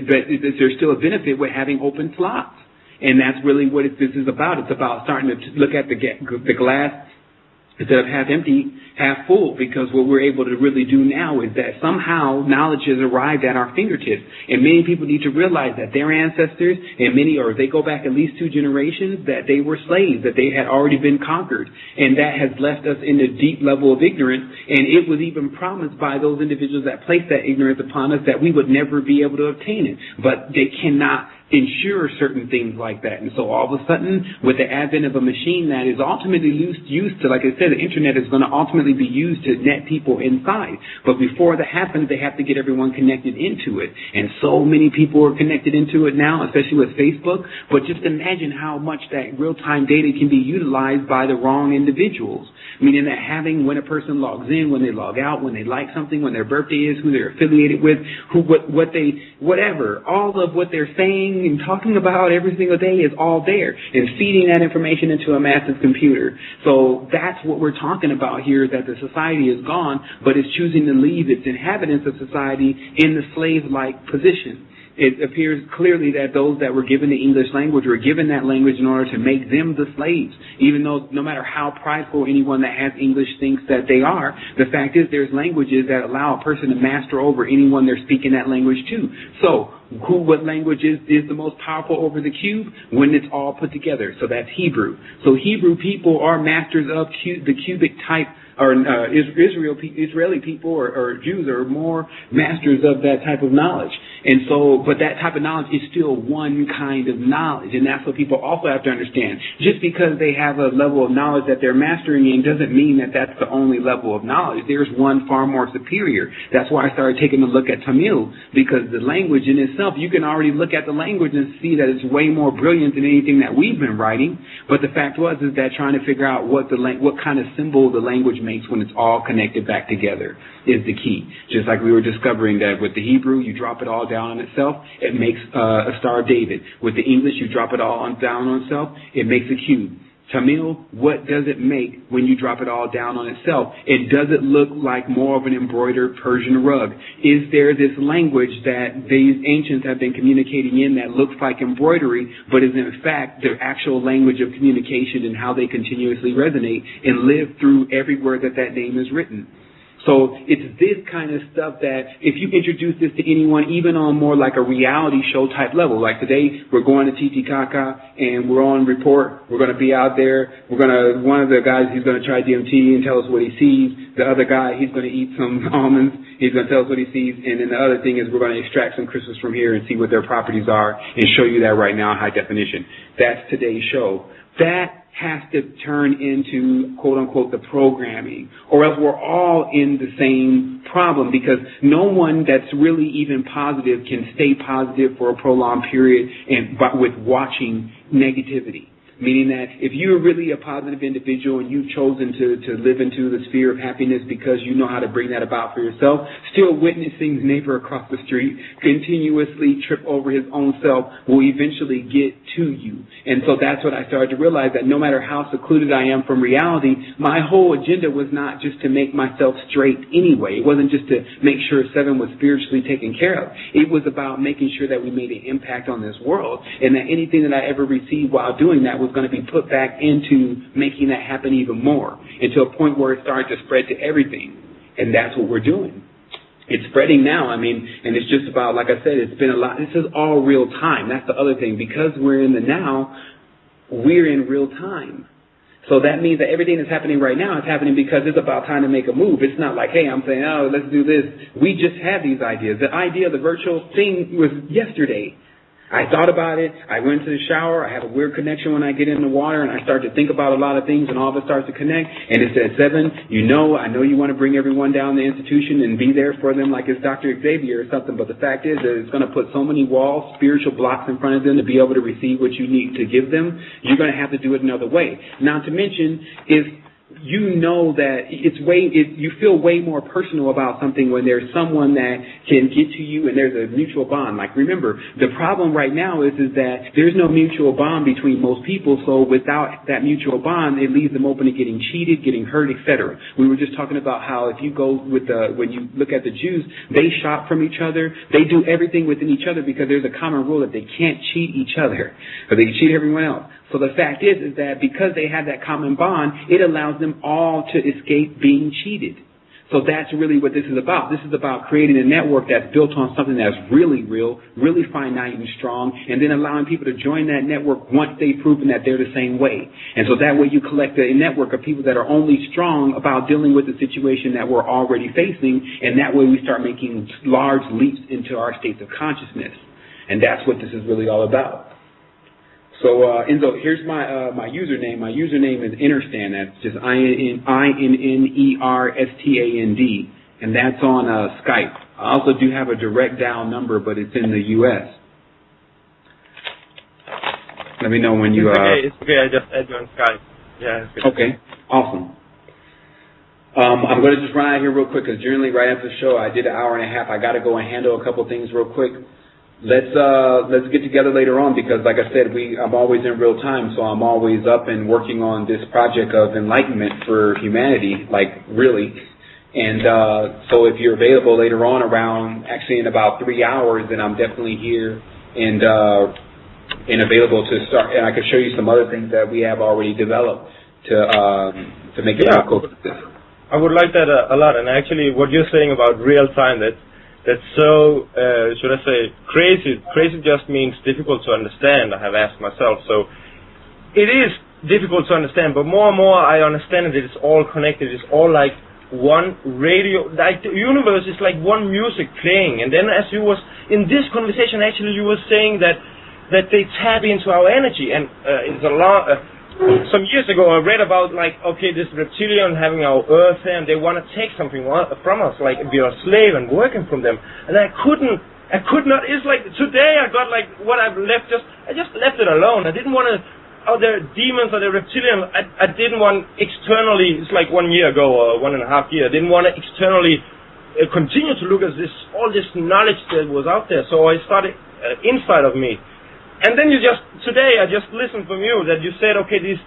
But there's still a benefit with having open slots. And that's really what this is about. It's about starting to look at the glass instead of half empty, half full, because what we're able to really do now is that somehow knowledge has arrived at our fingertips. And many people need to realize that their ancestors, and or they go back at least 2 generations, that they were slaves, that they had already been conquered. And that has left us in a deep level of ignorance. And it was even promised by those individuals that placed that ignorance upon us that we would never be able to obtain it. But they cannot ensure certain things like that. And so all of a sudden, with the advent of a machine that is ultimately used to, like I said, the internet is going to ultimately be used to net people inside. But before that happens, they have to get everyone connected into it. And so many people are connected into it now, especially with Facebook. But just imagine how much that real-time data can be utilized by the wrong individuals. Meaning that having when a person logs in, when they log out, when they like something, when their birthday is, who they're affiliated with, whatever, all of what they're saying and talking about every single day is all there, and feeding that information into a massive computer. So that's what we're talking about here, that the society is gone, but it's choosing to leave its inhabitants of society in the slave-like position. It appears clearly that those that were given the English language were given that language in order to make them the slaves, even though no matter how prideful anyone that has English thinks that they are, the fact is there's languages that allow a person to master over anyone they're speaking that language to. So what language is the most powerful over the cube? When it's all put together. So that's Hebrew. So Hebrew people are masters of the cubic type, or Israeli people or Jews are more masters of that type of knowledge. And so, but that type of knowledge is still one kind of knowledge, and that's what people also have to understand. Just because they have a level of knowledge that they're mastering in doesn't mean that that's the only level of knowledge. There's one far more superior. That's why I started taking a look at Tamil, because the language in itself, you can already look at the language and see that it's way more brilliant than anything that we've been writing. But the fact is that trying to figure out what kind of symbol the language makes when it's all connected back together is the key. Just like we were discovering that with the Hebrew, you drop it all down on itself, it makes a Star of David. With the English, you drop it all down on itself, it makes a cube. Tamil, what does it make when you drop it all down on itself? It doesn't look like more of an embroidered Persian rug. Is there this language that these ancients have been communicating in that looks like embroidery, but is in fact the actual language of communication and how they continuously resonate and live through every word that name is written? So it's this kind of stuff that if you introduce this to anyone, even on more like a reality show type level, like today we're going to Titicaca and we're on report, we're going to be out there, one of the guys, he's going to try DMT and tell us what he sees. The other guy, he's going to eat some almonds, he's going to tell us what he sees. And then the other thing is we're going to extract some crystals from here and see what their properties are and show you that right now in high definition. That's today's show. That has to turn into, quote-unquote, the programming, or else we're all in the same problem, because no one that's really even positive can stay positive for a prolonged period but with watching negativity. meaning that if you're really a positive individual and you've chosen to live into the sphere of happiness because you know how to bring that about for yourself, still witnessing the neighbor across the street continuously trip over his own self will eventually get to you. And so that's what I started to realize, that no matter how secluded I am from reality, my whole agenda was not just to make myself straight anyway. It wasn't just to make sure Sevan was spiritually taken care of. It was about making sure that we made an impact on this world, and that anything that I ever received while doing that was going to be put back into making that happen even more, and to a point where it started to spread to everything. And that's what we're doing. It's spreading now. I mean, and it's just about, like I said, it's been a lot. This is all real time. That's the other thing. Because we're in the now, we're in real time. So that means that everything that's happening right now is happening because it's about time to make a move. It's not like, hey, I'm saying, oh, let's do this. We just had these ideas. The idea of the virtual thing was yesterday. I thought about it. I went to the shower. I have a weird connection when I get in the water, and I start to think about a lot of things, and all of it starts to connect. And it said, Sevan, I know you want to bring everyone down the institution and be there for them like it's Dr. Xavier or something, but the fact is that it's going to put so many walls, spiritual blocks in front of them to be able to receive what you need to give them. You're going to have to do it another way. Not to mention, if you know that you feel way more personal about something when there's someone that can get to you and there's a mutual bond. Like, remember, the problem right now is that there's no mutual bond between most people, so without that mutual bond, it leaves them open to getting cheated, getting hurt, etc. We were just talking about how if you go when you look at the Jews, they shop from each other, they do everything within each other because there's a common rule that they can't cheat each other, or they can cheat everyone else. So the fact is that because they have that common bond, it allows them all to escape being cheated. So that's really what this is about. This is about creating a network that's built on something that's really real, really finite and strong, and then allowing people to join that network once they've proven that they're the same way. And so that way you collect a network of people that are only strong about dealing with the situation that we're already facing, and that way we start making large leaps into our states of consciousness. And that's what this is really all about. So, Enzo, here's my username. My username is Innerstand. That's just INNERSTAND, and that's on Skype. I also do have a direct dial number, but it's in the U.S. Let me know when you... It's okay. I just add you on Skype. Yeah. It's good. Okay. Awesome. I'm going to just run out here real quick because generally right after the show I did an hour and a half. I got to go and handle a couple things real quick. Let's get together later on because, like I said, I'm always in real time, so I'm always up and working on this project of enlightenment for humanity, like really. And so if you're available later on in about 3 hours, then I'm definitely here and available to start. And I can show you some other things that we have already developed to make it cool. I would like that a lot. And actually, what you're saying about real time, that's so, should I say, crazy. Crazy just means difficult to understand, I have asked myself. So it is difficult to understand, but more and more I understand that it's all connected. It's all like one radio, like the universe is like one music playing. And then as you was, in this conversation actually you were saying that they tap into our energy. And it's a lot... some years ago I read about this reptilian having our earth here and they want to take something from us, like we are a slave and working from them. And I could not, it's like today I got what I've left, I just left it alone. I didn't want to, the demons or the reptilian, I didn't want externally, it's like 1 year ago or 1.5 years, I didn't want to externally continue to look at all this knowledge that was out there. So I started inside of me. And then today I just listened from you that you said, okay, these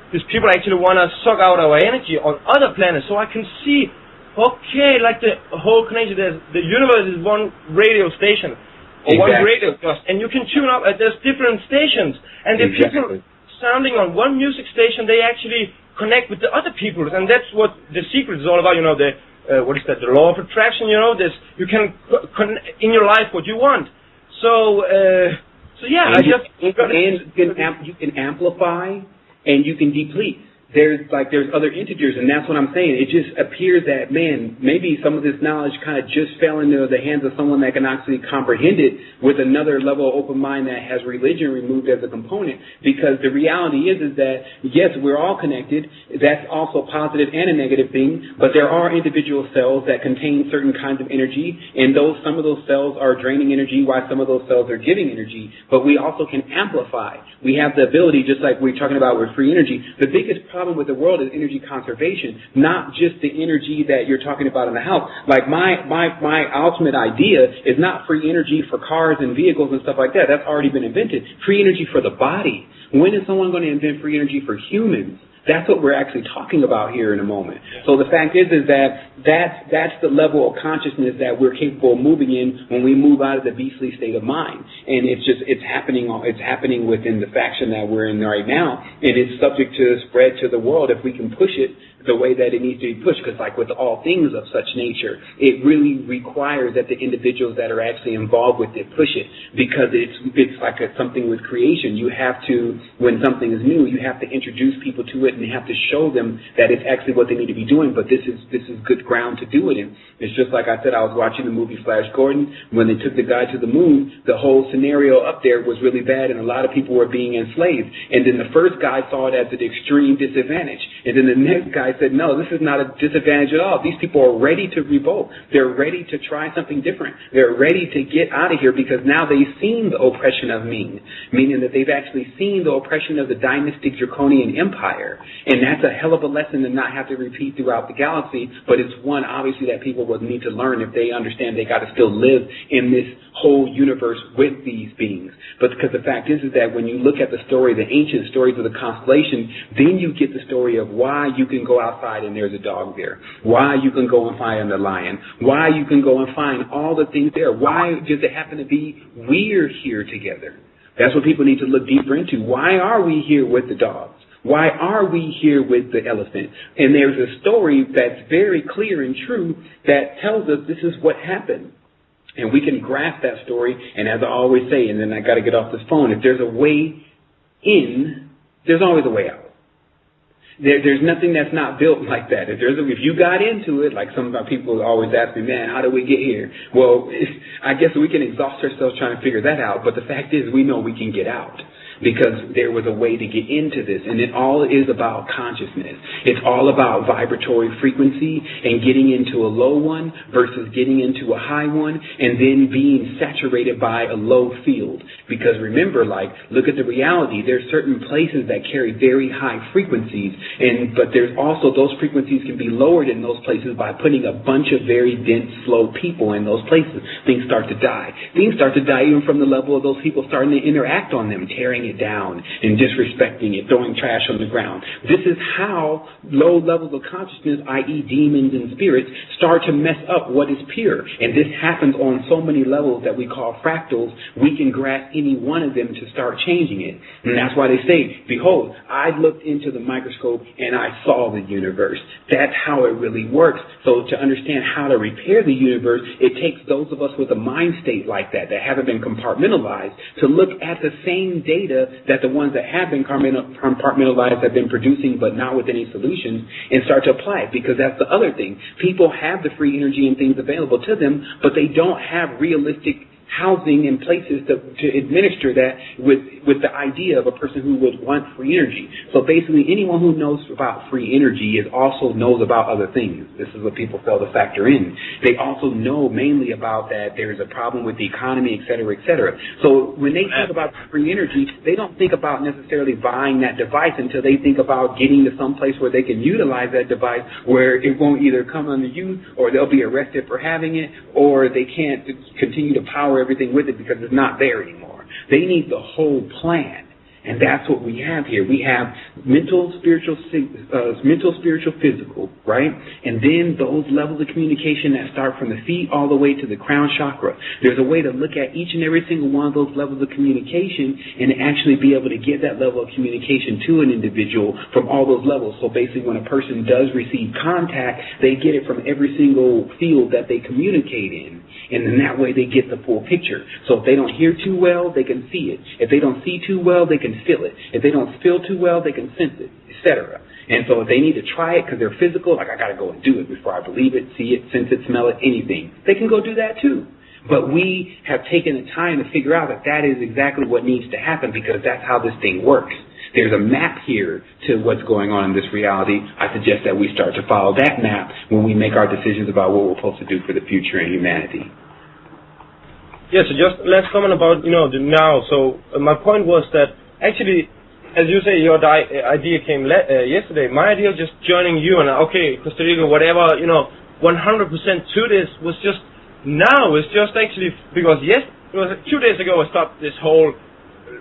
these people actually want to suck out our energy on other planets. So I can see, okay, like the whole connection, the universe is one radio station, or one radio just, and you can tune up, there's different stations. And the people sounding on one music station, they actually connect with the other people. And that's what the secret is all about, the law of attraction, you can in your life what you want. So yeah, you can amplify and you can deplete. there's other integers, and that's what I'm saying. It just appears that, man, maybe some of this knowledge kind of just fell into the hands of someone that can actually comprehend it with another level of open mind that has religion removed as a component. Because the reality is that, yes, we're all connected. That's also a positive and a negative thing, but there are individual cells that contain certain kinds of energy, and some of those cells are draining energy while some of those cells are giving energy. But we also can amplify. We have the ability, just like we're talking about with free energy. The biggest problem with the world is energy conservation, not just the energy that you're talking about in the house. Like my ultimate idea is not free energy for cars and vehicles and stuff like that. That's already been invented. Free energy for the body. When is someone going to invent free energy for humans? That's what we're actually talking about here in a moment. So the fact is that's the level of consciousness that we're capable of moving in when we move out of the beastly state of mind. And it's happening within the faction that we're in right now, and it's subject to spread to the world if we can push it the way that it needs to be pushed, because like with all things of such nature, it really requires that the individuals that are actually involved with it push it, because it's like something with creation. You have to, when something is new, you have to introduce people to it and you have to show them that it's actually what they need to be doing, but this is good ground to do it in. It's just like I said, I was watching the movie Flash Gordon. When they took the guy to the moon, the whole scenario up there was really bad and a lot of people were being enslaved. And then the first guy saw it as an extreme disadvantage. And then the next guy said, no, this is not a disadvantage at all. These people are ready to revolt. They're ready to try something different. They're ready to get out of here because now they've seen the oppression of Ming, meaning that they've actually seen the oppression of the dynastic draconian empire. And that's a hell of a lesson to not have to repeat throughout the galaxy, but it's one, obviously, that people will need to learn if they understand they got to still live in this whole universe with these beings. But because the fact is that when you look at the story, the ancient stories of the constellation, then you get the story of why you can go outside and there's a dog there, why you can go and find a lion, why you can go and find all the things there. Why does it happen to be we're here together? That's what people need to look deeper into. Why are we here with the dogs? Why are we here with the elephant? And there's a story that's very clear and true that tells us this is what happened. And we can grasp that story, and as I always say, and then I got to get off this phone, if there's a way in, there's always a way out. There's nothing that's not built like that. If you got into it, like some of our people always ask me, man, how do we get here? Well, I guess we can exhaust ourselves trying to figure that out, but the fact is we know we can get out. Because there was a way to get into this. And it all is about consciousness. It's all about vibratory frequency and getting into a low one versus getting into a high one and then being saturated by a low field. Because remember, look at the reality. There's certain places that carry very high frequencies, but there's also those frequencies can be lowered in those places by putting a bunch of very dense, slow people in those places. Things start to die. Things start to die even from the level of those people starting to interact on them, tearing it down and disrespecting it, throwing trash on the ground. This is how low levels of consciousness, i.e. demons and spirits, start to mess up what is pure. And this happens on so many levels that we call fractals. We can grasp any one of them to start changing it. And that's why they say, behold, I looked into the microscope and I saw the universe. That's how it really works. So to understand how to repair the universe, it takes those of us with a mind state like that haven't been compartmentalized to look at the same data that the ones that have been compartmentalized have been producing but not with any solutions, and start to apply it, because that's the other thing. People have the free energy and things available to them, but they don't have realistic housing and places to administer that with the idea of a person who would want free energy. So basically anyone who knows about free energy also knows about other things. This is what people fail to factor in. They also know mainly about that there is a problem with the economy, et cetera, et cetera. So when they think about free energy, they don't think about necessarily buying that device until they think about getting to some place where they can utilize that device, where it won't either come under use, or they'll be arrested for having it, or they can't continue to power everything with it because it's not there anymore. They need the whole plan. And that's what we have here. We have mental, spiritual, physical, right? And then those levels of communication that start from the feet all the way to the crown chakra. There's a way to look at each and every single one of those levels of communication and actually be able to get that level of communication to an individual from all those levels. So basically when a person does receive contact, they get it from every single field that they communicate in. And in that way they get the full picture. So if they don't hear too well, they can see it. If they don't see too well, they can feel it. If they don't feel too well, they can sense it, etc. And so if they need to try it because they're physical, like I got to go and do it before I believe it, see it, sense it, smell it, anything, they can go do that too. But we have taken the time to figure out that is exactly what needs to happen because that's how this thing works. There's a map here to what's going on in this reality. I suggest that we start to follow that map when we make our decisions about what we're supposed to do for the future in humanity. Yeah, so just let's comment about, the now. So my point was that actually, as you say, your idea came yesterday. My idea of just joining you and, okay, Costa Rica, whatever, 100% to this was just now. It's just actually because, it was 2 days ago I started this whole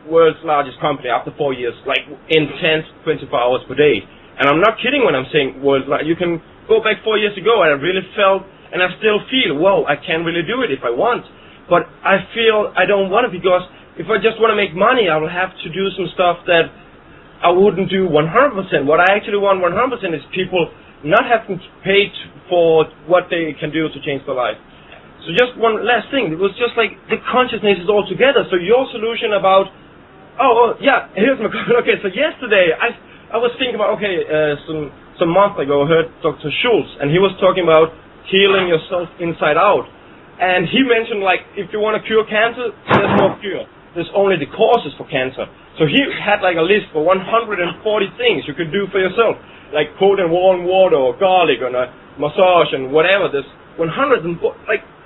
world's largest company after 4 years, like intense 24 hours per day. And I'm not kidding when I'm saying world's largest. You can go back 4 years ago and I really felt, and I still feel, whoa, I can really do it if I want. But I feel I don't want it because if I just want to make money, I will have to do some stuff that I wouldn't do 100%. What I actually want 100% is people not having to pay for what they can do to change their life. So just one last thing. It was just like the consciousness is all together. So your solution about, here's my, okay, so yesterday I was thinking about, some months ago I heard Dr. Schultz, and he was talking about healing yourself inside out. And he mentioned, like, if you want to cure cancer, there's no cure. There's only the causes for cancer. So he had, like, a list for 140 things you could do for yourself, like cold and warm water or garlic or a massage and whatever. There's 100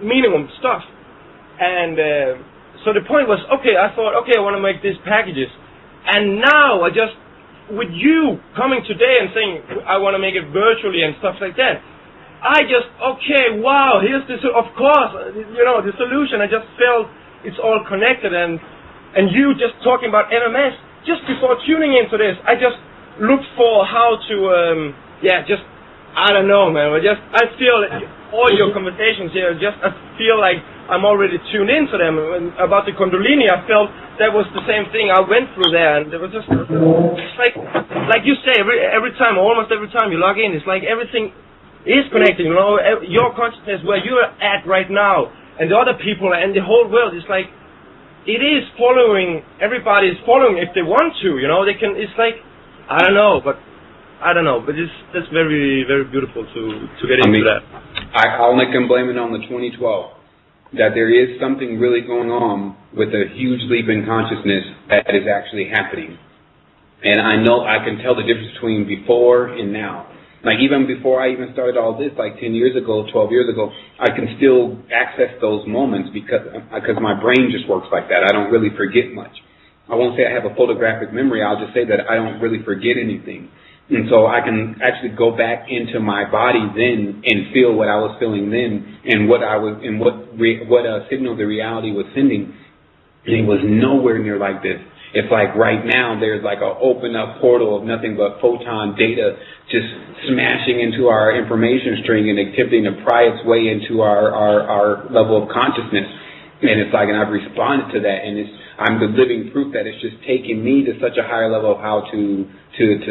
minimum stuff. And so the point was, I thought, I want to make these packages. And now I just, with you coming today and saying I want to make it virtually and stuff like that, I just, wow, here's this, of course, the solution. I just felt it's all connected. And you just talking about MMS, just before tuning into this, I just looked for how to, I don't know, man. I feel all your conversations here, I feel like I'm already tuned into them. And about the Kundalini, I felt that was the same thing I went through there. And there was just, it's like you say, every time, almost every time you log in, it's like everything is connected, your consciousness where you're at right now and the other people and the whole world is like, it is following, everybody is following if they want to, they can, it's like, I don't know, but that's very, very beautiful to get into that. I only can blame it on the 2012, that there is something really going on with a huge leap in consciousness that is actually happening. And I know I can tell the difference between before and now. Like even before I even started all this, like 10 years ago, 12 years ago, I can still access those moments because my brain just works like that. I don't really forget much. I won't say I have a photographic memory. I'll just say that I don't really forget anything. And so I can actually go back into my body then and feel what I was feeling then and what signal the reality was sending. And it was nowhere near like this. It's like right now there's like an open up portal of nothing but photon data just smashing into our information string and attempting to pry its way into our level of consciousness. And it's like, and I've responded to that, and I'm the living proof that it's just taking me to such a higher level of how to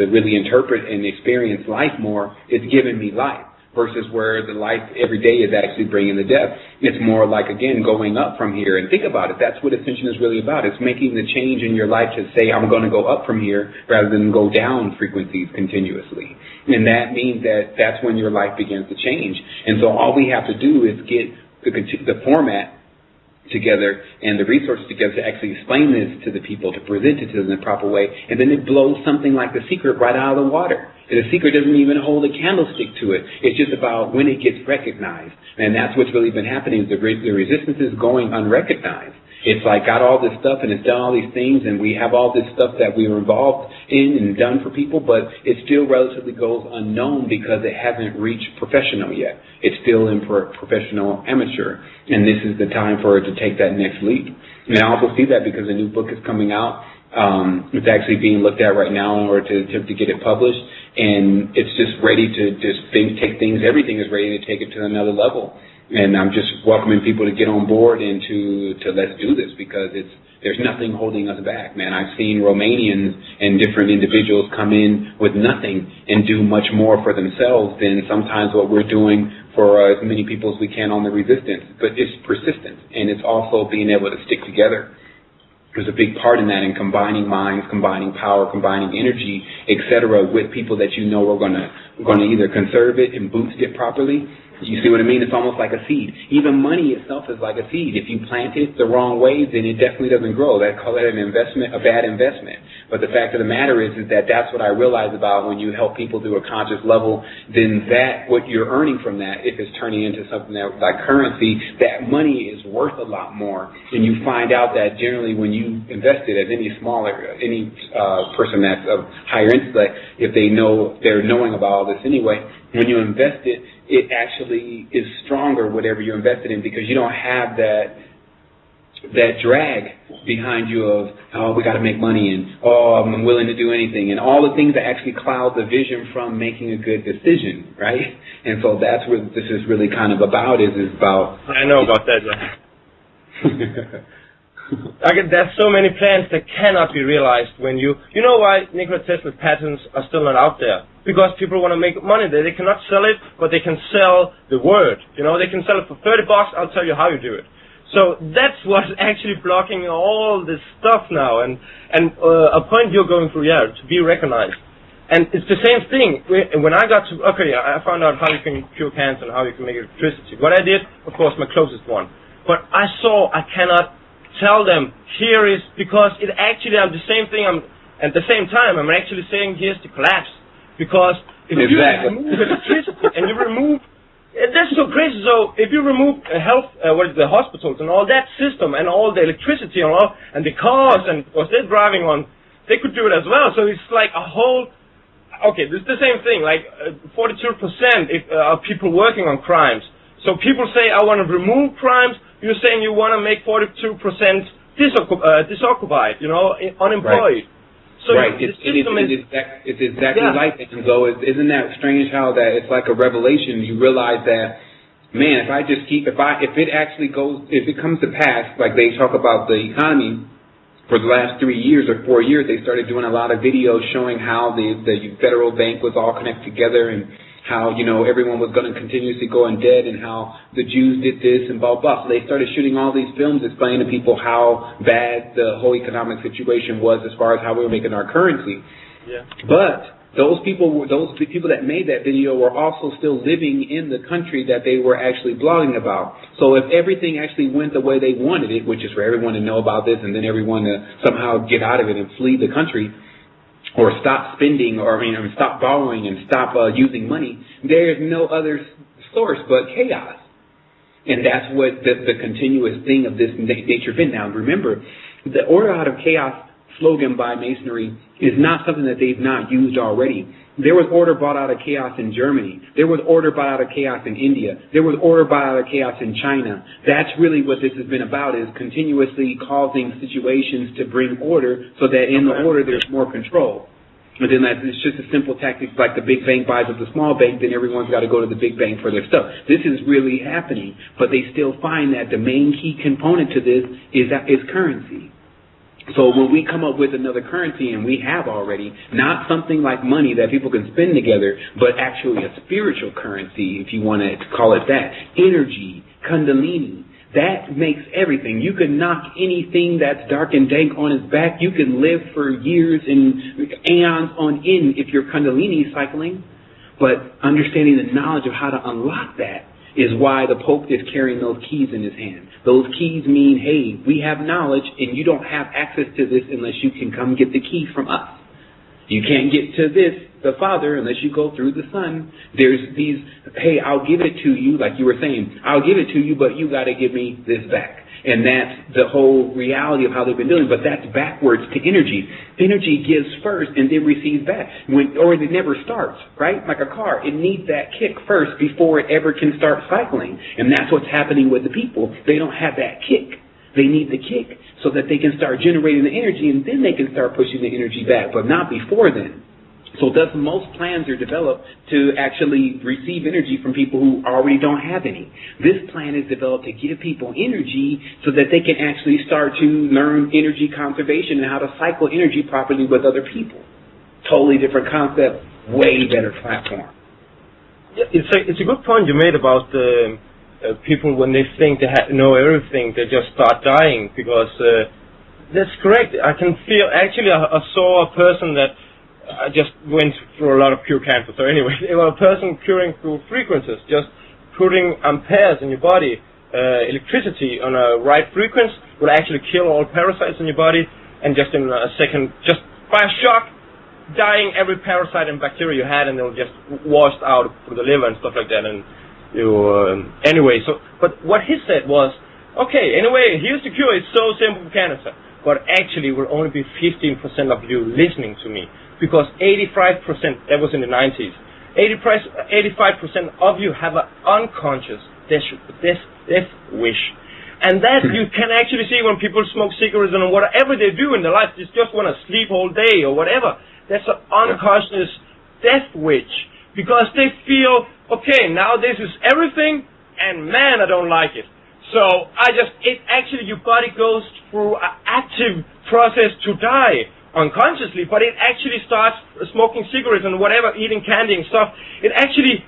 really interpret and experience life more. It's given me life. Versus where the life every day is actually bringing the death. It's more like, again, going up from here. And think about it. That's what ascension is really about. It's making the change in your life to say, I'm going to go up from here rather than go down frequencies continuously. And that means that's when your life begins to change. And so all we have to do is get the format together and the resources together to actually explain this to the people, to present it to them in the proper way, and then it blows something like The Secret right out of the water. And The Secret doesn't even hold a candlestick to it. It's just about when it gets recognized. And that's what's really been happening. The resistance is going unrecognized. It's like got all this stuff and it's done all these things and we have all this stuff that we were involved in and done for people, but it still relatively goes unknown because it hasn't reached professional yet. It's still in professional amateur, and this is the time for it to take that next leap. And I also see that because a new book is coming out. It's actually being looked at right now in order to attempt to get it published, and it's just ready to take things, everything is ready to take it to another level. And I'm just welcoming people to get on board and to let's do this because there's nothing holding us back, man. I've seen Romanians and different individuals come in with nothing and do much more for themselves than sometimes what we're doing for as many people as we can on the resistance. But it's persistence, and it's also being able to stick together. There's a big part in that, in combining minds, combining power, combining energy, etc., with people that you know are going to either conserve it and boost it properly. You see what I mean? It's almost like a seed. Even money itself is like a seed. If you plant it the wrong way, then it definitely doesn't grow. They call that an investment, a bad investment. But the fact of the matter is that that's what I realize about when you help people to a conscious level, then that, what you're earning from that, if it's turning into something that, like currency, that money is worth a lot more. And you find out that generally when you invest it, as any person that's of higher intellect, if they know, they're knowing about all this anyway, when you invest it, it actually is stronger, whatever you invested in, because you don't have that drag behind you of, oh, we got to make money, and oh, I'm willing to do anything, and all the things that actually cloud the vision from making a good decision, right? And so that's what this is really kind of about, is about... I know about that, yeah. There's so many plans that cannot be realized when you know why Nikola Tesla's patents are still not out there? Because people want to make money there. They cannot sell it, but they can sell the word. They can sell it for $30. I'll tell you how you do it. So that's what's actually blocking all this stuff now, and a point you're going through, to be recognized. And it's the same thing. When I got to, I found out how you can cure cancer and how you can make electricity. What I did, of course, my closest one. But I cannot tell them, here is, because it actually, I'm the same thing, at the same time, I'm actually saying, here's the collapse. Because if you remove electricity and you remove, that's so crazy. So if you remove the hospitals and all that system and all the electricity and all, and the cars and what they're driving on, they could do it as well. So it's like a whole, this is the same thing, like 42% of people working on crimes. So people say, I want to remove crimes. You're saying you want to make 42% disoccupied, unemployed. Right. So right. It's exactly like that. And so isn't that strange how that it's like a revelation? You realize that, man, if it comes to pass, like they talk about the economy, for the last 3 years or 4 years, they started doing a lot of videos showing how the federal bank was all connected together, and how, everyone was going to continuously go in debt, and how the Jews did this and blah, blah. So they started shooting all these films explaining to people how bad the whole economic situation was as far as how we were making our currency. Yeah. But those people that made that video were also still living in the country that they were actually blogging about. So if everything actually went the way they wanted it, which is for everyone to know about this and then everyone to somehow get out of it and flee the country, or stop spending, or stop borrowing and stop using money, there is no other source but chaos. And that's what the continuous thing of this nature been. Now, remember, the order out of chaos slogan by Masonry is not something that they've not used already. There was order brought out of chaos in Germany. There was order brought out of chaos in India. There was order brought out of chaos in China. That's really what this has been about, is continuously causing situations to bring order so that in the order there's more control. And then it's just a simple tactic, like the big bank buys up the small bank, then everyone's got to go to the big bank for their stuff. This is really happening, but they still find that the main key component to this is currency. So when we come up with another currency, and we have already, not something like money that people can spend together, but actually a spiritual currency, if you want to call it that, energy, kundalini, that makes everything. You can knock anything that's dark and dank on its back. You can live for years and aeons on end if you're kundalini cycling. But understanding the knowledge of how to unlock that is why the Pope is carrying those keys in his hand. Those keys mean, hey, we have knowledge, and you don't have access to this unless you can come get the keys from us. You can't get to this, the Father, unless you go through the Son. There's these, hey, I'll give it to you, like you were saying. I'll give it to you, but you got to give me this back. And that's the whole reality of how they've been doing. But that's backwards to energy. Energy gives first and then receives back. Or it never starts, right? Like a car. It needs that kick first before it ever can start cycling. And that's what's happening with the people. They don't have that kick. They need the kick so that they can start generating the energy, and then they can start pushing the energy back, but not before then. So thus most plans are developed to actually receive energy from people who already don't have any. This plan is developed to give people energy so that they can actually start to learn energy conservation and how to cycle energy properly with other people. Totally different concept, way better platform. Yeah, it's a good point you made about people when they think they know everything, they just start dying because That's correct. I can feel, actually I saw a person that I just went through a lot of pure cancer. So anyway, they were a person curing through frequencies, just putting amperes in your body, electricity on a right frequency will actually kill all parasites in your body, and just in a second, just by a shock, dying every parasite and bacteria you had, and they'll just washed out through the liver and stuff like that. And you, anyway, so, but what he said was, okay, anyway, here's the cure, it's so simple for cancer, but actually will only be 15% of you listening to me, because 85%, that was in the 90s, 85% of you have an unconscious death wish. And that you can actually see when people smoke cigarettes and whatever they do in their life, they just want to sleep all day or whatever. That's an unconscious death wish, because they feel, okay, now this is everything, and man, I don't like it. So actually your body goes through an active process to die unconsciously, but it actually starts smoking cigarettes and whatever, eating candy and stuff. It actually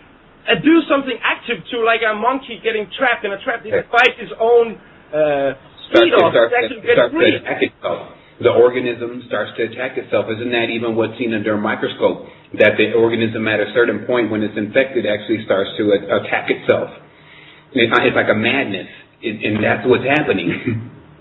do something active to, like a monkey getting trapped in a trap. It fights its own speed off. It actually gets free. The organism starts to attack itself. Isn't that even what's seen under a microscope? That the organism at a certain point when it's infected actually starts to attack itself. It's like a madness, and that's what's happening.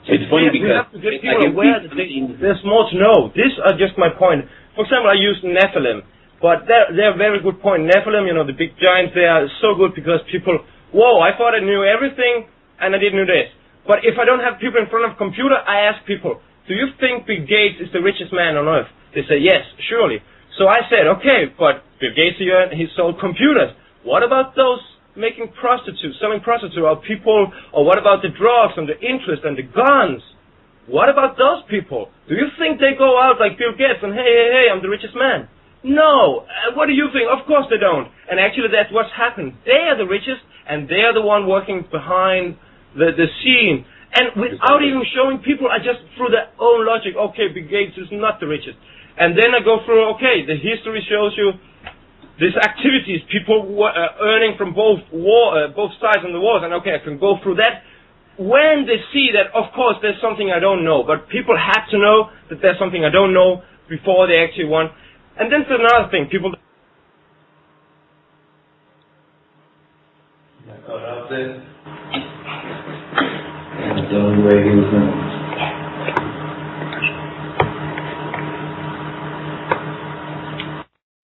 It's funny because we have to get people aware that there's more to know. These are just my point. For example, I used Nephilim, but they're a very good point. Nephilim, you know, the big giants, they are so good because people, whoa, I thought I knew everything, and I didn't know this. But if I don't have people in front of a computer, I ask people, do you think Bill Gates is the richest man on earth? They say, yes, surely. So I said, okay, but Bill Gates here, he sold computers. What about those making prostitutes, selling prostitutes, or people, or what about the drugs and the interest and the guns? What about those people? Do you think they go out like Bill Gates and, hey, I'm the richest man? No. What do you think? Of course they don't. And actually that's what's happened. They are the richest, and they are the one working behind the scene. And without even showing people, I just, through their own logic, okay, Bill Gates is not the richest. And then I go through, okay, the history shows you these activities, people earning from both sides of the wars, and okay, I can go through that. When they see that, of course, there's something I don't know, but people have to know that there's something I don't know before they actually want. And then there's another thing, people... Got out there. That's the only way he was going to